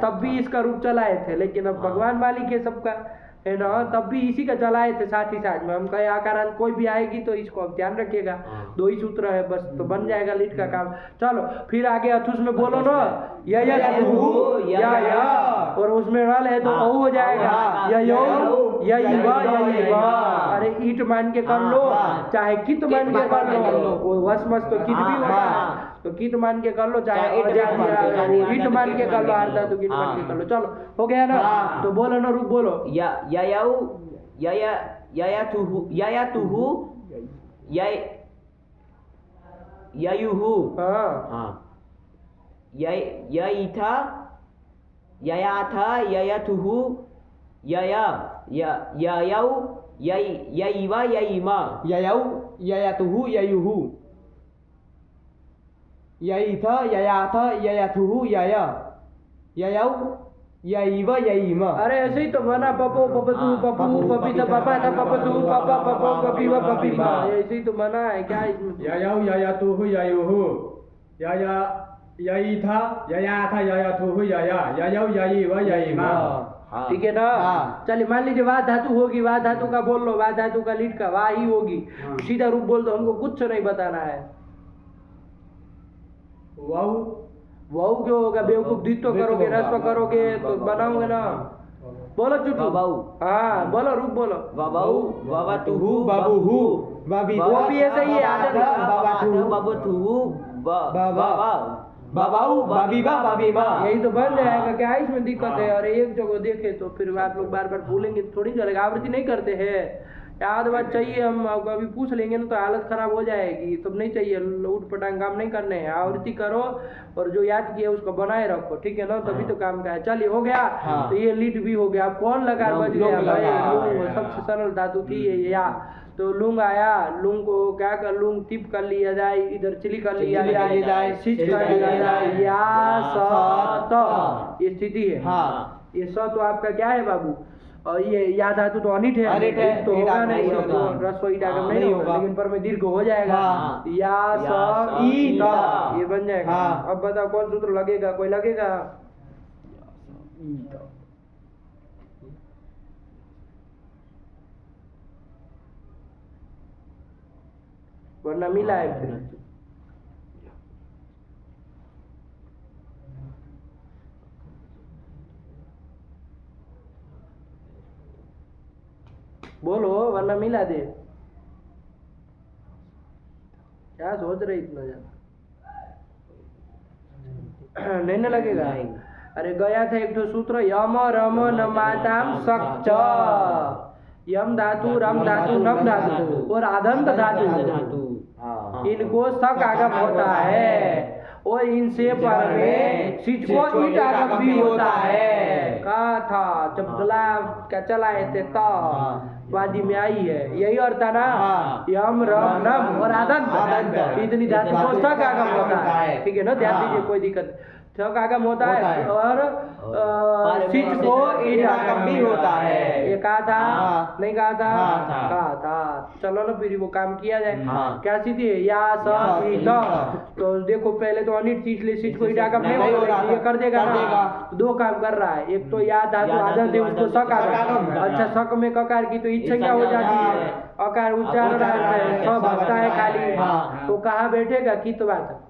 तब भी इसका रूप चलाए थे, लेकिन अब भगवान मालिक है सबका, है ना, तब भी इसी का चलाए थे साथ ही साथ में, हम कहे आकारांत कोई भी आएगी तो इसको अब ध्यान रखिएगा, दो ही सूत्र है बस, तो बन जाएगा लीट का काम। चलो फिर आगे अथुस में बोलो ना, या और उसमें रल है तो ओ हो जाएगा, अरे ईट मान के कर लो, चाहे कित मान के कर लो, वो वस मस तो कित भी होता है, तो कित मान के कर लो, चाहे ईट मान के कर लो, आर्धा तो कित मान के कर लो, चलो हो गया ना, तो बोलो ना, रूप बोलो,
ययुहु,
हाँ
ययिथा, ययाथ, ययथुहु, ययौ, ययिव, ययिम,
ययौ ययतुहु ययुहु, ययिथ ययाथ ययथुहु यय, ययौ ययिव ययिम।
अरे ऐसे ही तो बना, पपो पपतु पपू पपीता पपा था पपतु पपा पपो पपीवा पपीवा, ऐसे ही तो बना है, क्या इसमें,
ययौ ययतुहु ययुहु, यया ययिथा ययाथा ययथुहु यया, ययौ ययिव ययिम,
ठीक है ना। चलिए मान लीजिए वाह धातु होगी, वाह धातु का बोल लो, वाह धातु का लीट का वाह ही होगी, सीधा रूप बोल दो, हमको कुछ नहीं बताना है, वाह क्यों होगा, बेवकूफ द्वित्व करोगे, रस्व करोगे तो बनाओगे ना, बोलो चुटू, हाँ बोलो, रूप बोलो,
वबौ, ववतुहु,
बबुहु,
वो भी ऐसा ही है,
बबतु, बबतुहु,
बबाऊ, बबीबा, बबीबा,
यही तो बन जाएगा, क्या इसमें दिक्कत है, और एक जगह देखे तो फिर आप लोग बार बार भूलेंगे थोड़ी चलेगा, आवृत्ति नहीं करते हैं, याद बात चाहिए, हम अभी पूछ लेंगे ना तो हालत खराब हो जाएगी, तब नहीं चाहिए, उठ पटांग काम नहीं करने हैं, आवृत्ति करो और जो याद किया उसको बनाए रखो, ठीक है ना, तभी तो काम का है। चलिए हो गया। तो ये लीट भी हो गया। अब कौन लगा बच गया भाई, लूंग सबसे सरल धातु थी ये या, तो लूंग आया, लूंग को क्या कर, लूंग टिप कर लिया जाए, इधर चिली कर लिया जाए, सिच कर लिया जाए, या स त, ये स्थिति है।
हाँ।
ये स तो आपका क्या है बाबू, और ये या धातु तो अनिट है,
अनिट है,
तो होगा
ईटागम
नहीं,
नहीं होगा।
रस्व ईटागम नहीं
नहीं
होगा,
होगा।
लेकिन पर में दीर्घ हो जाएगा।
हाँ।
या स ई त, ये बन जाएगा।
हाँ।
अब बताओ कौन सूत्र लगेगा, कोई लगेगा? वरना मिला है फिर। बोलो वरना मिला दे। क्या सोच रहे इतना ज्यादा? नहीं ना लगेगा? अरे गया था एक तो सूत्र, यम रम नमाताम सक्च, यम धातु रम धातु नम धातु और आदंत धातु, इनको सक आगम होता है और इनसे पर में सिच को ईट आगम भी होता है। कहा था जब गला क्या चलाए थे वादी में आई है, यही अर्थ है ना। यम रम नम और आदंत, इतनी धातु को सक आगम होता है, ठीक है ना, ध्यान दीजिए, कोई दिक्कत। सक आगम होता है और सिच को ईट आगम भी होता है। ये कहा था? नहीं कहा था? कहा था। चलो ना फिर वो काम किया जाए। क्या स्थिति है? या स ई त, तो देखो पहले तो अनिट चीज ले, सिच को ईट आगम नहीं हो रहा, ये कर देगा ना। दो काम कर रहा है, एक तो या धातु आदत है उसको सक आगम, अच्छा सक में ककार की तो इच्छा क्या हो जाती है, अकार उच्चारण है, सब बचता है खाली, तो कहाँ बैठेगा की तो बात है।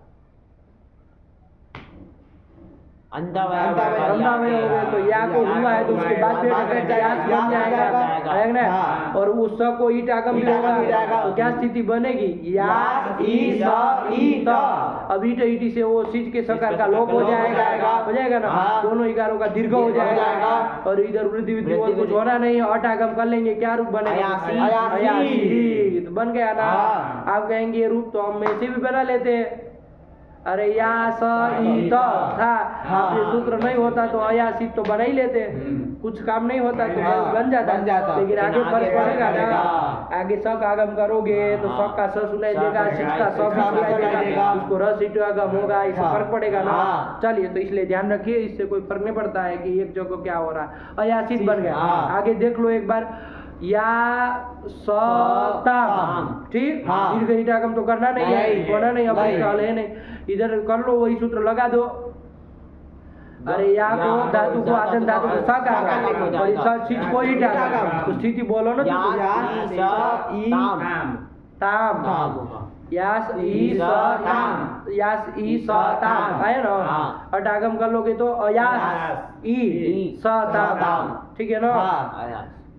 अंधावय
हो गए तो या को हुआ है तो उसके बाद यास बन जाएगा, है ना, और उस स को ईट आगम भी होगा, तो क्या स्थिति बनेगी? यास ई स ई त। अब ईट ईटी से वो सिच के सकार का लोप हो जाएगा ना, दोनों इकारों का दीर्घ हो जाएगा, और इधर वृद्धि वृद्धि और कुछ होना नहीं, अट आगम कर लेंगे, क्या रूप बनेगा? अयासी, तो बन गया ना। आप कहेंगे ये रूप तो हम ऐसे भी बना लेते हैं, अरे या स ई त था, ये सूत्र नहीं होता तो अयासित तो बना ही लेते, कुछ काम नहीं होता तो बन जाता, लेकिन आगे फर्क पड़ेगा ना। आगे सक आगम करोगे तो सक का स सुनाई देगा, सिच का स भी सुनाई देगा, उसको रस ईट आगम होगा, इससे फर्क पड़ेगा ना। चलिए तो इसलिए ध्यान रखिए, इससे कोई फर्क नहीं पड़ता है कि एक जगह क्या हो रहा है। अयासित बन गया। आगे देख लो एक बार, या सताम, ठीक, दीर्घ ईट आगम तो करना नहीं है, होना नहीं, अब ख्याल है नहीं, इधर कर लो वही सूत्र लगा दो। अरे या को धातु को आदन धातु को सक आगम और इस चीज को ईट आगम, तो स्थिति बोलो ना, ताम, यास ई स ताम, यास ई स ताम है ना, अट आगम कर लोगे तो अयास ई स ताम, ठीक है ना,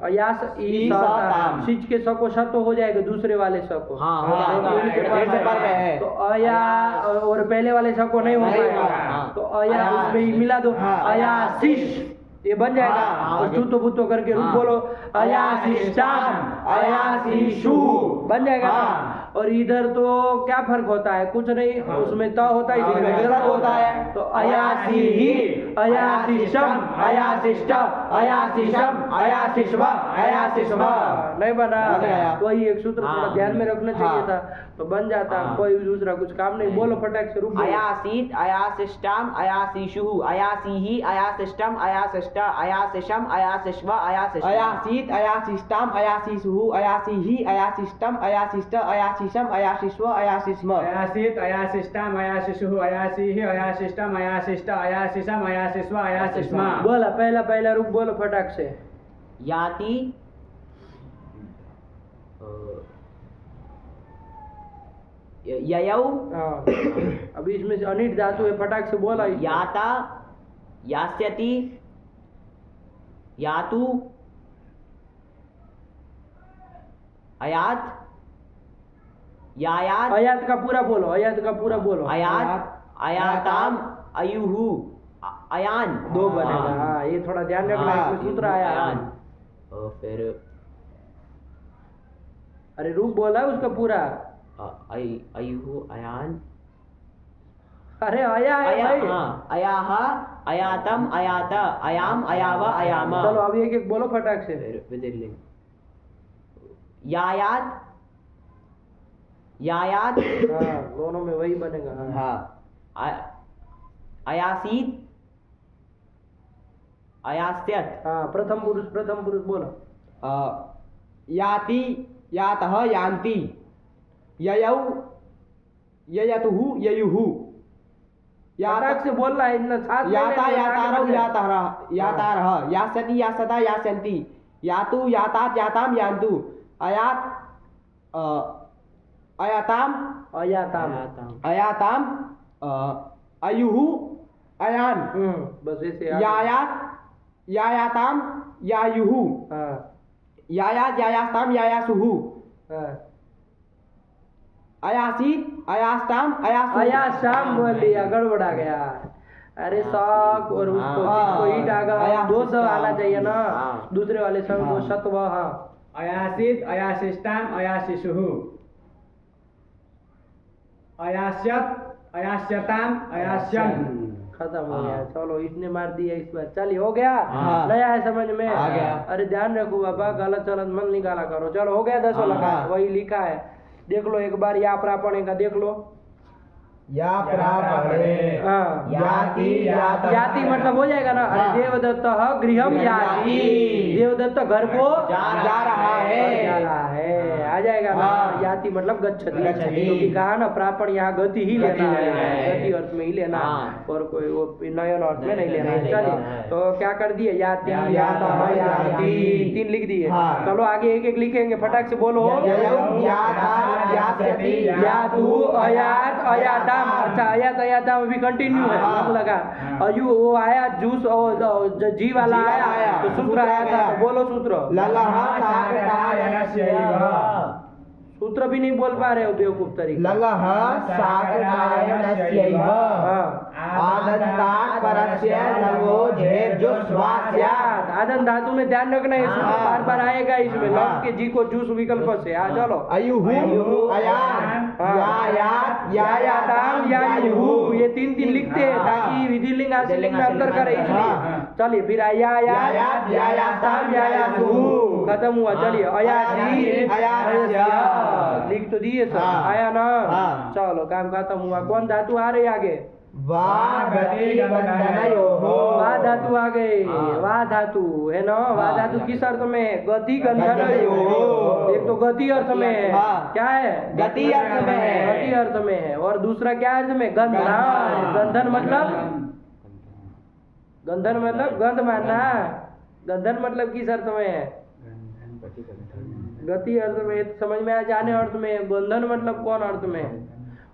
अयास ई स ताम, सिच के स को स तो हो जाएगा, दूसरे वाले स को तो अया, और पहले वाले स को नहीं हो पाएगा, तो अया उसमें ही मिला दो, अयासिश, ये बन जाएगा। और चूतो बुतो करके रूप बोलो, अयासिष्टाम, अयासिषु, बन जाएगा। और इधर तो क्या फर्क होता है? कुछ नहीं, उसमें त होता है, इसमें विसर्ग होता है, तो अयासिहि, अयासिषम, अयासिष्ट, अयासिषम, अयासिष्व, अयासिष्व, नहीं बना, वही एक सूत्र थोड़ा ध्यान में रखना चाहिए था, तो बन जाता, कोई दूसरा कुछ काम नहीं। बोलो फटाक से रूप।
अयासीत, अयासिष्टाम, अयासिषु, अयासिहि, अयासिष्टम, अयासिष्ट, अयासिषम, अयासिष्व,
अयासीत, अयासिष्टाम, अयासिषु, अयासिहि, अयासिष्टम, अयासिष्ट, अयासिषम, अयासिष्व, अयासिष्म,
अयासित, अयासिष्टाम, अयासिषु, अयासिहि, अयासिष्टम, अयासिष्ट, अयासिषम, अयासिष्व, अयासिष्म।
बोला पहला रूप बोलो फटाक से।
याति, ययौ,
अभी इसमें से अनिट धातु है, फटाक से बोला।
याता, यास्यति, यातु, अयात, यायात,
अयात का पूरा बोलो, अयात का पूरा बोलो।
अयात, अयाताम, अयुहु, अयान,
दो बनेगा। हाँ, ये थोड़ा ध्यान रखना, इसमें सूत्र आया।
और फिर
अरे रूप बोला उसका पूरा।
अयुः अयान
अरे आया है भाई।
हाँ अयाह अयातम अयात अयाम अयाव अयाम।
चलो अब एक एक बोलो फटाक से।
विदिर्लिंग यायात यायात
हाँ दोनों में वही बनेगा। हाँ
अयासीत अयास्यत।
हाँ प्रथम पुरुष बोलो।
याति यातः यान्ति ययौ ययतुः ययुः
फटाक से बोलना है, इतना साथ में
याता
नहीं,
यातारौ
आगे
यातारः यातारः यास्यति यास्यता यास्यन्ति यातु यातात याताम यान्तु अयात अयाताम
अयाताम।
अयाताम अयुः अयान
बस ऐसे
यायात यायाताम यायुः
हाँ
यायात यायास्ताम यायासुः
हाँ
अयासीत अयास्ताम अयासुः।
आया शाम बोल लिया, गड़बड़ा गया। अरे शौक और उसको ईट आगा दो सब आना चाहिए ना, दूसरे वाले सब को सत्व। हाँ
अयासित अयासिष्टाम अयाशिशुः अयास्यत अयास्यताम अयास्यन्।
खत्म हो गया। चलो इसने मार दिया इस बार। चलिए हो गया।
हाँ।
नया है समझ में
आ गया।
अरे ध्यान रखो बाबा, गलत चलत मन निकाला करो। चलो हो गया 10 लगा, वही लिखा है, देख लो एक बार। या प्रापणे का देख लो।
या प्रापणे
हाँ
याति
याति मतलब हो जाएगा ना। अरे देवदत्त गृहम याति, देवदत्त घर को
जा रहा है।
जा रहा है, आ जाएगा ना।
हाँ।
याति मतलब गच्छति,
गच्छति।
क्योंकि कहा ना प्रापण यहाँ गति ही लेना है, गति अर्थ में ही लेना है,
हाँ।
और कोई वो नयन अर्थ में नहीं लेना है।
नहीं
चलिए
लेना है।
तो क्या कर दिए, याति
यातः याति।
3 लिख दिए।
हाँ।
चलो आगे एक एक लिखेंगे, फटाक से बोलो।
ययौ यातात यास्यति
यातु अयात अयाताम। अच्छा अयात अयाताम अभी कंटिन्यू है,
हाँ।
लगा। अयु वो आया जूस और जी वाला आया तो सूत्र आया था, तो बोलो सूत्र।
ललः साकटायनस्यैव
सूत्र भी नहीं बोल पा रहे हो बेवकूफ तरीके।
ललः साकटायनस्यैव
हाँ
आदन्तात् परस्य लवो झेर्जुस्वास्यात्।
आदन धातु में ध्यान रखना है, सूत्र
हाँ।
बार बार आएगा इसमें।
हाँ।
लग के जी को जूस विकल्प से। हाँ चलो।
अयुः अयान
हाँ।
यायात
यायाताम यायुः, ये 3 लिखते हैं
हाँ।
ताकि विधिलिंग आश्रलिंग में अंतर करे इसलिए।
हाँ।
चलिए फिर
यायात यायास्ताम यायासुः।
खत्म हुआ। चलिए अयासी
अयास्य।
लिख तो दिए सब।
हाँ।
आया ना।
हाँ।
चलो काम खत्म हुआ। कौन धातु आ रही आगे?
वा गति गन्धनयोः।
वा धातु आ गए।
हाँ।
वा धातु है ना। वा
हाँ।
धातु किस अर्थ में है? गति गंधनयोः। एक तो गति अर्थ में है।
हाँ।
क्या है?
गति अर्थ में है।
गति अर्थ में है। और दूसरा क्या अर्थ में? गंधन।
गंधन।
गंधन मतलब गंध मानना। गंधन मतलब किस अर्थ में है? गति अर्थ में। समझ में आ जाने अर्थ में। गंधन मतलब कौन अर्थ में?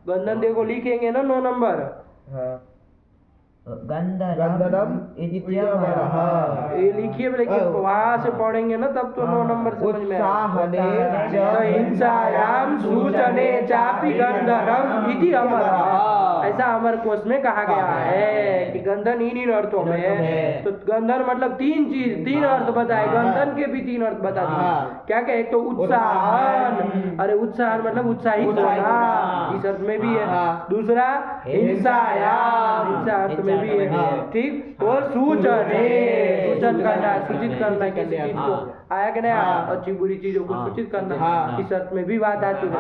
गंधन देखो लिखेंगे ना 9 नंबर।
गन्धनम इत्यवरः।
ये लिखिए, लेकिन वहां से पढ़ेंगे ना तब तो 9 नंबर समझ में
उत्साहने
च हिंसायाम सूचने चापि गंधनम इति अमरः। ऐसा अमर कोश में कहा गया है कि गंधन इन अर्थों में है। तो गंधन मतलब 3 अर्थ बताए। गंधन के भी 3 अर्थ बता दिए। क्या क्या? एक तो उत्साहन। अरे उत्साहन मतलब उत्साहित होना, इस अर्थ में भी है। दूसरा हिंसायाम, हिंसा अर्थ में भी है। ठीक। और सूचने, सूचन करना, सूचित करना किसी चीज को। आया कि नहीं? अच्छी बुरी चीजों को सूचित करना, इस अर्थ में भी बात आती है।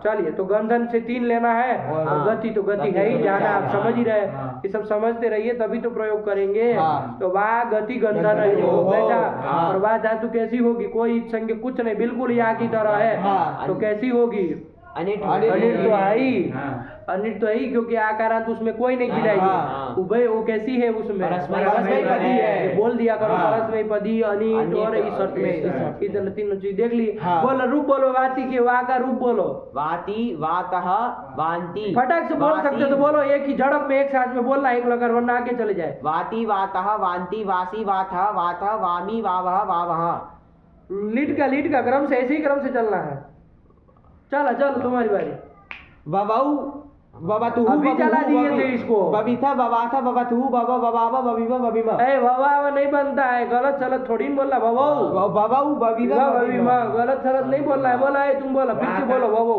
चलिए तो गंधन से 3 लेना है। और गति तो गति है ही, जाना आप समझ ही रहे। ये सब समझते रहिए तभी तो प्रयोग करेंगे। तो वाह गति गंधन बेटा। और वाह धातु कैसी होगी? कोई संज्ञा कुछ नहीं, बिल्कुल या की तरह है। तो कैसी होगी?
अनिट
अनिट तो है ही। अनिट तो है ही, क्योंकि आकारांत उसमें कोई नहीं गिराएगी। उभय वो कैसी है उसमें?
परस्मयी पदी है।
बोल दिया करो परस्मयी पदी, अनिट और इस अर्थ में। इधर 3 चीज देख ली। बोलो रूप बोलो वाती के। वा का रूप बोलो।
वाति वातः वान्ति।
फटाक से बोल सकते हो तो बोलो, एक ही झड़प में एक साथ में बोलना, एक लगर वरना आगे चले जाए।
वाति वातः वान्ति वासी वाथः वाथः वामी वावः वावः।
लीड का क्रम से, ऐसे ही क्रम से चलना है। चलो तुम्हारी बारी।
ववौ बबतुहु
अभी चला दिए थे इसको।
बबीथा बबाथा बबतुहु बबा बबाबा बबीबा बबीमा
ए बाबा नहीं बनता है, गलत सलत थोड़ी नहीं बोलना बबो।
बबाऊ बबीबा
बबीमा गलत सलत नहीं बोलना है, बोला है तुम बोला, फिर से बोलो बबो।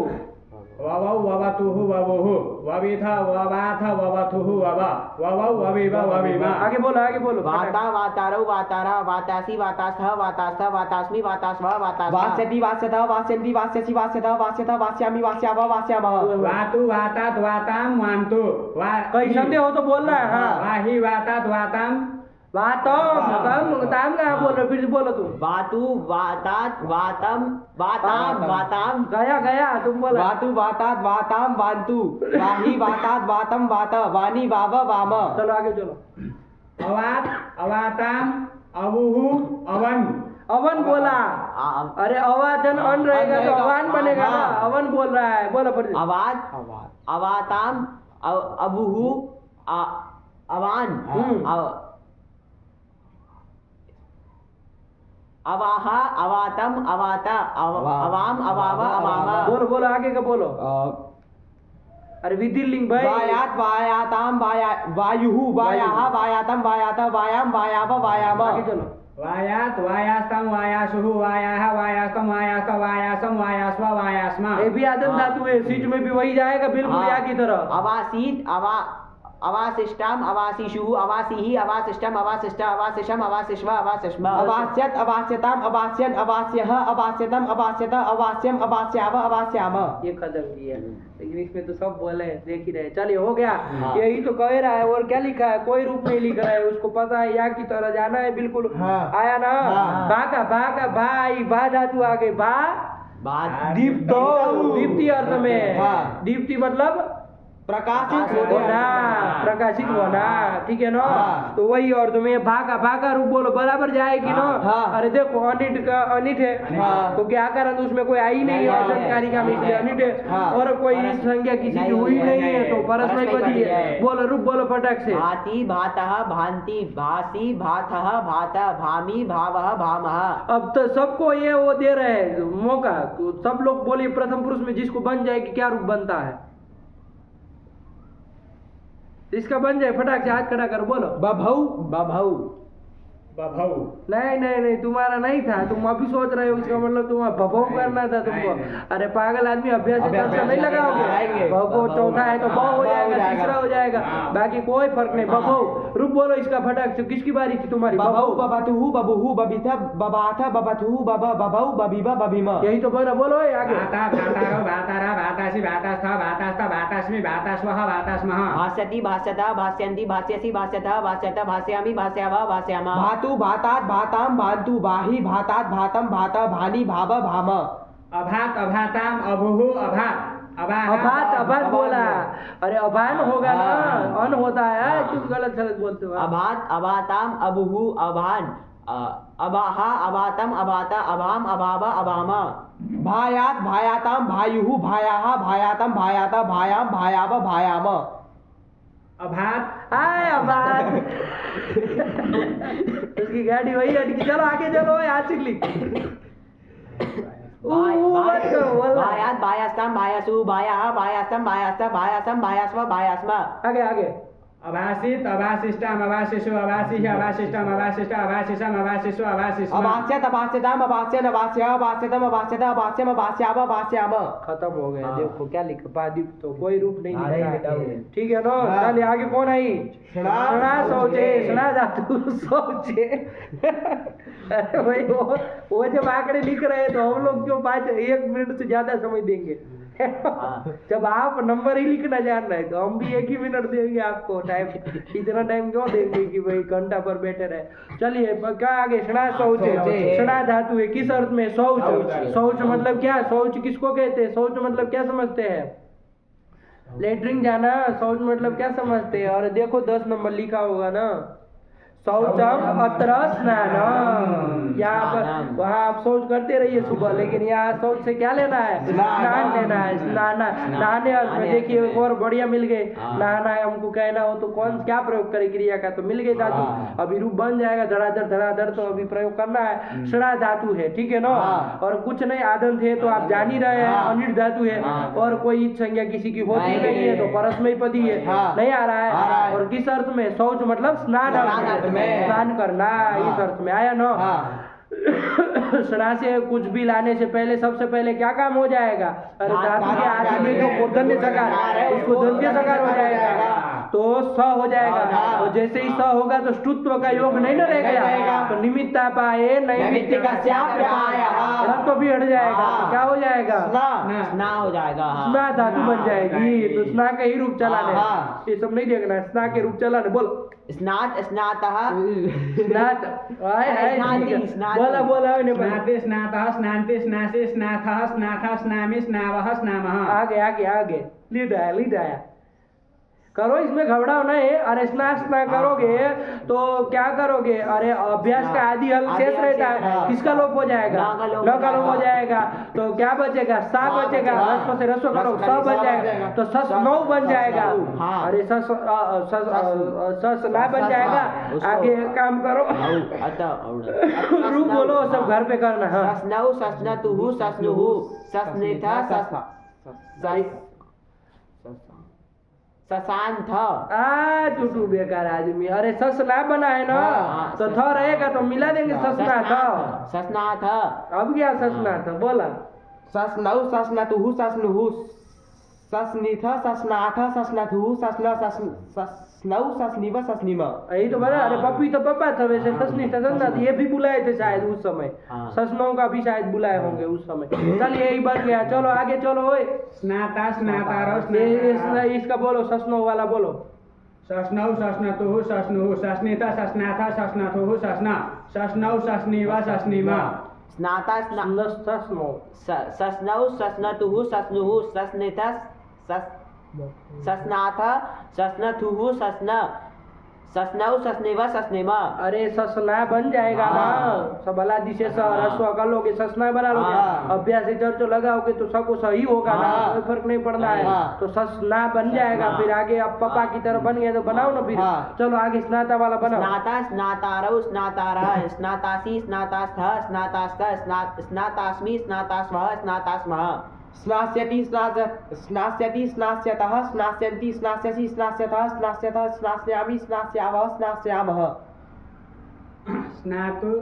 ववौ ववतुहु ववुहु वविथा ववाथ ववथुहु ववा ववौ वविवा वविमा।
आगे बोलो
वाता वातारौ वातारा वातासी वातास्थः वातास्थः वातास्मि वातास्व वातास्मा
वास्यति वास्यतः वास्यन्ति वास्यसि वास्यतः वास्यतः वास्यामि वास्यावः वास्यामः
वातु वातात वाताम वान्तु वा
कहीं संदेह हो तो बोलना है। हाँ
वाहि वातात वाताम
वातम ताम कहाँ बोल रहे, फिर से बोलो तुम।
वातु वातात वातम वाताम वाताम
गया तुम बोला।
वातु वातात वाताम वान्तु वाहि वातात वातम वात वानी वाव वाम।
चलो आगे चलो।
अवात अवाताम अवुहु अवन।
अवन बोला, अरे अवादन अन रहेगा तो अवान बनेगा ना, अवन बोल रहा है, बोलो फिर से।
अवात अवाताम अबुहु अवान अवाहा अवातम अवाता अवाम अवावा अवामा।
बोलो आगे का बोलो। अरे विधिलिंग भाई।
वायात वायाताम वायुहु वायाहा वायातम वायाता वायाम वायाव वायाम।
आगे चलो।
वायात वायास्तम वायासुहु वायाहा वायास्तम वायास्त वायासम वायास्वा वायास्मा।
ये भी आदम धातु है, सीट में भी वही जाएगा बिल्कुल या की तरह।
अवासीत अवासिष्टाम अवासिषु अवासिहि अवासिष्टम अवासिष्टा अवासिषम अवासिष्वा अवासिष्मा।
अवास्यत अवास्यताम अवास्यन अवास्यः अवास्यतम अवास्यत अवास्यम अवास्याव अवास्याम।
ये खत्म किया, लेकिन इसमें तो सब बोले देख ही रहे। चलिए हो गया, यही तो कह रहा है, और क्या लिखा है, कोई रूप नहीं लिख रहा है, उसको पता है या की तरह जाना है बिल्कुल। आया ना। बा का भाई बा धातु आ गई, बा दीप्ति अर्थ में। दीप्ति मतलब
प्रकाशित
प्रकाशित होना, ठीक है ना। तो वही और तुम्हें भागा रूप बोलो बराबर जाएगी ना। अरे देखो अनिट का अनिट है, तो क्या कारण उसमें कोई आई नहीं है जानकारी का, इसलिए अनिट है। और कोई संज्ञा किसी की हुई नहीं है तो परस्मै पदी है। बोलो रूप बोलो फटाक से।
भाति भातः भांति भासी भातः भाता भामी भावः भामः।
अब तो सबको ये वो दे रहे हैं मौका, तो सब लोग बोलिए प्रथम पुरुष में जिसको बन जाए कि क्या रूप बनता है, इसका बन जाए फटाक से हाथ खड़ा करो, बोलो।
बभौ
नहीं तुम्हारा नहीं था, तुम अभी सोच रहे हो, इसका मतलब तुम भभौ करना था तुमको। अरे पागल आदमी, अभ्यास नहीं लगाओगे। भभौ चौथा है तो बौ हो जाएगा, तीसरा हो जाएगा, बाकी कोई फर्क नहीं। भभौ रूप बोलो इसका फटाक से। किसकी बारी थी तुम्हारी?
बभौ बबतुहु बबुहु बबीथा बबाथा बबतुहु बबौ बबीबा बबीमा।
यही तो बोलो आगे।
भाता भातारो भातारा भातासि भातास्थ भातास्थ भातास्मि भातास्वः भातास्मः।
भास्यति भास्यता भास्यन्ति भास्यसि भास्यतः भास्यत भास्यामि भास्यावः भास्यामः।
भातु भातात भाताम भान्तु भाहि भातात भातम भाता भानी भाव भाम।
अभात अभाताम अभुहु अभात
अभात बोला। अरे अभान होगा ना, अन होता है, तुम गलत बोलते हो।
अभात अभाताम अबुहु अभान अबाहा अबातम अबाता अभाम अभावा अभामा।
भायात भायाताम भायुहु भायाहा भायातम भायाता भायाम भायाव भायाम।
अभात
उसकी गाड़ी वही अटकी। चलो आगे चलो, आज सीख ली।
भायात भायास्तम भायासु भायाहा भायास्तम भायास्ता भायासम भायास्व भायास्मा।
आगे
अभासित अभासिष्टाम अभासिषु अभासिः अभासिष्टम अभासिष्टा अभासिषम अभासिषु अभासिष्मा।
अभास्यत अभास्यताम अभास्यन अभास्य अभास्यतम अभास्यत अभास्यम अभास्याव अभास्याम।
खत्म हो गया। देखो क्या लिखा, बादीप तो कोई रूप नहीं लिखा है, ठीक है ना। चलिए आगे कौन आई? सना सोचे, सना धातु सोचे। अरे भाई वो जब आंकड़े लिख रहे हैं तो हम लोग क्यों 1 मिनट से ज्यादा समय देंगे? जब आप नंबर ही लिखना जान रहे तो हम भी 1 ही मिनट देंगे आपको टाइम। इतना टाइम क्यों देंगे कि भाई घंटा पर बैठे रहे। चलिए क्या आगे? सना शौचे। सना धातु है, किस अर्थ में? शौच। शौच मतलब क्या? शौच किसको कहते हैं? शौच मतलब क्या समझते हैं? लेटरिन जाना। शौच मतलब क्या समझते हैं? और देखो 10 नंबर लिखा होगा ना, शौचम अत्र स्नानम। यहाँ पर वहाँ आप शौच करते रहिए सुबह, लेकिन यहाँ शौच से क्या लेना है? स्नान लेना है। नहाना, नहाने में देखिए एक और बढ़िया मिल गए। नहाना है हमको कहना हो तो कौन क्या प्रयोग करे क्रिया का, तो मिल गए धातु। अभी रूप बन जाएगा धड़ाधड़, तो अभी प्रयोग करना है। षणा धातु है, ठीक है ना। और कुछ नहीं, आदंत है तो आप जान ही रहे हैं, अनिट धातु है। और कोई संज्ञा किसी की होती नहीं है तो परस्मैपदी है, नहीं आ रहा है। और किस अर्थ में? शौच मतलब स्नान करना, इस अर्थ में आया ना। स्नान से कुछ भी लाने से पहले सबसे पहले क्या काम हो जाएगा? अरे धातु के आदि में जो मूर्धन्य सकार है उसको दंत्य सकार हो जाएगा, तो स हो जाएगा। और जैसे ही स होगा तो ष्टुत्व का योग नहीं ना रह गया, तो निमित्ता पाए नैमित्त का तो भी हट जाएगा, तो क्या हो जाएगा?
स्ना हो जाएगा।
स्ना धातु बन जाएगी, तो स्ना का ही रूप चलाने, ये सब नहीं देखना, स्ना के रूप चलाने। बोलो
स्नात स्नातः
स्नात, बोला
स्नाते स्नातः स्नान्ते स्नासे स्नाथः स्नाथा स्नामे स्नावः स्नामः।
आगे लीड आया करो, इसमें घबराओ नहीं। अरे स्नान करोगे तो क्या करोगे? अरे अभ्यास का आदि हल शेष रहता है, किसका लोप हो जाएगा? न का लोप हो जाएगा, तो क्या बचेगा? सा बचेगा। रस्व से रस्व करो, स बन जाएगा, तो सस नौ बन जाएगा। अरे सस ना बन जाएगा। आगे काम करो, रूप बोलो, सब घर पे करना। हाँ,
सस्नौ सस्नतुहु सस्नुहु सस्नेथा सशांत।
चुटू बेकार आदमी। अरे ससना बना है ना, तो थ रहेगा तो मिला देंगे ससना था।
ससनाथ।
अब क्या ससना था? बोला
सस्नौ सस्नतुहु सस्नुहु सस्निथ सस्नाथ सस्नथुहु सस्नौ सस्निव सस्निम।
यही तो बना। अरे पप्पी तो पप्पा था वैसे, ससनी ससना ये भी बुलाए थे शायद उस समय। ससनों का भी शायद बुलाए होंगे उस समय। चल यही बन गया, चलो आगे चलो। ओए
स्नाता स्नातारो
इसका बोलो, ससनों वाला बोलो।
सस्नौ सस्नतुहु सस्नुहु सस्निता सस्नाथा सस्नथुहु सस्ना सस्नौ सस्निवा सस्निमा।
स्नाता
ससनौ
सस्नौ सस्नतुहु सस्नुहु सस्नेथा सस्नाथ सस्नथुहु सस्न सस्नौ सस्नेवा सस्नेमा। अरे
ससना बन जाएगा ना, सबला दिशे रस्व कर लोगे, ससना बना लोगे। अभ्यास चर्चो लगाओगे तो सबको सही होगा ना, कोई फर्क नहीं पड़ना है। तो ससना बन जाएगा। फिर आगे अब पापा की तरह बन गया तो बनाओ ना फिर। चलो आगे स्नाता वाला बनाओ।
स्नाता स्नातारौ स्नातारः स्नातासि स्नातास्थः स्नातास्थ स्नातास्मि स्नातास्वः स्नातास्मः।
स्नास्यति स्नास्यति स्नास्यतः स्नास्यन्ति स्नास्यसि स्नास्यतः स्नास्यतः स्नास्यामि स्नास्यावः स्नास्यामः।
स्नातु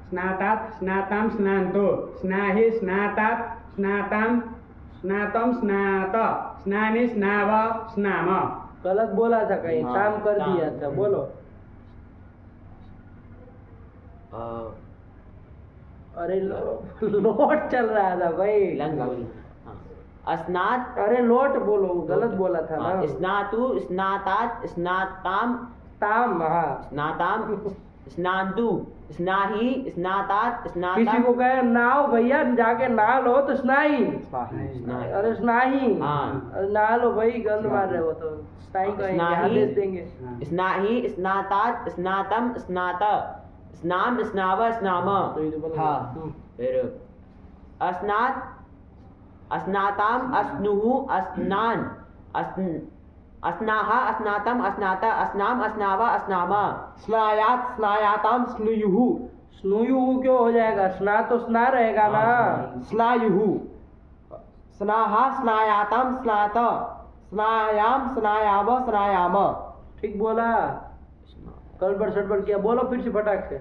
स्नातात् स्नातां स्नान्तो स्नाहि स्नातात् स्नातां स्नातम स्नात स्नाने स्नाव स्नाम।
गलत बोला था कहीं, शाम कर दिया था। बोलो। अरे लोट चल रहा था भाई।
स्नात,
अरे लोट बोलो, गलत बोला था ना।
स्नातु स्नातात स्नाताम
ताम, हाँ
स्नाताम स्नान्तु स्नाहि स्नातात स्नाताम।
किसी को कहे नाव भैया जाके नहा लो तो स्नाही। अरे स्नाही, नहा लो भाई, गंद मार रहे हो तो स्नाही कहेंगे, आदेश देंगे।
स्नाहि स्नातात स्नातम स्नात स्नाम स्नाव स्नाम। फिर अस्नात अस्नाताम अस्नुहु अस्नान अस्नाहा अस्नातम अस्नाता अस्नाम अस्नावा अस्नामा।
स्नायात स्नायाताम स्नुयुहु
स्नुयुहु क्यों हो जाएगा? स्ना तो स्ना रहेगा ना।
स्नायुहु स्नाहा स्नायाताम स्नात स्नायाम स्नायाव स्नायाम।
ठीक बोला, गड़बड़ सड़बड़ किया। बोलो फिर से फटाक से।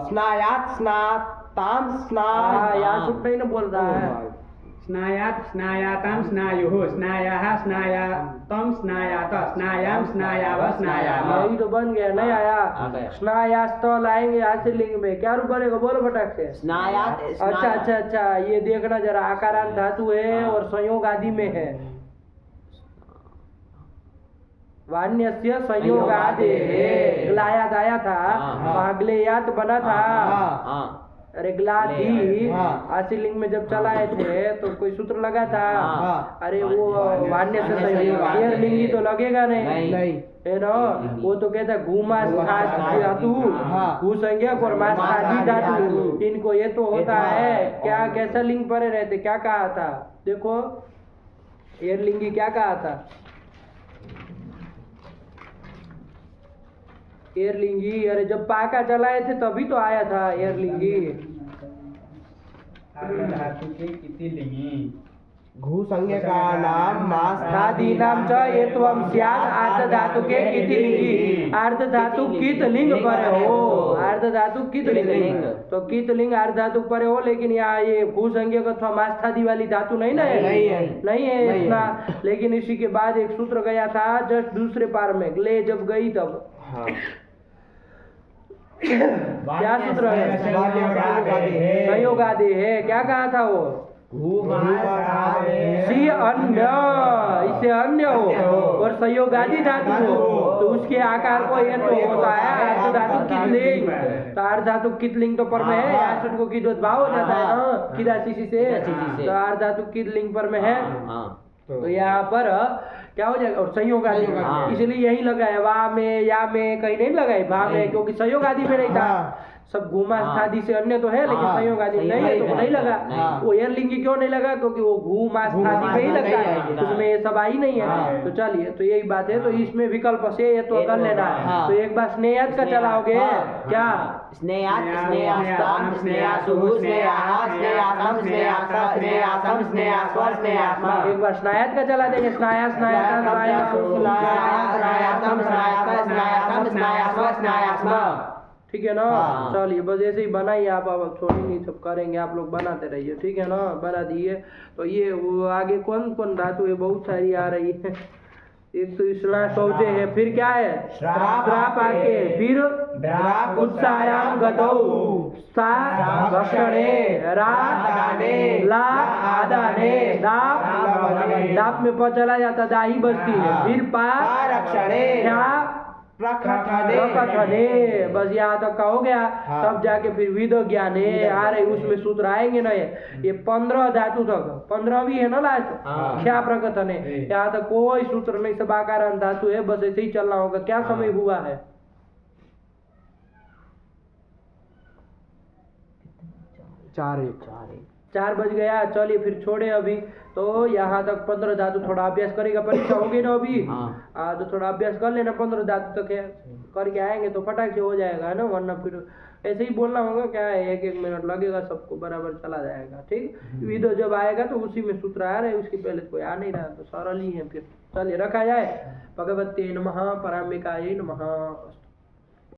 स्नायात स्नाताम स्ना,
यहाँ सुट नहीं ना बोल रहा है।
स्नायात स्नायाताम स्नायुः स्नायाः स्नायातम स्नायात स्नायाम स्नायाव स्नायाम।
यही तो बन गया, नहीं आया। स्नायास्त लाएंगे आज से लिंग में, क्या रूप बनेगा? बोलो फटाक से।
स्नायात।
अच्छा, ये देखना जरा, आकारांत धातु है और संयोग आदि में है। वाण्यस्य संयोग आदि है। लायात आया था, अगले यात बना था। अरे ग्ला थी
हाँ।
आशीलिंग में जब चलाए थे तो कोई सूत्र लगा था?
हाँ।
अरे वो वाण्य से एयर लिंगी तो लगेगा नहीं,
नहीं।
है ना? वो तो कहता है घूमा धातु,
हाँ।
घू संज्ञक और मास्थादी धातु, इनको ये तो होता है क्या, कैसा लिंग परे रहते, क्या कहा था देखो, एयर लिंगी क्या कहा था? एयरलिंगी, अरे जब पाका चलाए थे तभी तो आया था एयरलिंगी।
धातु के किति लिंगी
घू संज्ञा का नाम
धादी नाम च ये तो हम स्याद अर्ध धातु के किति लिंगी, अर्ध धातु कित लिंग पर हो, अर्ध धातु कित लिंग, तो कित लिंग अर्ध धातु पर हो, लेकिन यहाँ ये भू संज्ञक अथवा मास्थादी वाली धातु नहीं ना है, नहीं है इतना। लेकिन इसी के बाद एक सूत्र गया था जस्ट दूसरे पार में, ले जब गई तब क्या सूत्र है? संयोग आदि है। क्या कहा था वो? सी अन्य, इससे अन्य हो और संयोग आदि धातु हो तो उसके आकार को ये तो होता है अर्ध धातु कित लिंग, तो अर्ध धातु कित लिंग तो पर में है, यहाँ से उनको कित भाव हो जाता है ना किदासी से, तो अर्ध धातु कित लिंग पर में है, तो यहाँ पर क्या हो जाएगा? और संयोग आदि, इसलिए यही लगा है वा में या में, कहीं नहीं लगा है भा में, क्योंकि संयोग आदि में नहीं था, सब घूमा स्थादी से अन्य तो है लेकिन संयोग आदि नहीं है तो नहीं लगा। वो एयरलिंगी क्यों नहीं लगा? क्योंकि वो घूमा स्थादी में ही लगता है, उसमें ये सब आई नहीं है। तो चलिए, तो यही बात है, तो इसमें विकल्प से ये तो कर लेना है। तो एक बार स्नेहात का चलाओगे क्या?
स्नेहात, स्नेहास्ताम, स्नेहासुः, स्नेहाः, स्नेहासम, स्नेहासा, स्नेहासम, स्नेहास्व, स्नेहास्मा।
एक बार स्नायात का चला देंगे, स्नाया स्नायातम,
स्नायासम, स्नायास्ता, स्नायासम, स्नायास्व, स्नायास्मा।
ठीक है ना? चलिए बस ऐसे ही बनाइए आप, अब छोड़ी नहीं, सब करेंगे, आप लोग बनाते रहिए, ठीक है ना? बना दिए। तो ये वो आगे कौन कौन धातु है? बहुत सारी आ रही है। एक तो इसला शौचे है, फिर क्या है? श्राप आके, फिर उत्सायाम गतौ, सा भक्षणे, रा दाने, ला आदाने, दाप में प चला जाता, दाही बजती है, फिर पा रक्षणे, क्या प्रकटने, बस यहाँ तक का हो गया। तब जाके फिर विद ज्ञाने आ रही, उसमें सूत्र आएंगे ना, ये 15 धातु तक, 15 भी है ना लास्ट, क्या प्रकटने, यहाँ तक कोई सूत्र नहीं, सब आकार धातु है, बस ऐसे ही चलना होगा। क्या समय हुआ है? 4 बज गया। चलिए फिर छोड़े अभी, तो यहाँ तक 15 धातु थोड़ा अभ्यास करेगा, परीक्षा होगी ना अभी, तो थोड़ा अभ्यास कर लेना, 15 धातु तक है, करके आएंगे तो फटाक से हो जाएगा, है ना? वरना फिर ऐसे ही बोलना होगा, क्या है 1-1 मिनट लगेगा, सबको बराबर चला जाएगा, ठीक। विदो जब आएगा तो उसी में सूत्र आ रहे हैं, उसके पहले कोई आ नहीं रहा, तो सरल ही है फिर। चलिए रखा जाए। भगवते नमः, पराम्बिकायै नमः।